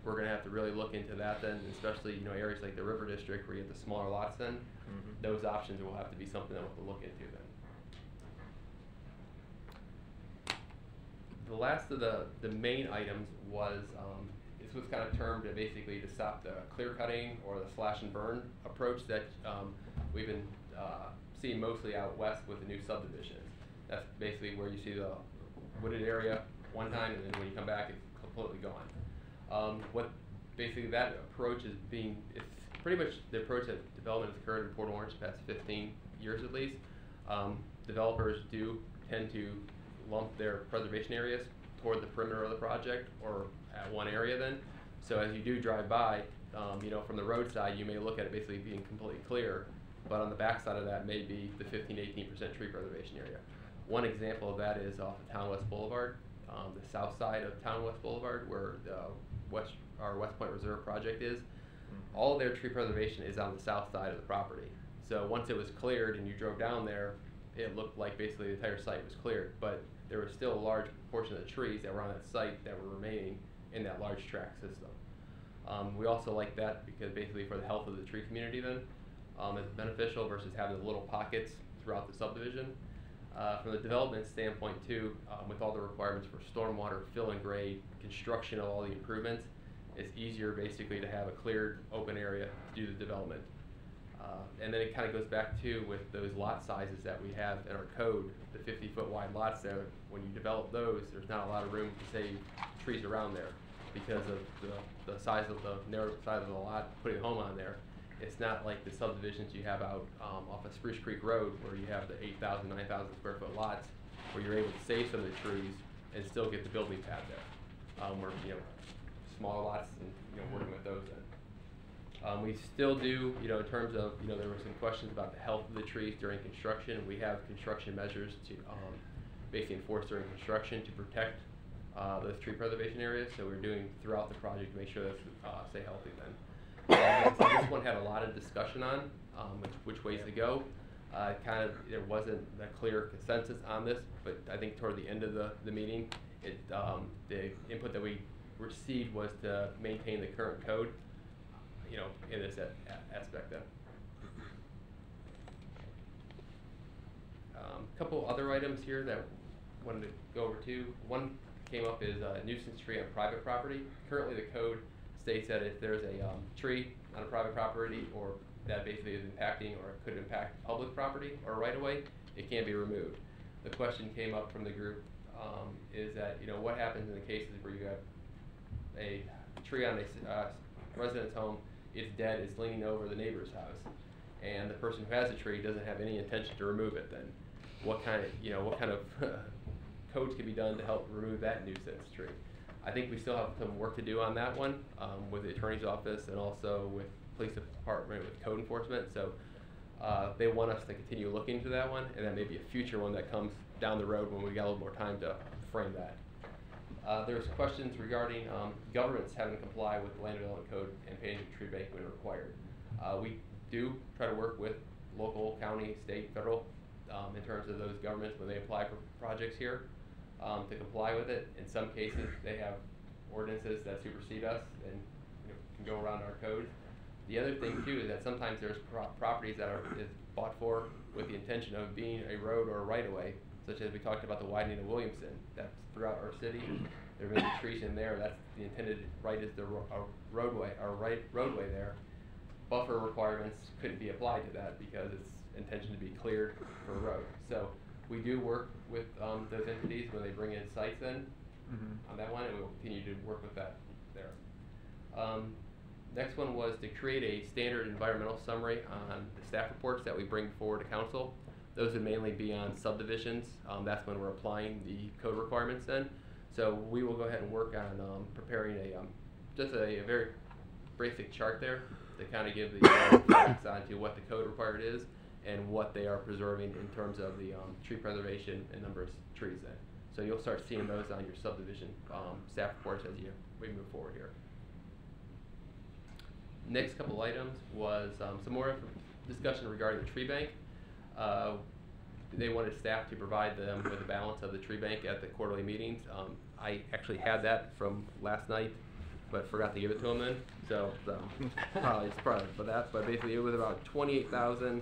We're going to have to really look into that then, especially areas like the River District where you have the smaller lots then. Those options will have to be something that we'll have to look into then. the last of the main items was, this was kind of termed basically to stop the clear cutting or the slash and burn approach that we've been seeing mostly out west with the new subdivisions. That's basically where you see the wooded area one time, and then when you come back, it's completely gone. What basically that approach is being, it's pretty much the approach that development has occurred in Port Orange the past 15 years at least. Developers do tend to lump their preservation areas toward the perimeter of the project or at one area then. So as you do drive by, from the roadside, you may look at it basically being completely clear, but on the backside of that may be the 15-18% tree preservation area. One example of that is off of Town West Boulevard, the south side of Town West Boulevard, where our West Point Reserve project is. All their tree preservation is on the south side of the property. So once it was cleared and you drove down there, it looked like basically the entire site was cleared, but there was still a large portion of the trees that were on that site that were remaining in that large tract system. We also like that because basically for the health of the tree community then, it's beneficial versus having the little pockets throughout the subdivision. From the development standpoint too, with all the requirements for stormwater, fill and grade, construction of all the improvements, it's easier basically to have a cleared open area to do the development. And then it kind of goes back to with those lot sizes that we have in our code, the 50-foot wide lots there. When you develop those, there's not a lot of room to save trees around there because of the size of the narrow side of the lot, putting a home on there. It's not like the subdivisions you have out off of Spruce Creek Road where you have the 8,000, 9,000 square foot lots where you're able to save some of the trees and still get the building pad there. Where, smaller lots and, working with those then. We still do, in terms of, there were some questions about the health of the trees during construction. We have construction measures to basically enforce during construction to protect those tree preservation areas. So we're doing throughout the project to make sure that stay healthy then. So this one had a lot of discussion on which ways to go. There wasn't a clear consensus on this, but I think toward the end of the meeting, the input that we received was to maintain the current code, in this aspect then. A couple other items here that I wanted to go over too. One came up is a nuisance tree on private property. Currently the code states that if there's a tree on a private property or that basically is impacting or could impact public property or right of way, it can't be removed. The question came up from the group is that, what happens in the cases where you have a tree on a resident's home, it's dead, it's leaning over the neighbor's house, and the person who has the tree doesn't have any intention to remove it. Then, what kind of codes can be done to help remove that nuisance tree? I think we still have some work to do on that one with the attorney's office and also with police department with code enforcement. So they want us to continue looking into that one, and that may be a future one that comes down the road when we got a little more time to frame that. There's questions regarding governments having to comply with the Land Development Code and paying the tree bank when required. We do try to work with local, county, state, federal, in terms of those governments when they apply for projects here to comply with it. In some cases, they have ordinances that supersede us and can go around our code. The other thing too is that sometimes there's properties that is bought for with the intention of being a road or a right-of-way, such as we talked about the widening of Williamson. That's throughout our city. There may be trees in there. That's the intended right is the roadway there. Buffer requirements couldn't be applied to that because it's intention to be cleared for a road. So we do work with those entities when they bring in sites in on that one, and we will continue to work with that there. Next one was to create a standard environmental summary on the staff reports that we bring forward to council. Those would mainly be on subdivisions. That's when we're applying the code requirements then. So we will go ahead and work on preparing just a very basic chart there to kind of give the facts onto what the code required is and what they are preserving in terms of the tree preservation and number of trees then. So you'll start seeing those on your subdivision staff reports as we move forward here. Next couple items was some more discussion regarding the tree bank. They wanted staff to provide them with a balance of the tree bank at the quarterly meetings. I actually had that from last night, but forgot to give it to them then. So probably for that. But basically, it was about 28,000.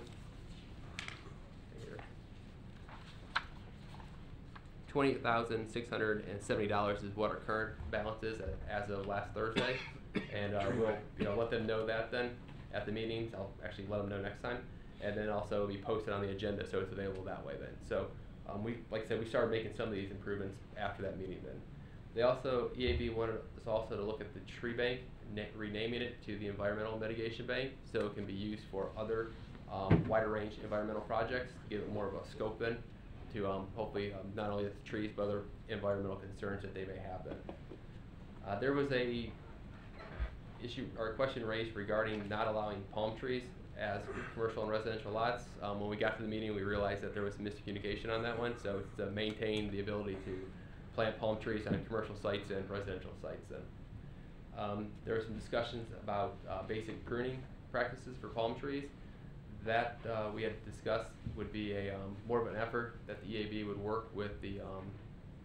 $28,670 is what our current balance is as of last Thursday, and we'll let them know that then at the meetings. I'll actually let them know next time, and then also be posted on the agenda so it's available that way then. So like I said, we started making some of these improvements after that meeting then. They also, EAB wanted us also to look at the tree bank, renaming it to the Environmental Mitigation Bank so it can be used for other wider range environmental projects, to give it more of a scope then to hopefully not only the trees but other environmental concerns that they may have then. There was a issue or a question raised regarding not allowing palm trees as commercial and residential lots. When we got to the meeting, we realized that there was miscommunication on that one, so it's to maintain the ability to plant palm trees on commercial sites and residential sites then. There were some discussions about basic pruning practices for palm trees. That we had discussed would be a more of an effort that the EAB would work with the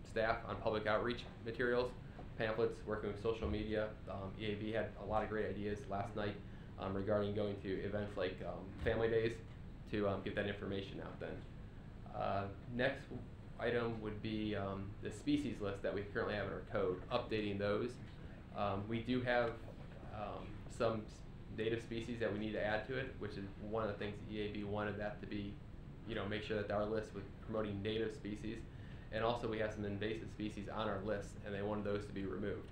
staff on public outreach materials, pamphlets, working with social media. EAB had a lot of great ideas last night regarding going to events like Family Days to get that information out then. Next item would be the species list that we currently have in our code, updating those. We do have some native species that we need to add to it, which is one of the things the EAB wanted that to be, make sure that our list was promoting native species. And also we have some invasive species on our list, and they wanted those to be removed.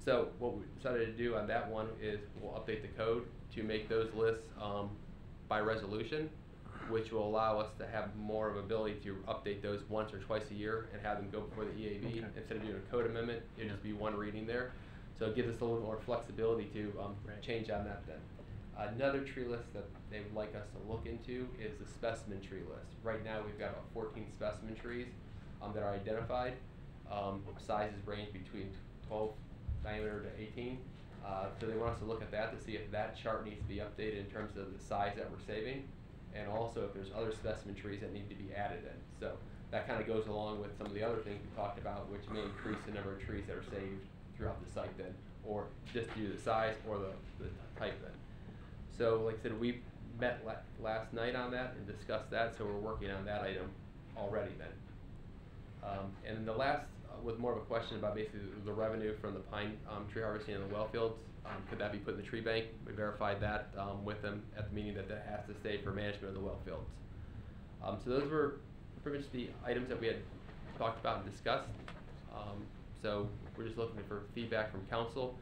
So what we decided to do on that one is we'll update the code to make those lists by resolution, which will allow us to have more of ability to update those once or twice a year and have them go before the EAB. Okay. Instead of doing a code amendment, it'll just be one reading there. So it gives us a little more flexibility to change on that then. Another tree list that they would like us to look into is the specimen tree list. Right now we've got about 14 specimen trees that are identified. Sizes range between 12 diameter to 18. So they want us to look at that to see if that chart needs to be updated in terms of the size that we're saving, and also if there's other specimen trees that need to be added in. So that kind of goes along with some of the other things we talked about, which may increase the number of trees that are saved throughout the site then, or just due to the size or the type then. So like I said, we met last night on that and discussed that, so we're working on that item already then. And then the last was more of a question about basically the revenue from the pine tree harvesting in the well fields. Could that be put in the tree bank? We verified that with them at the meeting, that has to stay for management of the well fields. So those were pretty much the items that we had talked about and discussed. So we're just looking for feedback from council.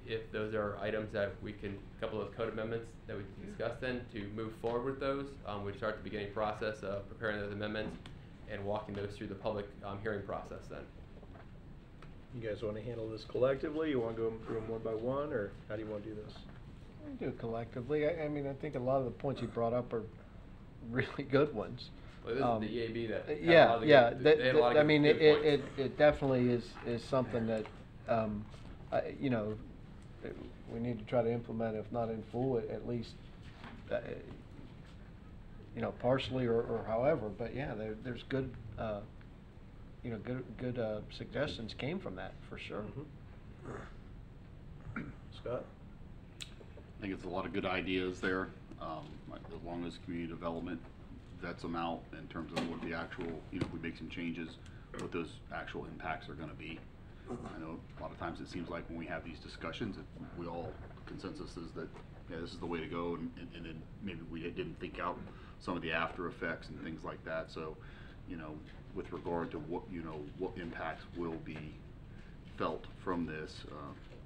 If those are items that we can, a couple of code amendments that we discussed then, to move forward with those, we start the beginning process of preparing those amendments and walking those through the public hearing process then. You guys want to handle this collectively? You want to go through them one by one, or how do you want to do this? We do it collectively. I mean, I think a lot of the points you brought up are really good ones. Well, this is the EAB that had a yeah, lot of the yeah. good, they had a lot of I mean, good points. it definitely is something that we need to try to implement, if not in full, at least partially or however. But yeah, there's good good suggestions came from that for sure. Scott? I think it's a lot of good ideas there, as long as community development vets them out in terms of what the actual, if we make some changes, what those actual impacts are going to be. I know a lot of times it seems like when we have these discussions, we all, consensus is that, yeah, this is the way to go, and then maybe we didn't think out some of the after effects and things like that. So, with regard to what impacts will be felt from this,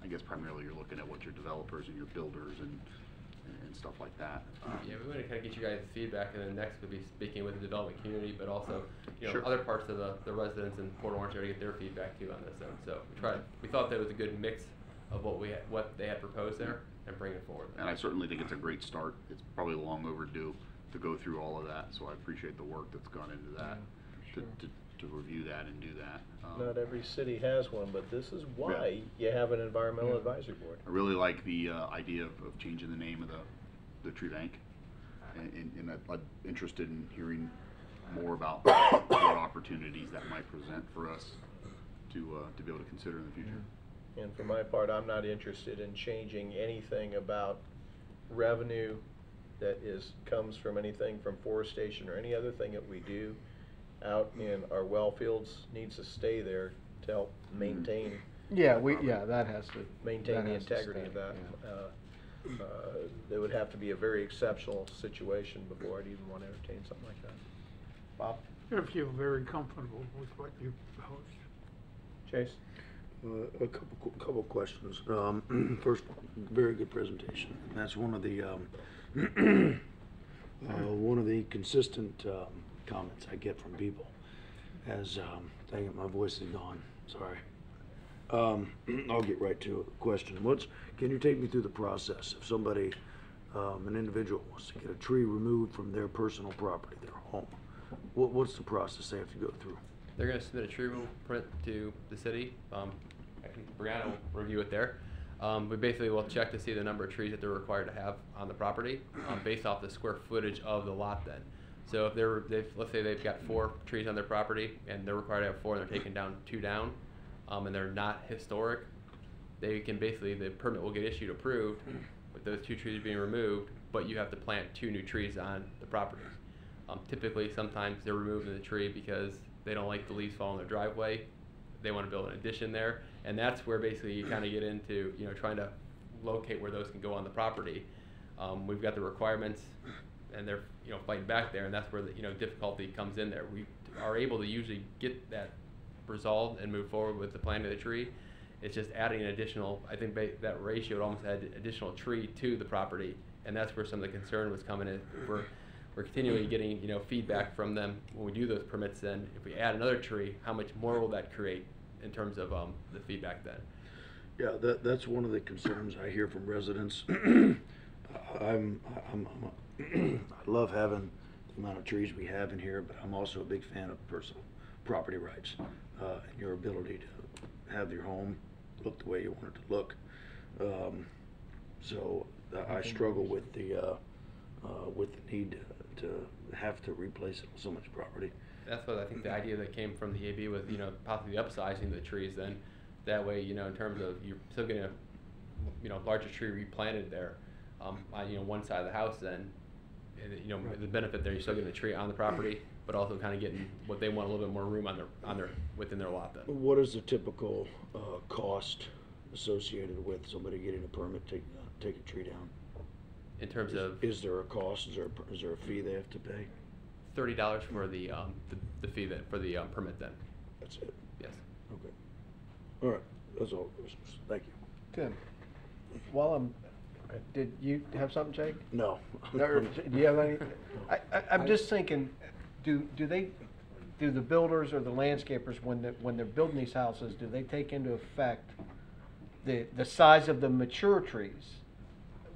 I guess primarily you're looking at what your developers and your builders and stuff like that. Yeah, we want to kind of get you guys' feedback, and then next we'll be speaking with the development community, but also Sure. other parts of the residents in Port Orange area to get their feedback too on this end. So we thought that was a good mix of what they had proposed there and bring it forward. And I certainly think it's a great start. It's probably long overdue to go through all of that, so I appreciate the work that's gone into that, to review that and do that. Not every city has one, but this is why you have an environmental advisory board. I really like the idea of changing the name of the tree bank, and I'm interested in hearing more about what opportunities that might present for us to be able to consider in the future. And for my part, I'm not interested in changing anything about revenue that comes from anything from forestation or any other thing that we do. out in our well fields needs to stay there to help maintain. Yeah, that has to. Maintain that the has to integrity stay, of that. yeah. There would have to be a very exceptional situation before I'd even want to entertain something like that. Bob? I feel very comfortable with what you proposed. Chase? A couple questions. First, very good presentation. That's one of the consistent comments I get from people. As dang it, my voice is gone. Sorry. I'll get right to it. Question: can you take me through the process if somebody, an individual, wants to get a tree removed from their personal property, their home? What's the process they have to go through? They're going to submit a tree removal permit to the city. I think Brianna will review it there. We basically will check to see the number of trees that they're required to have on the property based off the square footage of the lot then. So if let's say they've got 4 trees on their property and they're required to have 4 and they're taking down 2 down, and they're not historic, they can basically, the permit will get issued approved with those 2 trees being removed, but you have to plant 2 new trees on the property. Typically, sometimes they're removing the tree because they don't like the leaves falling in their driveway. They want to build an addition there, and that's where basically you kind of get into, trying to locate where those can go on the property. We've got the requirements, and they're, fighting back there, and that's where the, difficulty comes in there. We are able to usually get that resolved and move forward with the planting of the tree. It's just adding an additional, I think that ratio would almost add additional tree to the property, and that's where some of the concern was coming in. We're continually getting, feedback from them when we do those permits. Then, if we add another tree, how much more will that create in terms of the feedback then? Yeah, that's one of the concerns I hear from residents. I love having the amount of trees we have in here, but I'm also a big fan of personal property rights and your ability to have your home look the way you want it to look. So I struggle with the need to have to replace so much property. That's what I think the idea that came from the AB was, possibly upsizing the trees. Then, that way, in terms of you're still getting a, larger tree replanted there, on one side of the house. Then, the benefit there, you're still getting the tree on the property, but also kind of getting what they want, a little bit more room within their lot. Then. What is the typical cost associated with somebody getting a permit to take a tree down? In terms of, is there a cost? Is there a fee they have to pay? $30 for the fee for the permit. Then. That's it. Yes. Okay. All right. That's all. Thank you. Tim, did you have something, Jake? No. Do you have any? I'm just thinking, do the builders or the landscapers, when they're building these houses, do they take into effect the size of the mature trees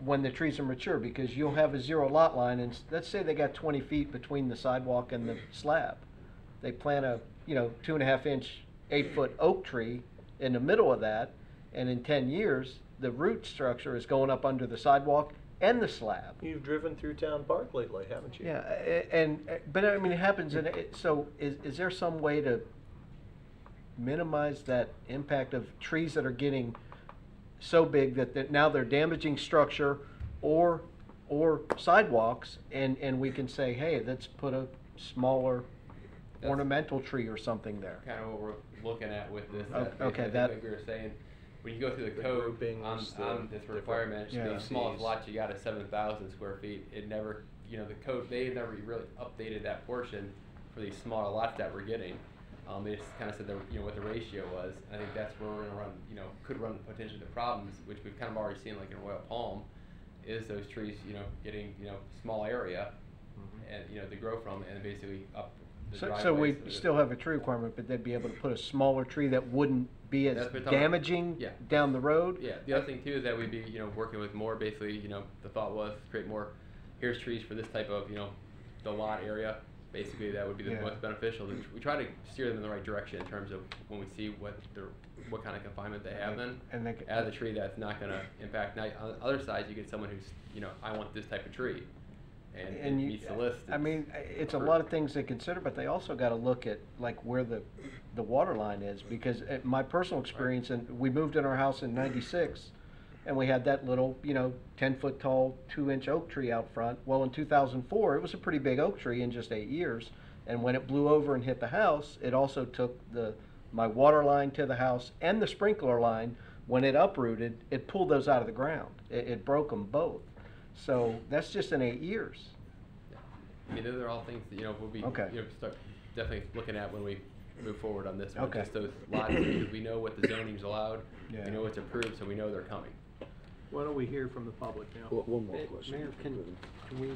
when the trees are mature? Because you'll have a 0 lot line, and let's say they got 20 feet between the sidewalk and the slab. They plant a 2.5 inch, 8-foot oak tree in the middle of that, and in 10 years, the root structure is going up under the sidewalk and the slab. You've driven through Town Park lately, haven't you? Yeah, but I mean, it happens, so is there some way to minimize that impact of trees that are getting so big that now they're damaging structure or sidewalks, and we can say, hey, let's put a smaller ornamental tree or something there? Kind of what we're looking at with this. Okay, like we were saying, when you go through the code on this requirement, the smallest lot you got is 7,000 square feet. It never, the code, they never really updated that portion for these smaller lots that we're getting. They just kind of said that, what the ratio was. I think that's where we're going to run, could run potentially the problems, which we've kind of already seen, like in Royal Palm, is those trees, getting, small area, and, they grow from, and basically up the driveway. So we still have a tree requirement, but they'd be able to put a smaller tree that wouldn't be as damaging down the road? Yeah, the other thing too is that we'd be, working with more, basically, the thought was create more, here's trees for this type of, the lot area. Basically, that would be the most beneficial. We try to steer them in the right direction in terms of when we see what kind of confinement they have in. And add a tree that's not going to impact. Now, on the other side, you get someone who's, I want this type of tree, and it meets the list. I mean, it's a lot of things they consider, but they also got to look at like where the water line is, because my personal experience, and we moved in our house in '96. And we had that little, 10-foot tall, 2-inch oak tree out front. Well, in 2004, it was a pretty big oak tree in just 8 years. And when it blew over and hit the house, it also took my water line to the house and the sprinkler line. When it uprooted, it pulled those out of the ground. It broke them both. So that's just in 8 years. I mean, those are all things that, we'll be, Okay. start definitely looking at when we move forward on this one. Okay. Just those lots, because we know what the zoning's allowed, Yeah. we know what's approved, so we know they're coming. Why don't we hear from the public now? One more question. Mayor, can we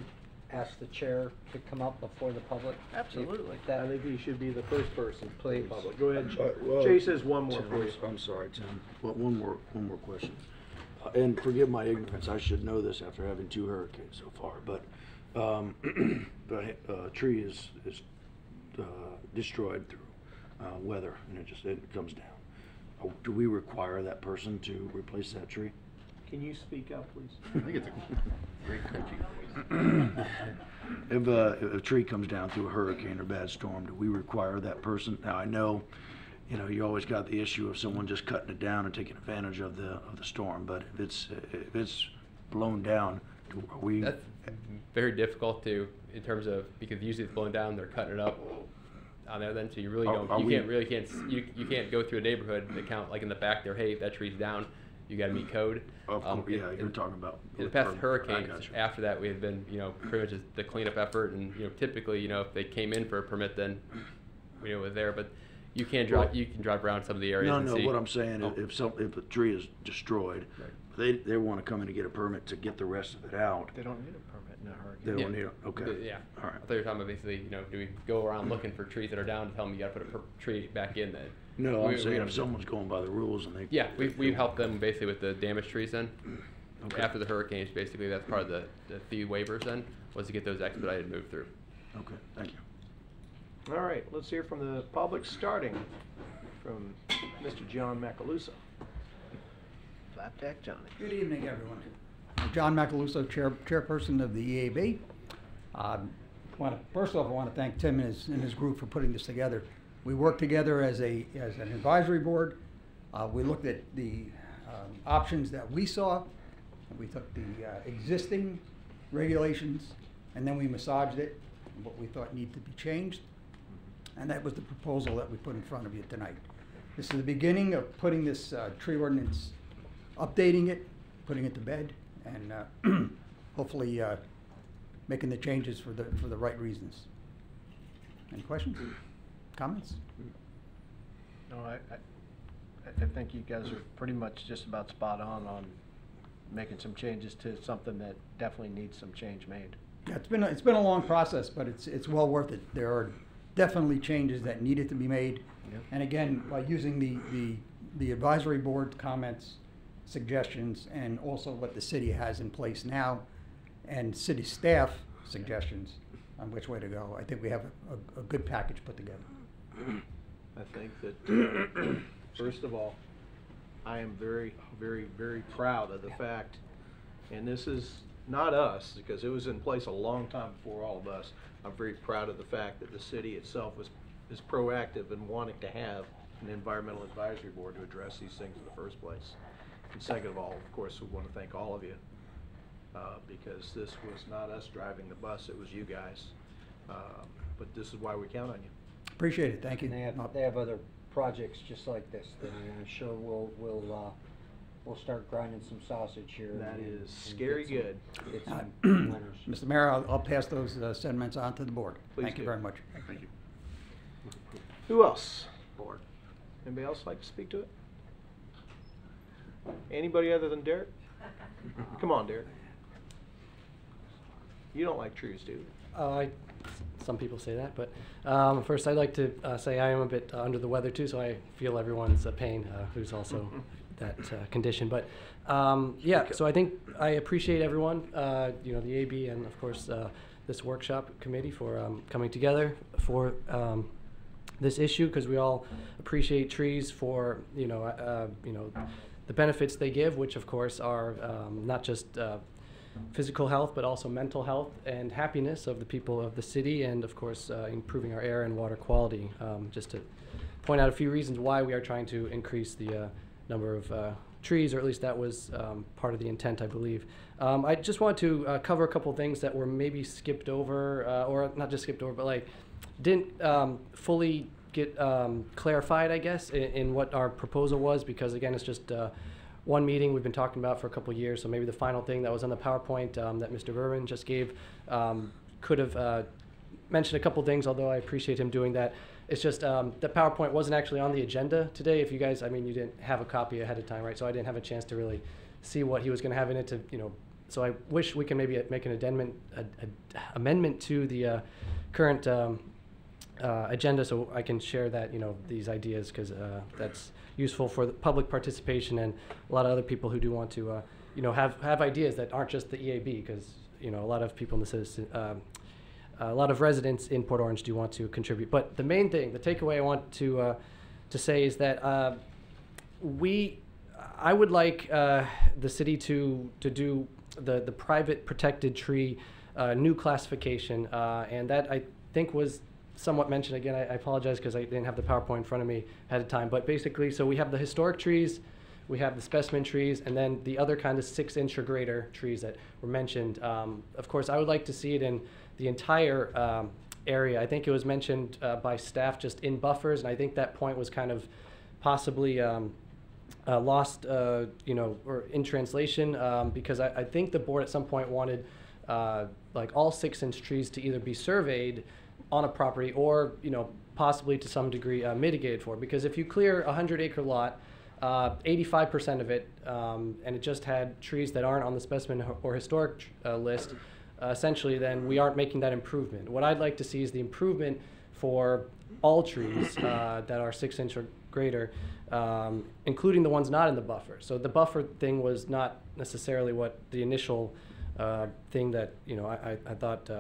ask the chair to come up before the public? Absolutely. If that- I think he should be the first person. Please. Public. Go ahead. Well, Chase has one more Tim, for you. I'm sorry, Tim. One more question. And forgive my ignorance, I should know this after having 2 hurricanes so far, but the tree is destroyed through weather, and it comes down. Do we require that person to replace that tree? Can you speak up, please? I think it's a great crunchy noise. If a tree comes down through a hurricane or bad storm, do we require that person? Now, I know, you always got the issue of someone just cutting it down and taking advantage of the storm, but if it's blown down, are we? That's very difficult to, in terms of, because usually it's blown down, they're cutting it up on there then, so you really you can't go through a neighborhood and count, like in the back there, hey, that tree's down, you gotta meet code. Yeah, you're talking about. In the past I hurricanes, gotcha. after that, we had been, pretty much just the cleanup effort, and, typically, if they came in for a permit, then we knew it was there, but you can drive around some of the areas and see. No, what I'm saying, if a tree is destroyed, they wanna come in and get a permit to get the rest of it out. They don't need a permit in a hurricane. They don't need it, okay. Yeah. All right. I thought you were talking about basically, do we go around looking for trees that are down and tell them you gotta put a tree back in then? No, I'm We saying don't if do- someone's going by the rules and they. Yeah, we help them basically with the damaged trees then. Okay. After the hurricanes, basically, that's part of the fee waivers then, was to get those expedited moved through. Okay, thank you. All right, let's hear from the public, starting from Mr. John Macaluso. Flapjack Johnny. Good evening, everyone. John Macaluso, chairperson of the EAB. First off, I want to thank Tim and his group for putting this together. We worked together as an advisory board. We looked at the options that we saw. We took the existing regulations, and then we massaged it, and what we thought needed to be changed. And that was the proposal that we put in front of you tonight. This is the beginning of putting this tree ordinance, updating it, putting it to bed, and hopefully making the changes for the right reasons. Any questions? Comments? No, I think you guys are pretty much just about spot on making some changes to something that definitely needs some change made. Yeah, it's been a long process, but it's well worth it. There are definitely changes that needed to be made. Yep. And again, by using the advisory board comments, suggestions, and also what the city has in place now, and city staff suggestions on which way to go, I think we have a good package put together. I think that, first of all, I am very, very, very proud of the fact, and this is not us, because it was in place a long time before all of us. I'm very proud of the fact that the city itself is proactive in wanting to have an environmental advisory board to address these things in the first place. And second of all, of course, we want to thank all of you, because this was not us driving the bus, it was you guys. But this is why we count on you. Appreciate it, thank you. And they have other projects just like this, that I'm sure we'll start grinding some sausage here. That and- is and scary get good. some winners. Mr. Mayor, I'll pass those sentiments on to the board. Please Thank you do. very much. Thank you. Who else? Board. Anybody else like to speak to it? Anybody other than Derek? Come on, Derek. You don't like trees, do you? Some people say that, but first I'd like to say I am a bit under the weather too, so I feel everyone's pain who's also that condition. But yeah, so I think I appreciate everyone, the AB and of course this workshop committee for coming together for this issue, because we all appreciate trees for the benefits they give, which of course are not just physical health, but also mental health and happiness of the people of the city, and of course improving our air and water quality. Just to point out a few reasons why we are trying to increase the number of trees, or at least that was part of the intent, I believe. I just want to cover a couple things that were maybe skipped over, or not just skipped over, but like didn't fully get clarified, I guess, in what our proposal was, because again, it's just one meeting we've been talking about for a couple of years. So maybe the final thing that was on the PowerPoint that Mr. Berman just gave could have mentioned a couple things, although I appreciate him doing that. It's just the PowerPoint wasn't actually on the agenda today. If you guys, I mean, you didn't have a copy ahead of time, right? So I didn't have a chance to really see what he was going to have in it to, you know. So I wish we can maybe make an amendment to the current agenda, so I can share that, you know, these ideas, because that's useful for the public participation and a lot of other people who do want to, you know, have ideas that aren't just the EAB, because, you know, a lot of people in the citizen. A lot of residents in Port Orange do want to contribute. But the main thing, the takeaway I want to say is that I would like the city to do the private protected tree new classification, and that I think was somewhat mentioned. Again, I apologize because I didn't have the PowerPoint in front of me ahead of time. But basically, so we have the historic trees, we have the specimen trees, and then the other kind of 6-inch or greater trees that were mentioned. Of course, I would like to see it in the entire area. I think it was mentioned by staff just in buffers, and I think that point was kind of possibly lost, you know, or in translation, because I think the board at some point wanted like all 6-inch trees to either be surveyed on a property or, you know, possibly to some degree mitigated for. Because if you clear a 100-acre lot, 85% of it, and it just had trees that aren't on the specimen or historic list, essentially then we aren't making that improvement. What I'd like to see is the improvement for all trees that are 6-inch or greater, including the ones not in the buffer. So the buffer thing was not necessarily what the initial thing that, you know, I thought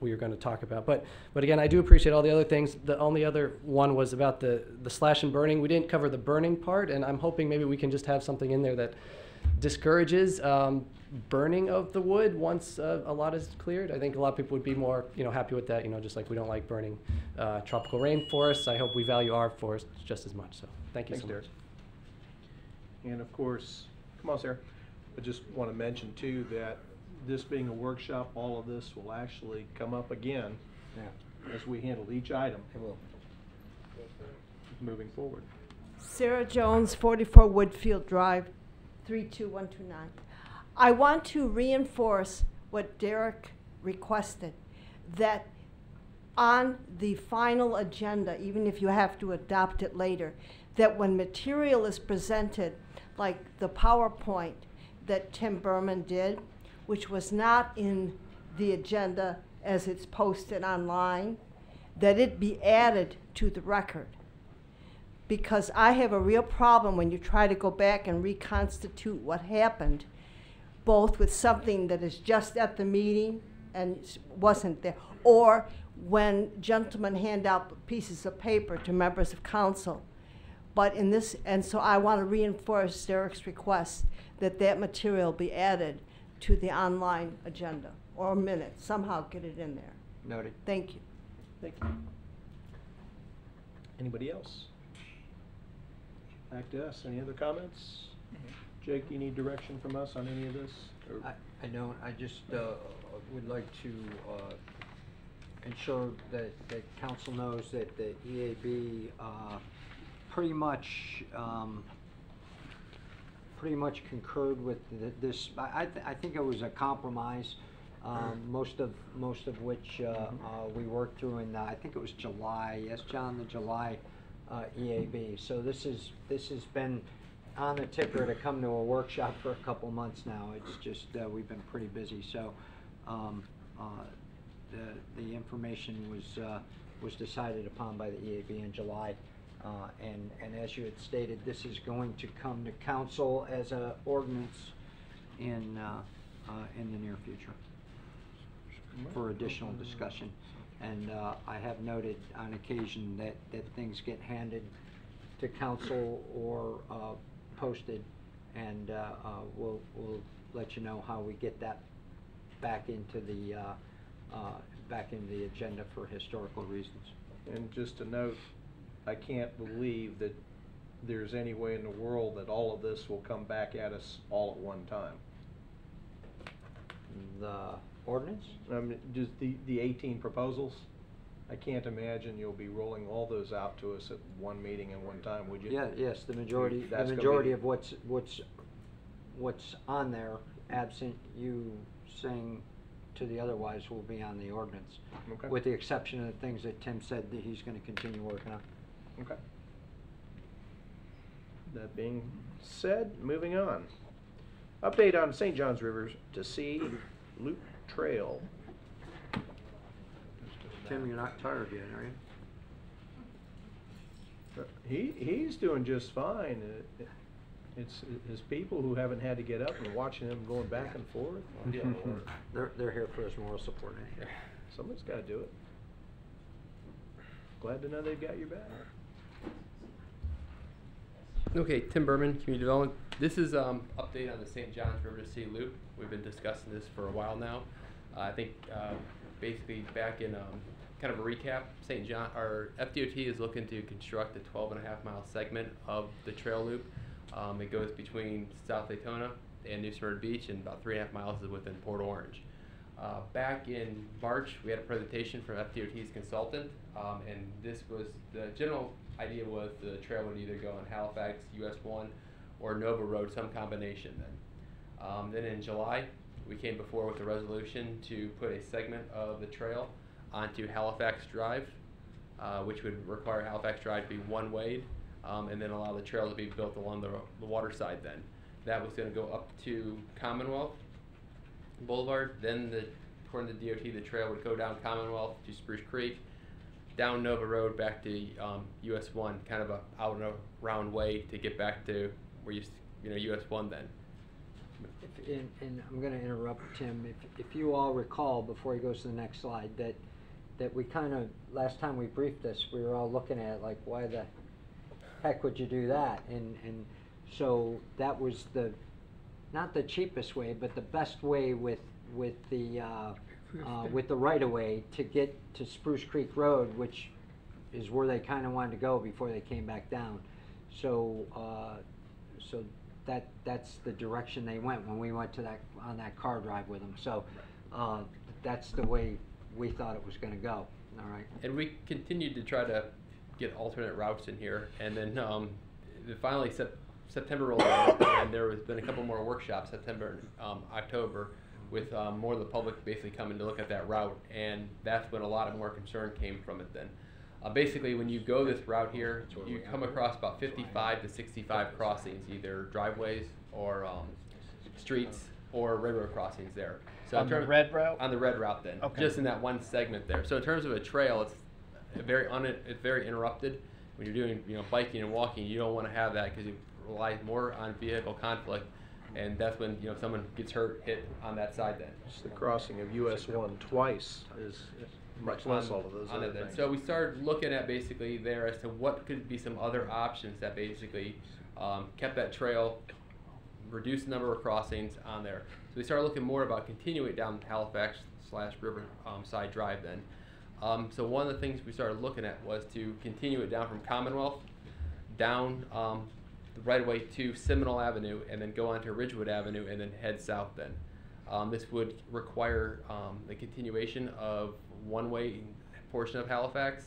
we were going to talk about. But again, I do appreciate all the other things. The only other one was about the slash and burning. We didn't cover the burning part, and I'm hoping maybe we can just have something in there that discourages burning of the wood once a lot is cleared. I think a lot of people would be more, you know, happy with that. You know, just like we don't like burning tropical rainforests. I hope we value our forests just as much. So thank you so much. And of course, come on, Sarah. I just want to mention too that this being a workshop, all of this will actually come up again as we handle each item. It will. Moving forward. Sarah Jones, 44 Woodfield Drive, 32129. I want to reinforce what Derek requested, that on the final agenda, even if you have to adopt it later, that when material is presented, like the PowerPoint that Tim Berman did, which was not in the agenda as it's posted online, that it be added to the record. Because I have a real problem when you try to go back and reconstitute what happened, both with something that is just at the meeting and wasn't there, or when gentlemen hand out pieces of paper to members of council. But in this, and so I want to reinforce Derek's request that that material be added to the online agenda or minutes, somehow get it in there. Noted. Thank you. Thank you. Anybody else? Back to us. Any other comments? Jake, you need direction from us on any of this? I don't. I just would like to ensure that council knows that the EAB pretty much concurred with this. I think it was a compromise, most of which we worked through in I think it was July. Yes, John, the July EAB. So this has been on the ticker to come to a workshop for a couple months now. It's just we've been pretty busy. So the information was decided upon by the EAB in July. And as you had stated, this is going to come to council as an ordinance in the near future for additional discussion. And I have noted on occasion that things get handed to council or posted, and we'll let you know how we get that back into the agenda for historical reasons. And just a note, I can't believe that there's any way in the world that all of this will come back at us all at one time. The ordinance? Just the 18 proposals, I can't imagine you'll be rolling all those out to us at one meeting at one time, would you? Yeah, yes, the majority, That's the gonna majority be- of what's on there, absent you saying to the otherwise, will be on the ordinance. Okay. With the exception of the things that Tim said that he's gonna continue working on. Okay. That being said, moving on. Update on St. Johns River to Sea Loop Trail. Tim, you're not tired yet, are you? He's doing just fine. It's his people who haven't had to get up and watching him going back and forth. They're here for his moral support. Somebody's got to do it. Glad to know they've got your back. Okay, Tim Berman, Community Development. This is update on the St. Johns River to Sea Loop. We've been discussing this for a while now. I think basically back in kind of a recap, our FDOT is looking to construct a 12.5-mile segment of the trail loop. It goes between South Daytona and New Smyrna Beach, and about 3.5 miles is within Port Orange. Back in March, we had a presentation from FDOT's consultant, and this was the general idea was the trail would either go on Halifax, US 1, or Nova Road, some combination then. Then in July, we came before with a resolution to put a segment of the trail onto Halifax Drive, which would require Halifax Drive to be one-wayed, and then allow the trail to be built along the water side then. That was going to go up to Commonwealth Boulevard, then according to DOT, the trail would go down Commonwealth to Spruce Creek, down Nova Road back to US 1, kind of a out and around way to get back to where US 1 then. And I'm going to interrupt Tim. If you all recall, before he goes to the next slide, that we kind of, last time we briefed this, we were all looking at it like, why the heck would you do that? And so that was not the cheapest way, but the best way with the right-of-way to get to Spruce Creek Road, which is where they kind of wanted to go before they came back down. So that's the direction they went when we went to on that car drive with them. So that's the way we thought it was going to go. All right. And we continued to try to get alternate routes in here, and then finally September rolled around, and there has been a couple more workshops, September and October, with more of the public basically coming to look at that route, and that's when a lot of more concern came from it then. Basically, when you go this route here, you come across about 55 to 65 crossings, either driveways or streets or railroad crossings there. So on the red route? On the red route then, okay. Just in that one segment there. So in terms of a trail, it's very interrupted. When you're doing biking and walking, you don't want to have that because you rely more on vehicle conflict, and that's when someone gets hit on that side then. Just the crossing of US 1 twice is much less all of those other things. So we started looking at basically there as to what could be some other options that basically kept that trail, reduced the number of crossings on there. So we started looking more about continuing down Halifax/River side drive then. So one of the things we started looking at was to continue it down from Commonwealth, down the right of way to Seminole Avenue, and then go onto Ridgewood Avenue, and then head south then. This would require the continuation of one-way portion of Halifax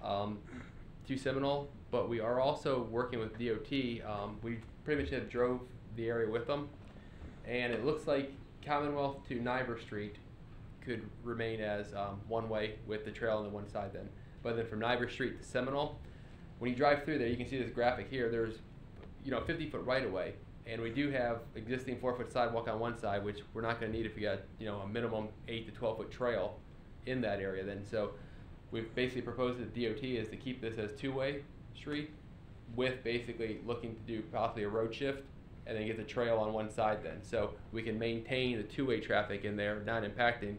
to Seminole, but we are also working with DOT. We pretty much have drove the area with them, and it looks like Commonwealth to Niver Street could remain as one way with the trail on the one side then. But then from Niver Street to Seminole, when you drive through there, you can see this graphic here, there's 50-foot right of way, and we do have existing 4-foot sidewalk on one side, which we're not going to need if you got a minimum 8 to 12-foot trail in that area then. So we've basically proposed that DOT is to keep this as two-way street with basically looking to do possibly a road shift and then get the trail on one side then. So we can maintain the two-way traffic in there, not impacting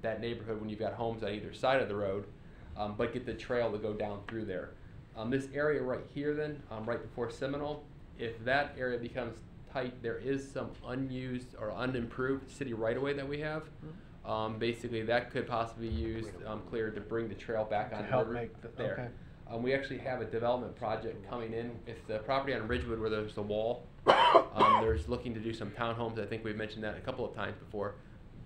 that neighborhood when you've got homes on either side of the road, but get the trail to go down through there. This area right here then, right before Seminole, if that area becomes tight, there is some unused or unimproved city right-of-way that we have. Basically, that could possibly be used cleared to bring the trail back on the river there. We actually have a development project coming in. It's the property on Ridgewood where there's the wall. There's looking to do some townhomes. I think we've mentioned that a couple of times before.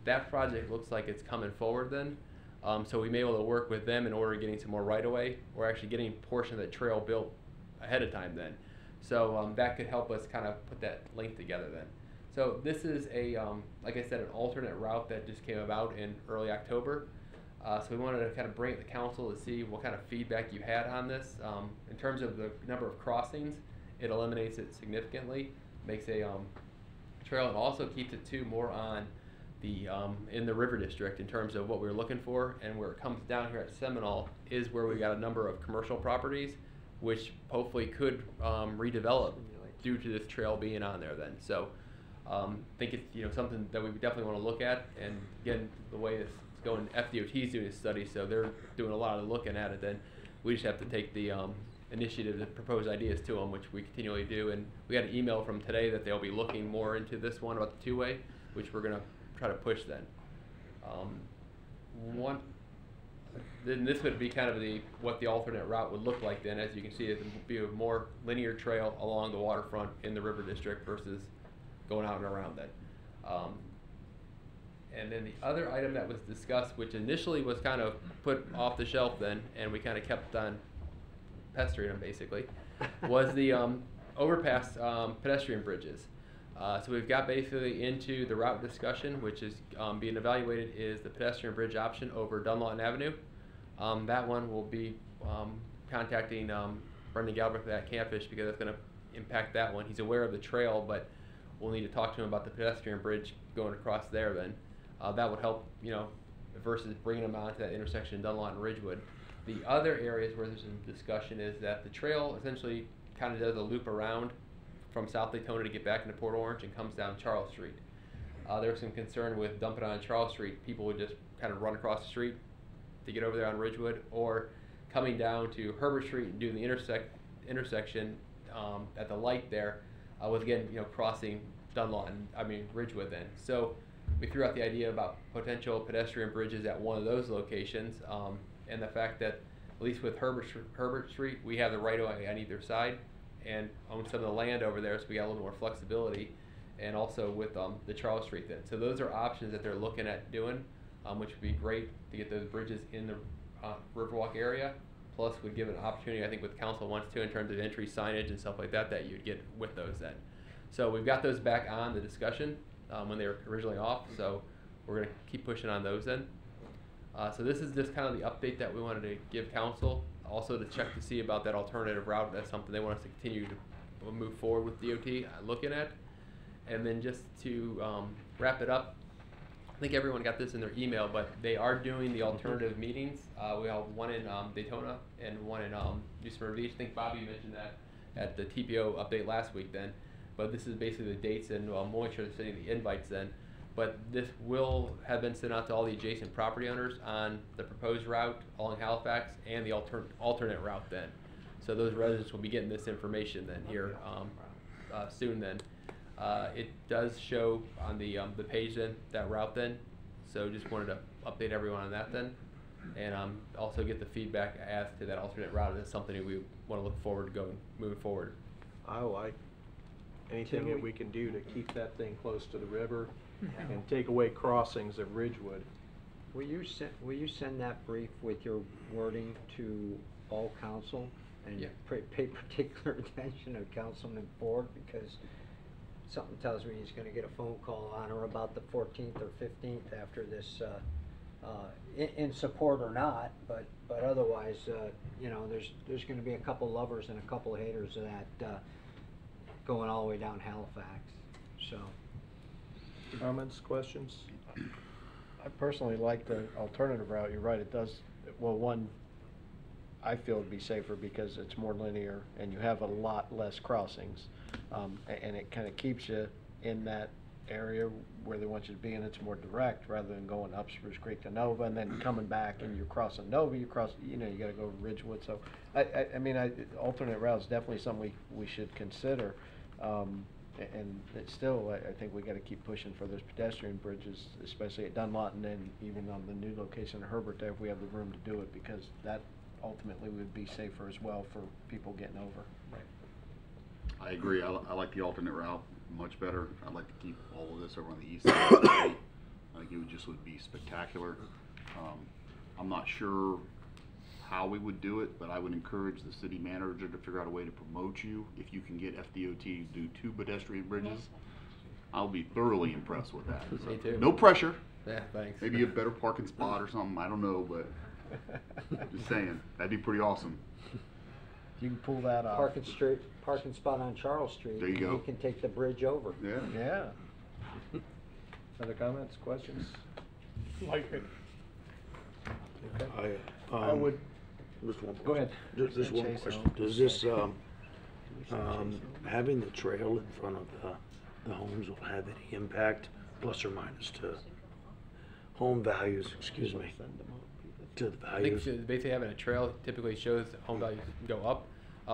That project looks like it's coming forward then. So we may be able to work with them in order of getting some more right-of-way, or actually getting a portion of the trail built ahead of time then. So that could help us kind of put that link together then. So this is a, like I said, an alternate route that just came about in early October. So we wanted to kind of bring it to council to see what kind of feedback you had on this. In terms of the number of crossings, it eliminates it significantly, makes a trail, and also keeps it too more on the in the river district in terms of what we're looking for. And where it comes down here at Seminole is where we got a number of commercial properties, which hopefully could redevelop due to this trail being on there then. So I think it's something that we definitely want to look at. And again, the way it's going, FDOT's doing a study, so they're doing a lot of looking at it. Then we just have to take the initiative to propose ideas to them, which we continually do. And we got an email from today that they'll be looking more into this one about the two-way, which we're going to try to push then. Then this would be kind of what the alternate route would look like then. As you can see, it would be a more linear trail along the waterfront in the river district versus going out and around then. And then the other item that was discussed, which initially was kind of put off the shelf then, and we kind of kept on pestering them basically, was the overpass pedestrian bridges. So we've got basically into the route discussion, which is being evaluated is the pedestrian bridge option over Dunlawton Avenue. That one will be contacting Brendan Galbraith at Campfish because that's going to impact that one. He's aware of the trail, but we'll need to talk to him about the pedestrian bridge going across there then. That would help, versus bringing them onto that intersection in Dunlawton and Ridgewood. The other areas where there's some discussion is that the trail essentially kind of does a loop around from South Daytona to get back into Port Orange and comes down Charles Street. There was some concern with dumping on Charles Street. People would just kind of run across the street to get over there on Ridgewood, or coming down to Herbert Street and doing the intersection at the light there was again, crossing Ridgewood then. So we threw out the idea about potential pedestrian bridges at one of those locations, and the fact that at least with Herbert Street, we have the right of way on either side and own some of the land over there, so we got a little more flexibility, and also with the Charles Street then. So those are options that they're looking at doing, which would be great to get those bridges in the Riverwalk area. Plus would give an opportunity, I think, with council wants to in terms of entry signage and stuff like that you'd get with those then. So we've got those back on the discussion when they were originally off, so we're going to keep pushing on those then. So this is just kind of the update that we wanted to give council. Also to check to see about that alternative route. That's something they want us to continue to move forward with DOT looking at. And then just to wrap it up, I think everyone got this in their email, but they are doing the alternative meetings. We have one in Daytona and one in New Smyrna Beach. I think Bobby mentioned that at the TPO update last week then. But this is basically the dates, and we'll make sure to send the invites then. But this will have been sent out to all the adjacent property owners on the proposed route along Halifax and the alternate route then. So those residents will be getting this information then here soon then. It does show on the page then, that route then. So just wanted to update everyone on that then. And also get the feedback as to that alternate route. That's something that we want to look forward to moving forward. I like anything that we can do to keep that thing close to the river and take away crossings at Ridgewood. Will you send that brief with your wording to all council and pay particular attention to Councilman Ford, because something tells me he's going to get a phone call on or about the 14th or 15th after this, in support or not, but otherwise, there's going to be a couple lovers and a couple haters of that going all the way down Halifax. So. Comments, questions? I personally like the alternative route. You're right, it does, well, one, I feel it'd be safer because it's more linear and you have a lot less crossings. And it kind of keeps you in that area where they want you to be, and it's more direct rather than going up Spruce Creek to Nova and then coming back and you're crossing Nova, you got to go to Ridgewood. So alternate route is definitely something we should consider. And it's still, I think we got to keep pushing for those pedestrian bridges, especially at Dunlawton and even on the new location in Herbert there, if we have the room to do it, because that ultimately would be safer as well for people getting over. I agree. I like the alternate route much better. I'd like to keep all of this over on the east side of the state. I think it would be spectacular. I'm not sure how we would do it, but I would encourage the city manager to figure out a way to promote you. If you can get FDOT to do 2 pedestrian bridges, I'll be thoroughly impressed with that. Me too. No pressure. Yeah, thanks. Maybe a better parking spot or something. I don't know, but just saying, that'd be pretty awesome. You can pull that off. Parking spot on Charles Street. There you go. You can take the bridge over. Yeah. Yeah. Other comments, questions? Like it. Okay. I I would, Just one. go ahead. Just one Chase, question. no. Does this, having the trail in front of the homes will have any impact, plus or minus, to home values, excuse me, to the I think values? basically having a trail typically shows home values go up.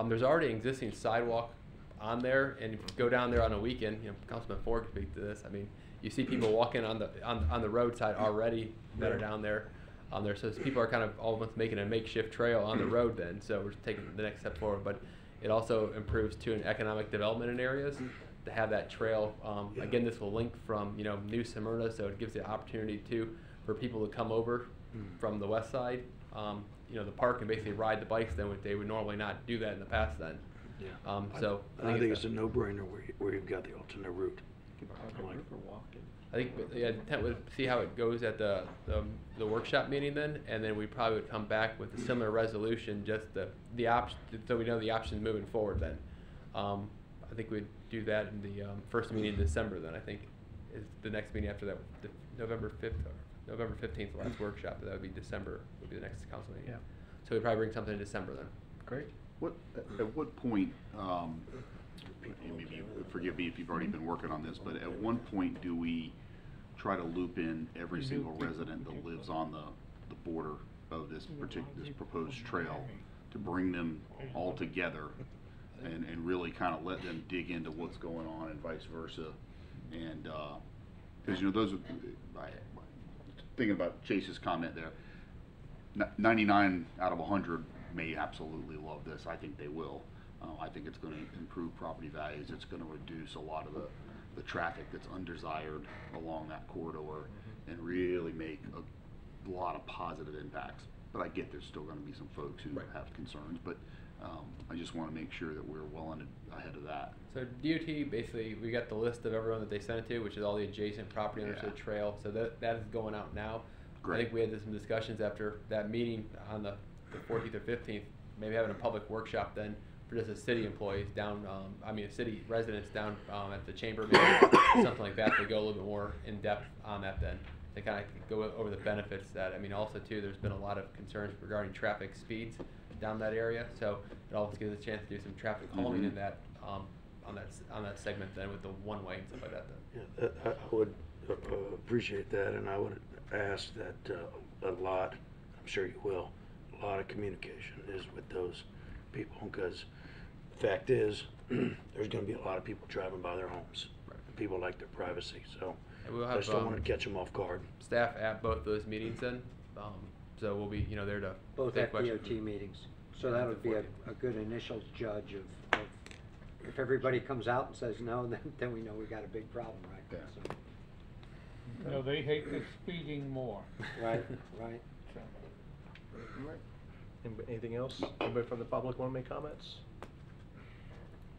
There's already an existing sidewalk on there, and if you go down there on a weekend, Councilman Ford can speak to this. I mean, you see people walking on the roadside already that are down there. So people are kind of almost making a makeshift trail on the road then. So we're taking the next step forward, but it also improves too in economic development in areas to have that trail. Again, this will link from New Smyrna, so it gives the opportunity for people to come over from the west side. The park and basically ride the bikes then, they would normally not do that in the past then. Yeah. So I think it's a no-brainer where you've got the alternate route. I think the intent was see how it goes at the workshop meeting then, and then we probably would come back with a similar resolution, just the option, so we know the options moving forward then. I think we'd do that in the first meeting in December then, I think, is the next meeting after that, November 5th or November 15th, the last workshop, that would be December, would be the next council meeting. Yeah. So we'd probably bring something in December then. Great. At what point, and maybe forgive me if you've already been working on this, but at one point do we try to loop in every single resident that lives on the border of this proposed trail to bring them all together and really kind of let them dig into what's going on and vice versa? And because those are, thinking about Chase's comment there, 99 out of 100 may absolutely love this. I think they will. I think it's going to improve property values. It's going to reduce a lot of the traffic that's undesired along that corridor and really make a lot of positive impacts. But I get there's still going to be some folks who have concerns, but I just want to make sure that we're well ahead of that. So DOT, basically, we got the list of everyone that they sent it to, which is all the adjacent property owners to the trail. So that is going out now. Great. I think we had some discussions after that meeting on the 14th or 15th, maybe having a public workshop then for just the city employees down, city residents down at the chamber, maybe something like that, to go a little bit more in depth on that then. They kind of go over the benefits that, also too, there's been a lot of concerns regarding traffic speeds down that area, so it also gives us a chance to do some traffic calming in that, on that segment then with the one-way and stuff like that then. Yeah, I would appreciate that, and I would ask that a lot, I'm sure you will, a lot of communication is with those people, because the fact is, there's going to be a lot of people driving by their homes. And people like their privacy, so We'll I have, just don't want to catch them off guard. Staff at both those meetings then, so we'll be, there to Both take questions. FDOT meetings. So that would be a good initial judge of if everybody comes out and says no, then we know we got a big problem, right? Yeah. So, No, they hate the speeding more. right. All right. Anything else? Anybody from the public want to make comments?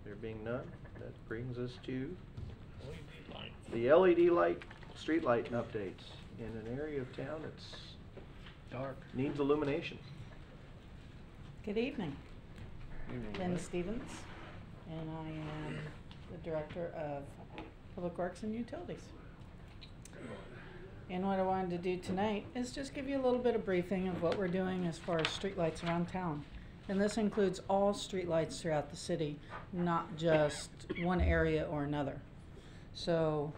There being none, that brings us to the LED light, street light updates. In an area of town that's dark, needs illumination. Good evening. Lynn Stevens, and I am the Director of Public Works and Utilities. And what I wanted to do tonight is just give you a little bit of briefing of what we're doing as far as streetlights around town. And this includes all streetlights throughout the city, not just one area or another. So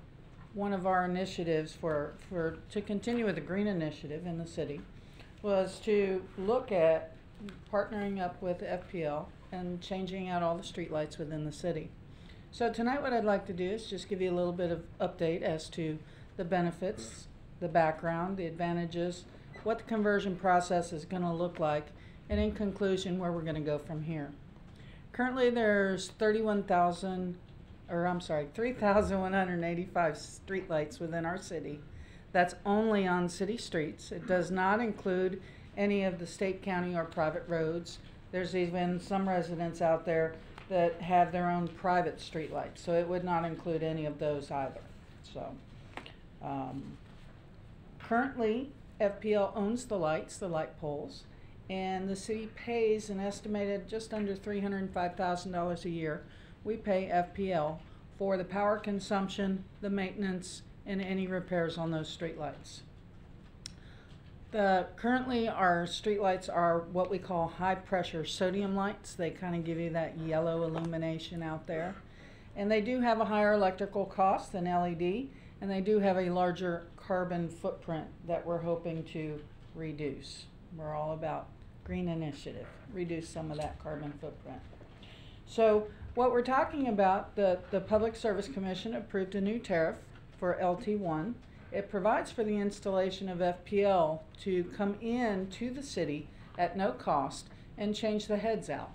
one of our initiatives to continue with the green initiative in the city was to look at partnering up with FPL and changing out all the streetlights within the city. So tonight what I'd like to do is just give you a little bit of update as to the benefits, the background, the advantages, what the conversion process is going to look like, and in conclusion, where we're going to go from here. Currently, there's 3,185 streetlights within our city. That's only on city streets. It does not include any of the state, county, or private roads. There's even some residents out there that have their own private streetlights, so it would not include any of those either. So, currently, FPL owns the lights, the light poles, and the city pays an estimated just under $305,000 a year. We pay FPL for the power consumption, the maintenance, and any repairs on those streetlights. Currently, our streetlights are what we call high-pressure sodium lights. They kind of give you that yellow illumination out there. And they do have a higher electrical cost than LED, and they do have a larger carbon footprint that we're hoping to reduce. We're all about green initiative, reduce some of that carbon footprint. So what we're talking about, the Public Service Commission approved a new tariff for LT1. It provides for the installation of FPL to come in to the city at no cost and change the heads out.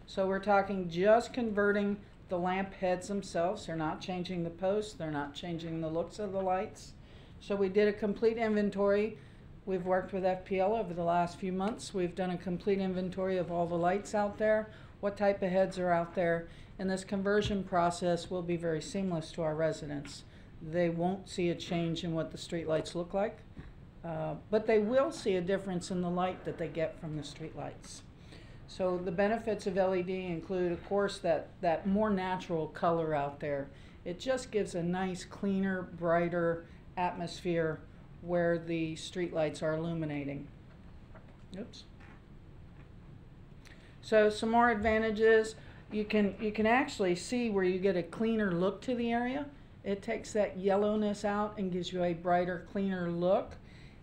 So we're talking just converting the lamp heads themselves. They're not changing the posts. They're not changing the looks of the lights. So we did a complete inventory. We've worked with FPL over the last few months. We've done a complete inventory of all the lights out there, what type of heads are out there, and this conversion process will be very seamless to our residents. They won't see a change in what the street lights look like, but they will see a difference in the light that they get from the street lights. So the benefits of LED include, of course, that more natural color out there. It just gives a nice, cleaner, brighter atmosphere where the street lights are illuminating. Oops. So some more advantages. You can actually see where you get a cleaner look to the area. It takes that yellowness out and gives you a brighter, cleaner look.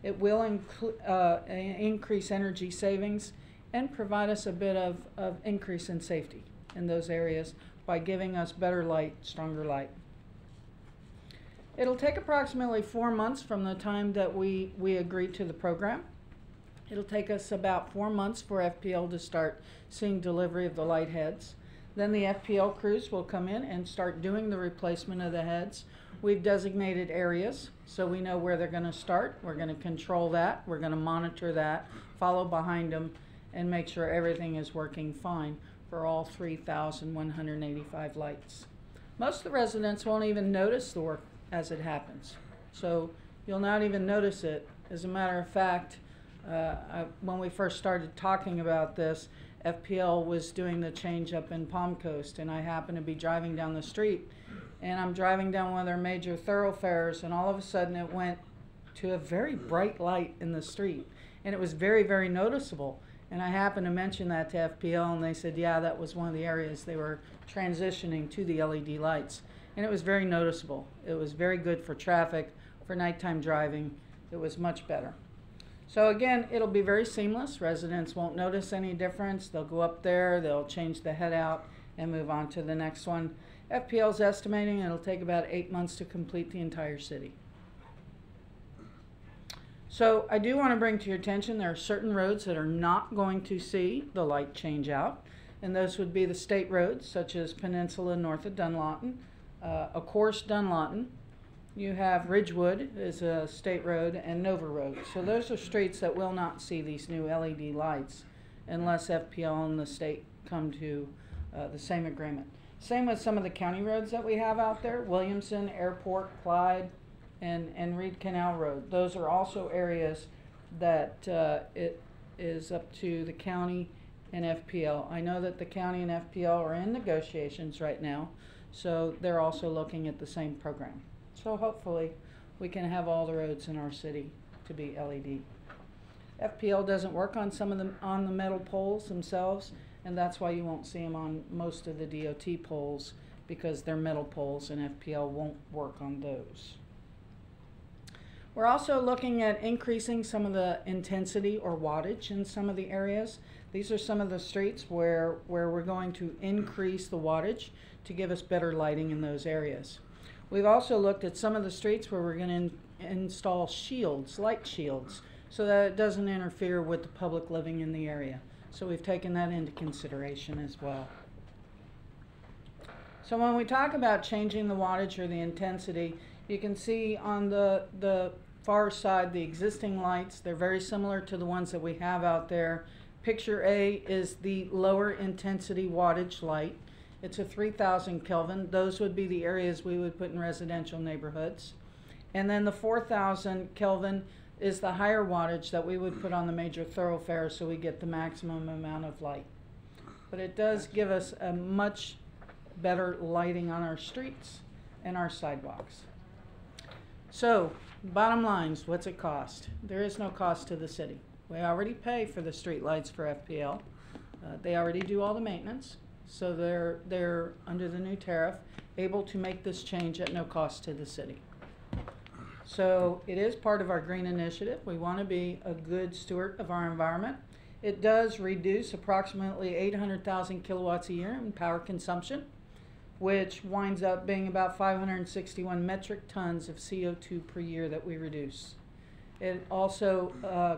It will increase energy savings and provide us a bit of increase in safety in those areas by giving us better light, stronger light. It'll take approximately 4 months from the time that we agree to the program. It'll take us about 4 months for FPL to start seeing delivery of the light heads. Then the FPL crews will come in and start doing the replacement of the heads. We've designated areas, so we know where they're going to start. We're going to control that. We're going to monitor that, follow behind them, and make sure everything is working fine for all 3,185 lights. Most of the residents won't even notice the work as it happens. So you'll not even notice it. As a matter of fact, when we first started talking about this, FPL was doing the change up in Palm Coast, and I happened to be driving down the street, and I'm driving down one of their major thoroughfares, and all of a sudden it went to a very bright light in the street, and it was very, very noticeable. And I happened to mention that to FPL, and they said, yeah, that was one of the areas they were transitioning to the LED lights. And it was very noticeable. It was very good for traffic, for nighttime driving. It was much better. So again, it'll be very seamless. Residents won't notice any difference. They'll go up there, they'll change the head out, and move on to the next one. FPL's estimating it'll take about 8 months to complete the entire city. So I do want to bring to your attention there are certain roads that are not going to see the light change out, and those would be the state roads, such as Peninsula north of Dunlawton, of course Dunlawton. You have Ridgewood is a state road, and Nova Road. So those are streets that will not see these new LED lights unless FPL and the state come to the same agreement. Same with some of the county roads that we have out there, Williamson, Airport, Clyde, and Reed Canal Road. Those are also areas that it is up to the county and FPL. I know that the county and FPL are in negotiations right now, so they're also looking at the same program. So hopefully we can have all the roads in our city to be LED. FPL doesn't work on some of them on the metal poles themselves, and that's why you won't see them on most of the DOT poles, because they're metal poles and FPL won't work on those. We're also looking at increasing some of the intensity or wattage in some of the areas. These are some of the streets where we're going to increase the wattage to give us better lighting in those areas. We've also looked at some of the streets where we're going to install shields, light shields, so that it doesn't interfere with the public living in the area. So we've taken that into consideration as well. So when we talk about changing the wattage or the intensity, you can see on the far side the existing lights. They're very similar to the ones that we have out there. Picture A is the lower intensity wattage light. It's a 3000 Kelvin. Those would be the areas we would put in residential neighborhoods. And then the 4000 Kelvin is the higher wattage that we would put on the major thoroughfares so we get the maximum amount of light. But it does give us a much better lighting on our streets and our sidewalks. So, bottom lines, what's it cost? There is no cost to the city. We already pay for the street lights for FPL. They already do all the maintenance, so they're under the new tariff, able to make this change at no cost to the city. So it is part of our green initiative. We want to be a good steward of our environment. It does reduce approximately 800,000 kilowatts a year in power consumption, which winds up being about 561 metric tons of CO2 per year that we reduce. It also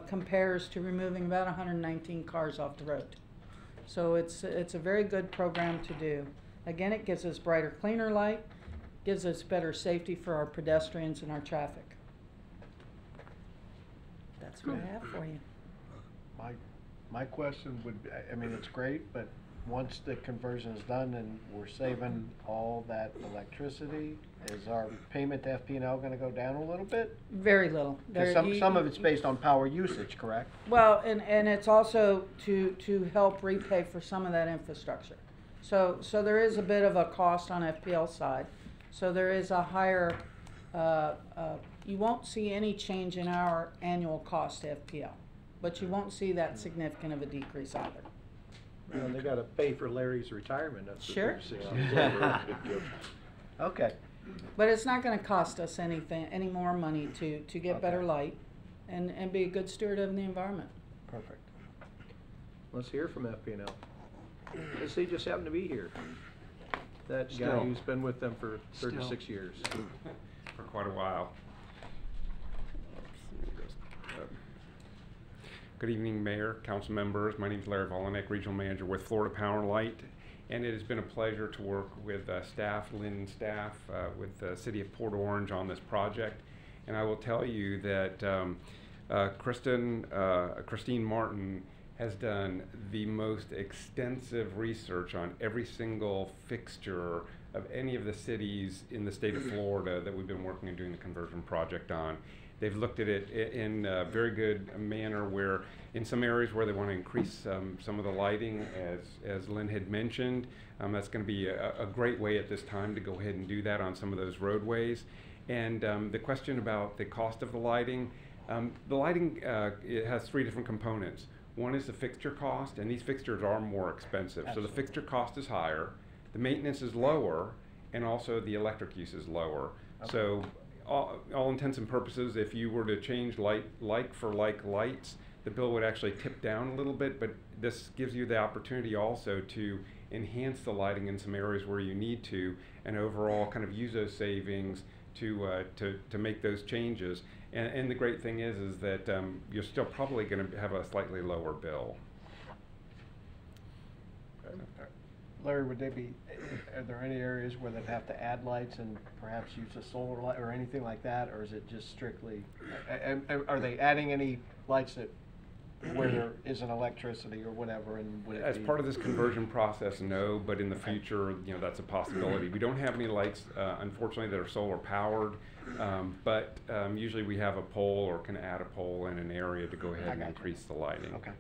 compares to removing about 119 cars off the road. So it's a very good program to do. Again, it gives us brighter, cleaner light, gives us better safety for our pedestrians and our traffic. That's what I have for you. My question would be, I mean, it's great, but once the conversion is done and we're saving all that electricity, is our payment to FP&L going to go down a little bit? Very little. 'Cause some of it's based on power usage, correct? Well, and it's also to help repay for some of that infrastructure. So there is a bit of a cost on FPL side. So there is a higher, you won't see any change in our annual cost to FPL, but you won't see that significant of a decrease either. Well, they gotta pay for Larry's retirement, that's the Sure. big Okay. But it's not gonna cost us any more money to get better light and be a good steward of the environment. Perfect. Let's hear from FP&L. Because he just happened to be here. That guy Still. who's been with them for 36 years. For quite a while. Good evening, Mayor, council members. My name is Larry Volanek, Regional Manager with Florida Power and Light. And it has been a pleasure to work with staff, Lynn staff, with the City of Port Orange on this project. And I will tell you that Christine Martin has done the most extensive research on every single fixture of any of the cities in the state of Florida that we've been working and doing the conversion project on. They've looked at it in a very good manner where in some areas where they want to increase some of the lighting, as Lynn had mentioned, that's going to be a great way at this time to go ahead and do that on some of those roadways. And the question about the cost of the lighting it has three different components. One is the fixture cost, and these fixtures are more expensive. Absolutely. So the fixture cost is higher, the maintenance is lower, and also the electric use is lower. Okay. So all intents and purposes, if you were to change like for like lights, the bill would actually tip down a little bit, but this gives you the opportunity also to enhance the lighting in some areas where you need to, and overall kind of use those savings to make those changes. And the great thing is that you're still probably going to have a slightly lower bill. Larry, are there any areas where they'd have to add lights and perhaps use a solar light or anything like that, or is it just strictly, are they adding any lights where there isn't electricity or whatever, and would it As be part of this conversion process, no, but in the future, that's a possibility. We don't have any lights, unfortunately, that are solar powered, but usually we have a pole or can add a pole in an area to go ahead and increase the lighting. Okay.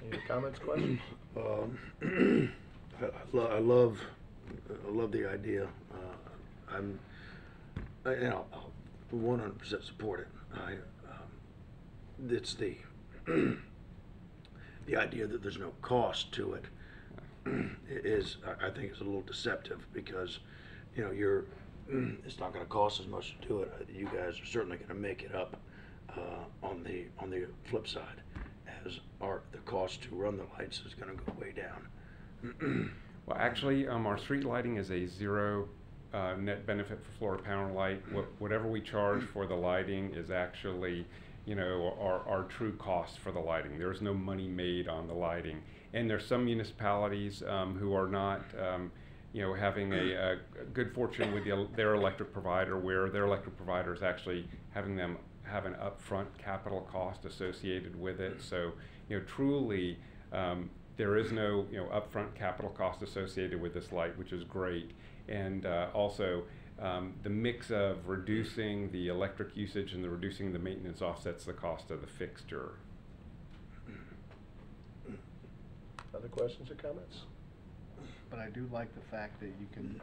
Any comments, questions? I love the idea. I'm 100% support it. It's the idea that there's no cost to it is, I think, is a little deceptive, because it's not going to cost as much to do it. You guys are certainly going to make it up on the flip side, as the cost to run the lights is going to go way down. Well, actually, our street lighting is a zero net benefit for Florida Power and Light. Whatever we charge for the lighting is actually you know, our true costs for the lighting. There is no money made on the lighting. And there's some municipalities who are not, you know, having a good fortune with their electric provider, where their electric provider is actually having them have an upfront capital cost associated with it. So, you know, truly, there is no, you know, upfront capital cost associated with this light, which is great. And also, the mix of reducing the electric usage and the reducing the maintenance offsets the cost of the fixture. Other questions or comments? But I do like the fact that you can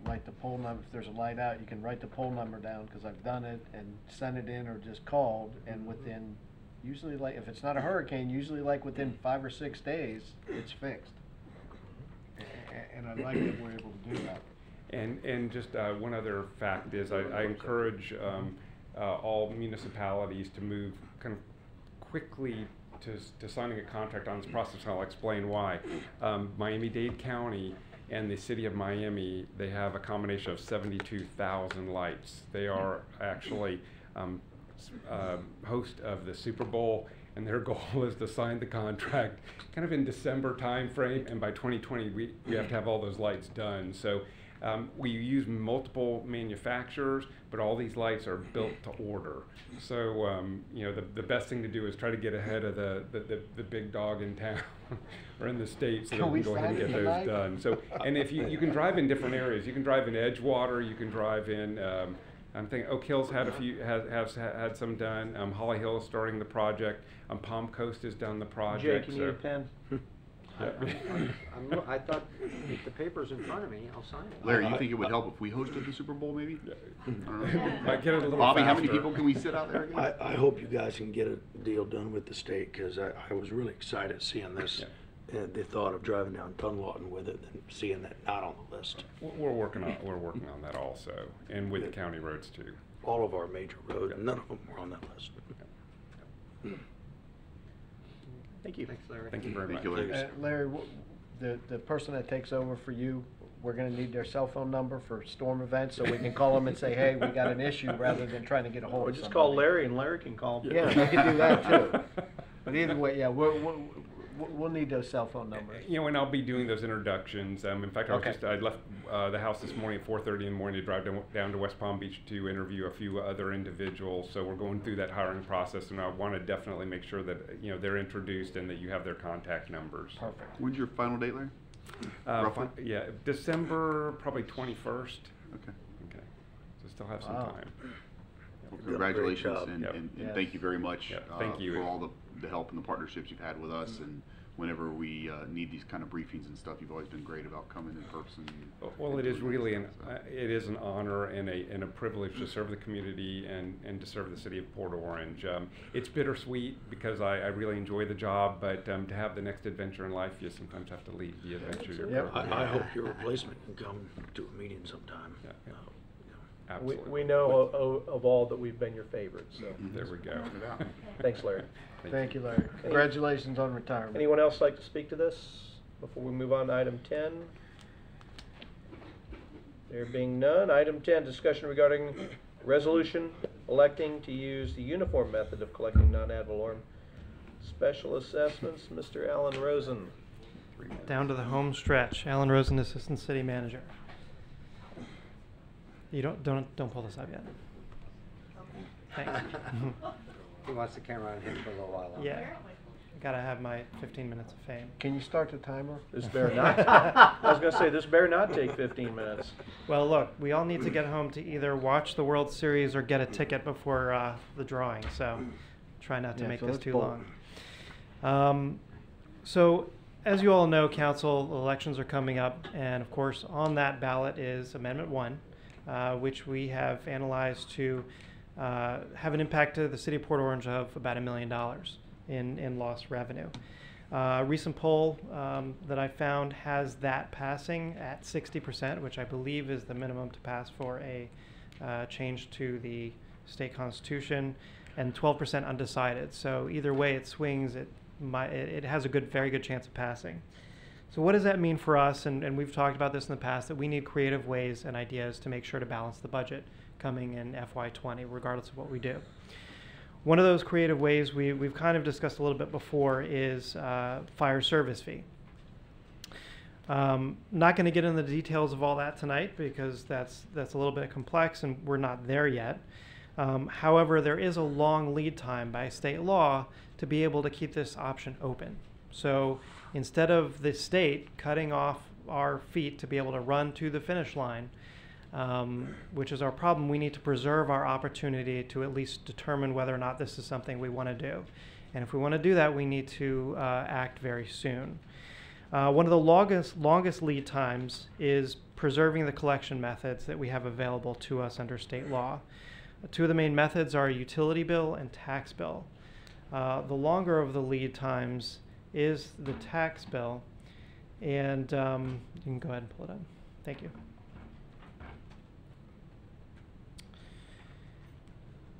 write the pole number. If there's a light out, you can write the pole number down, because I've done it, and send it in or just called, and within, usually, like, if it's not a hurricane, usually like within 5 or 6 days, it's fixed. And I like that we're able to do that. And just one other fact is I encourage all municipalities to move kind of quickly to signing a contract on this process, and I'll explain why. Miami-Dade County and the city of Miami, they have a combination of 72,000 lights. They are actually host of the Super Bowl, and their goal is to sign the contract kind of in December time frame, and by 2020 we have to have all those lights done. So we use multiple manufacturers, but all these lights are built to order. So you know, the best thing to do is try to get ahead of the big dog in town or in the state, so that we can go ahead and get those done. So, and if you can drive in different areas, you can drive in Edgewater, you can drive in. I'm thinking Oak Hill's had a few, has had some done. Holly Hill is starting the project. Palm Coast has done the project. Jake, you need a pen? I thought if the paper's in front of me, I'll sign it. Larry, you think it would help if we hosted the Super Bowl, maybe? I don't know. Might get it a little Bobby, how many faster. people can we sit out there again? I hope you guys can get a deal done with the state, because I was really excited seeing this. The thought of driving down Dunlawton with it and seeing that not on the list. We're working on that also, and with the county roads too. All of our major roads, none of them were on that list. Thank you. Thanks, Larry. Thank you very much. Larry, the person that takes over for you, we're going to need their cell phone number for storm events, so we can call them and say, hey, we got an issue, rather than trying to get a hold Or of just somebody. call Larry and Larry can call them. Yeah, we can do that too. But either way, yeah, we'll need those cell phone numbers. You know, and I'll be doing those introductions. In fact, I left the house this morning at 4:30 in the morning to drive down to West Palm Beach to interview a few other individuals. So we're going through that hiring process, and I want to definitely make sure that, you know, they're introduced and that you have their contact numbers. Perfect. When's your final date, Larry? Roughly? Yeah, December probably 21st. Okay. Okay. So still have some Wow. time. Well, congratulations, job. and, Yep. and Yes. thank you very much Thank you. for all the help and the partnerships you've had with us. And whenever we need these kind of briefings and stuff, you've always been great about coming in person. Well, it is really it is an honor and a privilege to serve the community and to serve the city of Port Orange. It's bittersweet because I really enjoy the job, but to have the next adventure in life, you sometimes have to leave the adventure. Yep. I hope your replacement can come to a meeting sometime. Yeah. We Absolutely. know of all that we've been your favorite, so. There we go. Thanks, Larry. Thank you, Larry. Congratulations on retirement. Anyone else like to speak to this before we move on to item 10? There being none, item 10, discussion regarding resolution electing to use the uniform method of collecting non-ad valorem special assessments. Mr. Alan Rosen. Down to the home stretch. Alan Rosen, Assistant City Manager. You don't pull this up yet. Thanks. He wants the camera on him for a little while. Yeah. Gotta have my 15 minutes of fame. Can you start the timer? This better not. I was going to say, this better not take 15 minutes. Well, look, we all need to get home to either watch the World Series or get a ticket before the drawing, so try not to Yeah, make so this that's too bold. long. So, as you all know, council elections are coming up, and of course, on that ballot is Amendment 1, which we have analyzed to have an impact to the city of Port Orange of about $1 million in lost revenue. A recent poll that I found has that passing at 60%, which I believe is the minimum to pass for a change to the state constitution, and 12% undecided. So either way it swings, it has a very good chance of passing. So what does that mean for us? And we've talked about this in the past, that we need creative ways and ideas to make sure to balance the budget coming in FY20, regardless of what we do. One of those creative ways we've kind of discussed a little bit before is fire service fee. Not going to get into the details of all that tonight because that's a little bit complex and we're not there yet. However, there is a long lead time by state law to be able to keep this option open. So instead of the state cutting off our feet to be able to run to the finish line, which is our problem, we need to preserve our opportunity to at least determine whether or not this is something we want to do. And if we want to do that, we need to act very soon. One of the longest lead times is preserving the collection methods that we have available to us under state law. Two of the main methods are utility bill and tax bill. The longer of the lead times is the tax bill, and you can go ahead and pull it up. Thank you.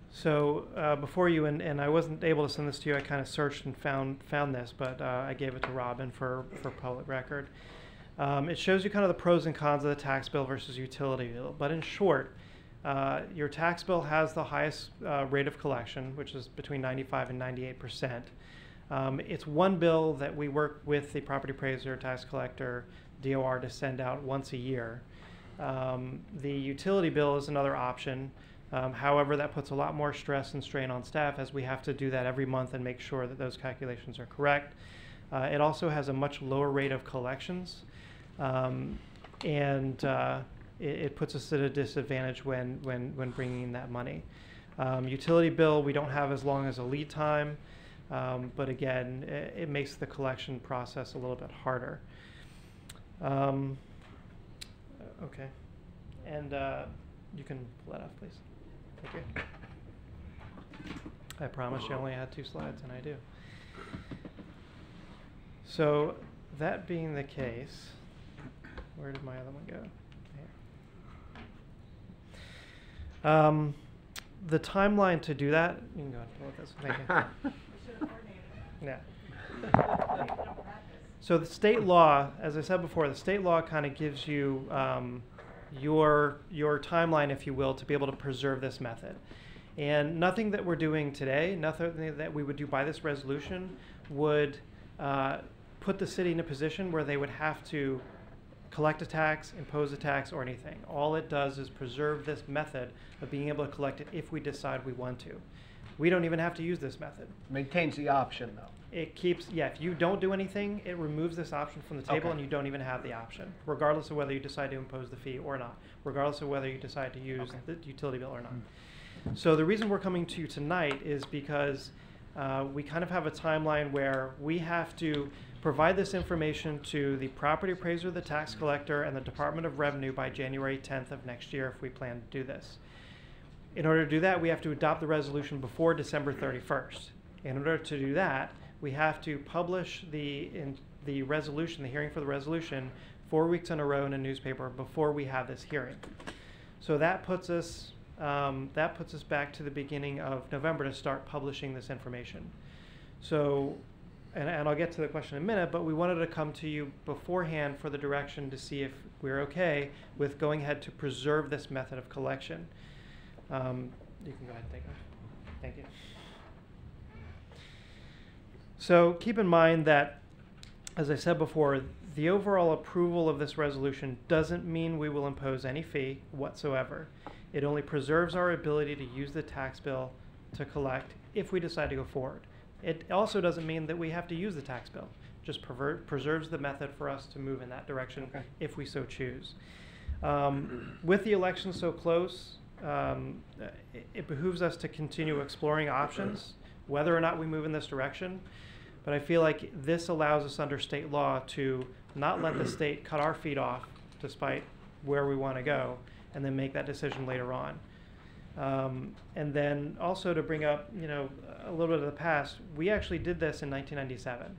So before you, and I wasn't able to send this to you, I kind of searched and found this, but I gave it to Robin for public record. It shows you kind of the pros and cons of the tax bill versus utility bill, but in short, your tax bill has the highest rate of collection, which is between 95 and 98%. It's one bill that we work with the property appraiser, tax collector, DOR to send out once a year. The utility bill is another option. However, that puts a lot more stress and strain on staff as we have to do that every month and make sure that those calculations are correct. It also has a much lower rate of collections, and it puts us at a disadvantage when bringing in that money. Utility bill, we don't have as long as a lead time, but again, it makes the collection process a little bit harder. Okay, and you can pull that off, please. Thank you. I promise you only had 2 slides, and I do. So that being the case, where did my other one go? Here. The timeline to do that, you can go ahead and pull this. Thank you. Yeah. So the state law, as I said before, the state law kind of gives you your timeline, if you will, to be able to preserve this method. And nothing that we're doing today, nothing that we would do by this resolution would put the city in a position where they would have to collect a tax, impose a tax, or anything. All it does is preserve this method of being able to collect it if we decide we want to. We don't even have to use this method. Maintains the option, though. It keeps, yeah, if you don't do anything, it removes this option from the table, Okay. and you don't even have the option, regardless of whether you decide to impose the fee or not, regardless of whether you decide to use the utility bill or not. So the reason we're coming to you tonight is because we kind of have a timeline where we have to provide this information to the property appraiser, the tax collector, and the Department of Revenue by January 10th of next year if we plan to do this. In order to do that, we have to adopt the resolution before December 31st. In order to do that, we have to publish the resolution, the hearing for the resolution, 4 weeks in a row in a newspaper before we have this hearing. So that puts us back to the beginning of November to start publishing this information. So, and I'll get to the question in a minute, but we wanted to come to you beforehand for the direction to see if we're okay with going ahead to preserve this method of collection. You can go ahead and take it. Thank you. So keep in mind that, as I said before, the overall approval of this resolution doesn't mean we will impose any fee whatsoever. It only preserves our ability to use the tax bill to collect if we decide to go forward. It also doesn't mean that we have to use the tax bill. Just preserves the method for us to move in that direction if we so choose. With the election so close, it behooves us to continue exploring options, whether or not we move in this direction. But I feel like this allows us under state law to not let the state cut our feet off despite where we want to go, and then make that decision later on. And then also to bring up, a little bit of the past, we actually did this in 1997.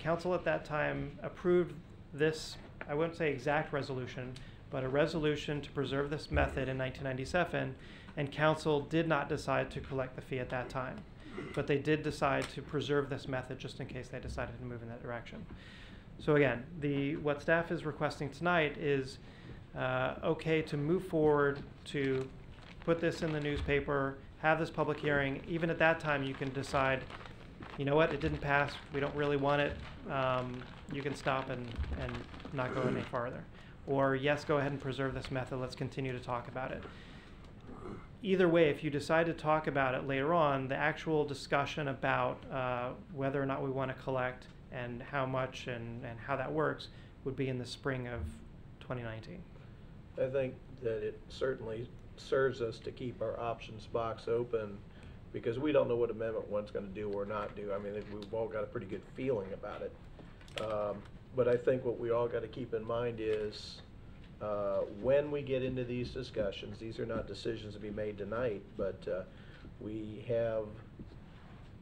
Council at that time approved this, I wouldn't say exact resolution, but a resolution to preserve this method in 1997, and council did not decide to collect the fee at that time. But they did decide to preserve this method just in case they decided to move in that direction. So again, what staff is requesting tonight is okay to move forward to put this in the newspaper, have this public hearing. Even at that time, you can decide, you know what, it didn't pass, we don't really want it. You can stop and not go any farther. Or yes, go ahead and preserve this method, let's continue to talk about it. Either way, if you decide to talk about it later on, the actual discussion about whether or not we want to collect and how much and how that works would be in the spring of 2019. I think that it certainly serves us to keep our options box open, because we don't know what Amendment 1's going to do or not do. I mean, we've all got a pretty good feeling about it. But I think what we all got to keep in mind is when we get into these discussions, these are not decisions to be made tonight, but we have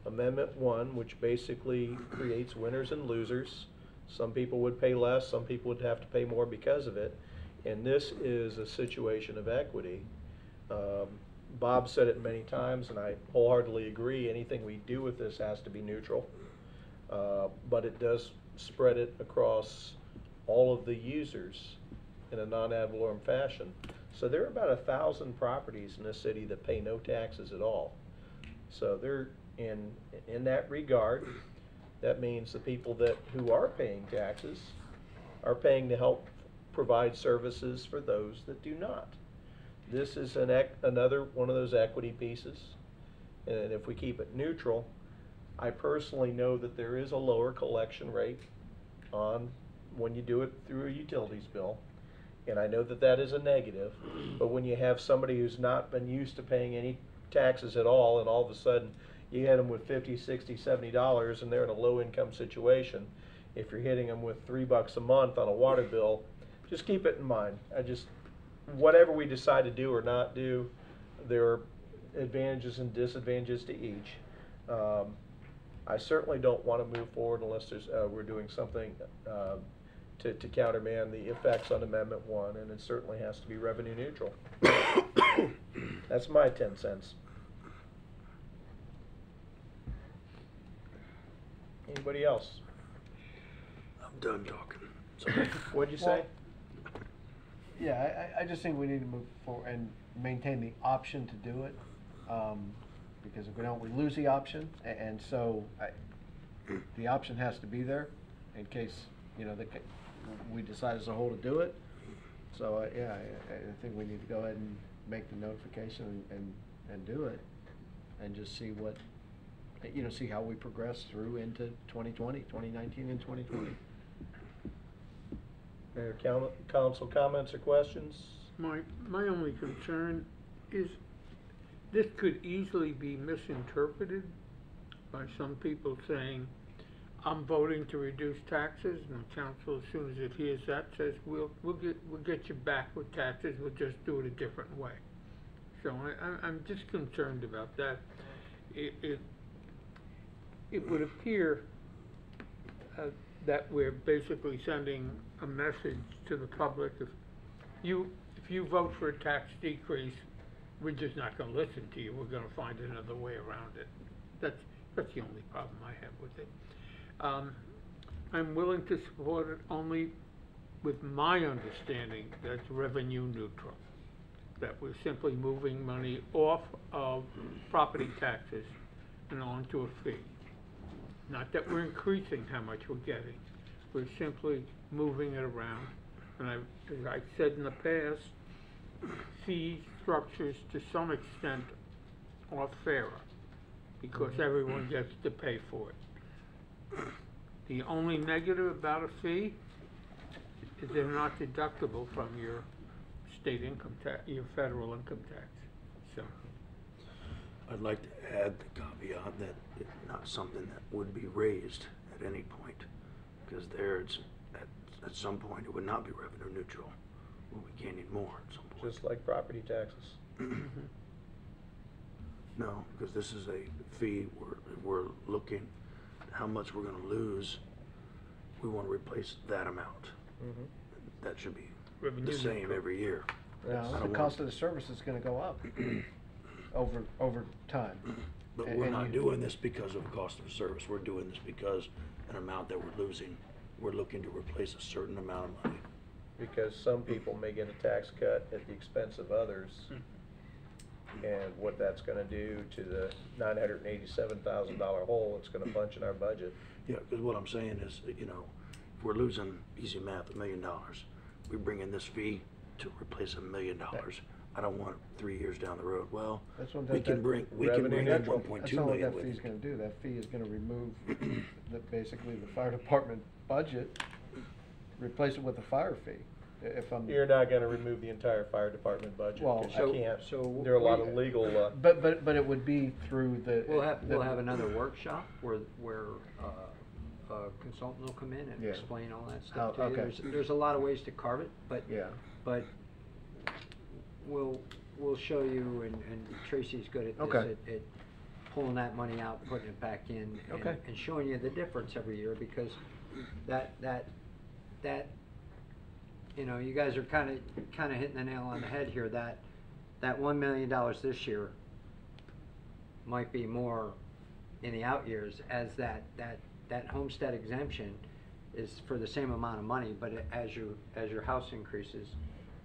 Amendment 1, which basically creates winners and losers. Some people would pay less, some people would have to pay more because of it. And this is a situation of equity. Bob said it many times, and I wholeheartedly agree, anything we do with this has to be neutral. But it does spread it across all of the users in a non-ad valorem fashion. So there are about 1,000 properties in this city that pay no taxes at all. So they're in that regard, that means the people who are paying taxes are paying to help provide services for those that do not. This is another one of those equity pieces, and if we keep it neutral, I personally know that there is a lower collection rate on when you do it through a utilities bill, and I know that that is a negative, but when you have somebody who's not been used to paying any taxes at all, and all of a sudden you hit them with $50, $60, $70, and they're in a low income situation, if you're hitting them with $3 a month on a water bill, just keep it in mind. Whatever we decide to do or not do, there are advantages and disadvantages to each. I certainly don't want to move forward unless we're doing something to countermand the effects on Amendment 1, and it certainly has to be revenue neutral. That's my 10 cents. Anybody else? I'm done talking. Sorry. What'd you say? Yeah, I just think we need to move forward and maintain the option to do it, because if we don't, we lose the option, and so the option has to be there in case, you know, we decide as a whole to do it. So yeah, I think we need to go ahead and make the notification and do it, and just see what, you know, see how we progress through into 2020, 2019 and 2020. Council comments or questions? My only concern is this could easily be misinterpreted by some people saying, I'm voting to reduce taxes, and the council, as soon as it hears that, says, we'll get you back with taxes, we'll just do it a different way. So I'm just concerned about that. It would appear that we're basically sending a message to the public. If you vote for a tax decrease, we're just not going to listen to you. We're going to find another way around it. That's the only problem I have with it. I'm willing to support it only with my understanding that it's revenue neutral, that we're simply moving money off of property taxes and onto a fee. Not that we're increasing how much we're getting, we're simply moving it around. And as I said in the past, fee structures to some extent are fairer because everyone gets to pay for it. The only negative about a fee is they're not deductible from your state income tax, your federal income tax. So I'd like to add the caveat that it's not something that would be raised at any point, because at some point it would not be revenue neutral. We'll be gaining more at some point. Just like property taxes. No, because this is a fee. We're looking at how much we're going to lose. We want to replace that amount. That should be the same every year. Now, the cost of the service is going to go up over time. But we're not doing this because of cost of service. We're doing this because an amount that we're losing, we're looking to replace a certain amount of money. Because some people may get a tax cut at the expense of others. and what that's gonna do to the $987,000 hole it's gonna punch in our budget. Yeah, because what I'm saying is, you know, if we're losing, easy math, $1 million, we bring in this fee to replace $1 million. I don't want 3 years down the road. Well, That's what we can bring in That's 1.2 not million what that with fee's it. gonna do. That fee is gonna remove basically the fire department budget, replace it with a fire fee. If I'm. You're not gonna remove the entire fire department budget, Well, 'cause so- you can't, so there are a lot we- of legal, But it would be through the. We'll have the- another workshop where a consultant will come in and Yeah. explain all that stuff to Oh, you. okay. There's a lot of ways to carve it, but Yeah. but we'll show you, and Tracy's good at this, Okay. at pulling that money out, putting it back in, Okay. and showing you the difference every year, because that you know, you guys are kind of hitting the nail on the head here. That $1 million this year might be more in the out years, as that homestead exemption is for the same amount of money, but as your house increases,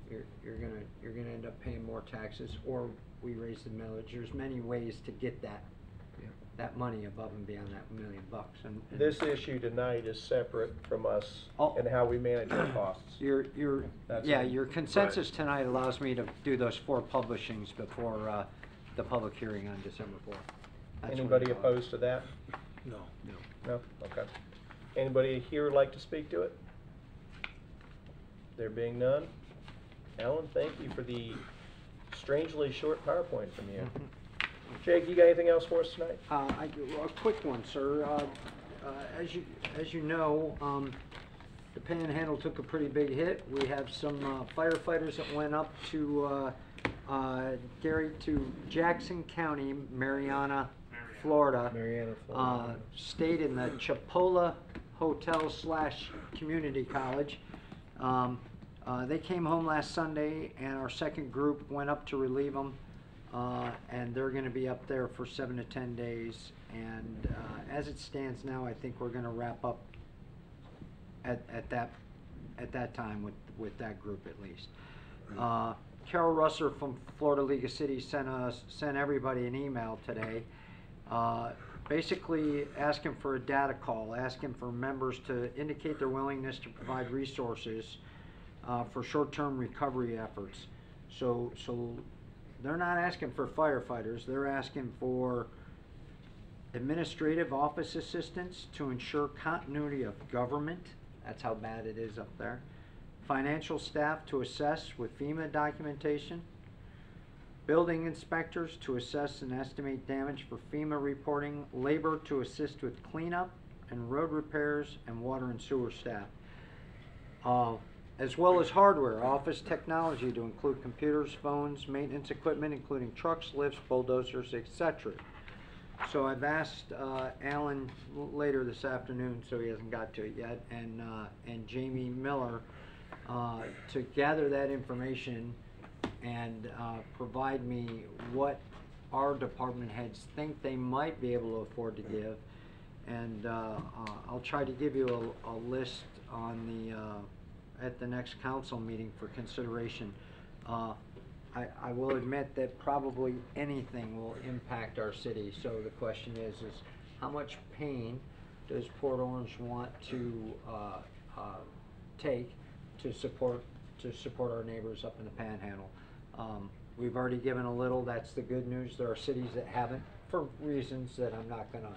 you're gonna end up paying more taxes, or we raise the millage. There's many ways to get that money above and beyond that $1 million. And this issue tonight is separate from us Oh. and how we manage our costs. Your That's yeah, all. your consensus tonight allows me to do those 4 publishings before the public hearing on December 4th. That's what Anybody it was. opposed to that? No. No? Okay. Anybody here like to speak to it? There being none? Alan, thank you for the strangely short PowerPoint from you. Jake, you got anything else for us tonight? A quick one, sir. As you know, the Panhandle took a pretty big hit. We have some firefighters that went up to Gary, to Jackson County, Mariana, Florida. Stayed in the Chipola Hotel / Community College. They came home last Sunday, and our second group went up to relieve them. And they're going to be up there for 7 to 10 days. And as it stands now, I think we're going to wrap up at that time with that group at least. Carol Russer from Florida League of Cities sent everybody an email today, basically asking for a data call, asking for members to indicate their willingness to provide resources for short-term recovery efforts. So they're not asking for firefighters, they're asking for administrative office assistants to ensure continuity of government, that's how bad it is up there, financial staff to assess with FEMA documentation, building inspectors to assess and estimate damage for FEMA reporting, labor to assist with cleanup and road repairs, and water and sewer staff. As well as hardware, office technology to include computers, phones, maintenance equipment, including trucks, lifts, bulldozers, etc. So I've asked Alan later this afternoon, so he hasn't got to it yet, and Jamie Miller to gather that information and provide me what our department heads think they might be able to afford to give. And I'll try to give you a list on the at the next council meeting for consideration. I will admit that probably anything will impact our city. So the question is how much pain does Port Orange want to take to support our neighbors up in the Panhandle? We've already given a little. That's the good news. There are cities that haven't, for reasons that I'm not gonna,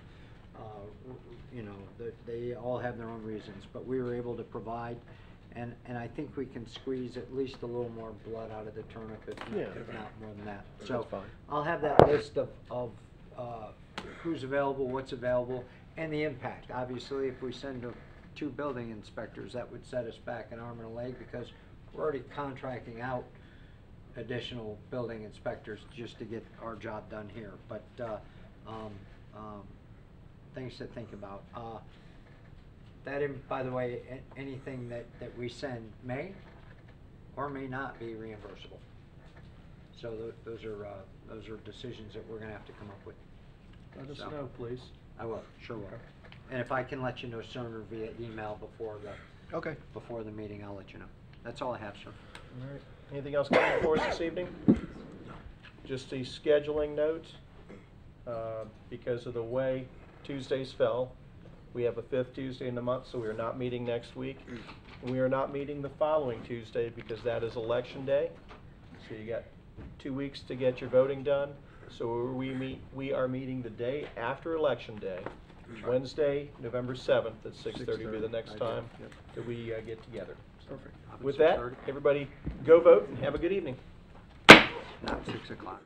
you know, they all have their own reasons. But we were able to provide. And I think we can squeeze at least a little more blood out of the turnip, if not more than that. So I'll have that list of who's available, what's available, and the impact. Obviously, if we send 2 building inspectors, that would set us back an arm and a leg, because we're already contracting out additional building inspectors just to get our job done here. But things to think about. By the way, anything that we send may or may not be reimbursable. So those are decisions that we're going to have to come up with. Let us know, please. I will, sure will. And if I can let you know sooner via email before the meeting, I'll let you know. That's all I have, sir. All right. Anything else coming for us this evening? just a scheduling note, because of the way Tuesdays fell. We have a 5th Tuesday in the month, so we are not meeting next week. We are not meeting the following Tuesday because that is election day. So you got 2 weeks to get your voting done. So we are meeting the day after election day, Wednesday, November 7th at 6:30 will be the next time that we get together. Perfect. With that, everybody go vote and have a good evening. Now 6 o'clock.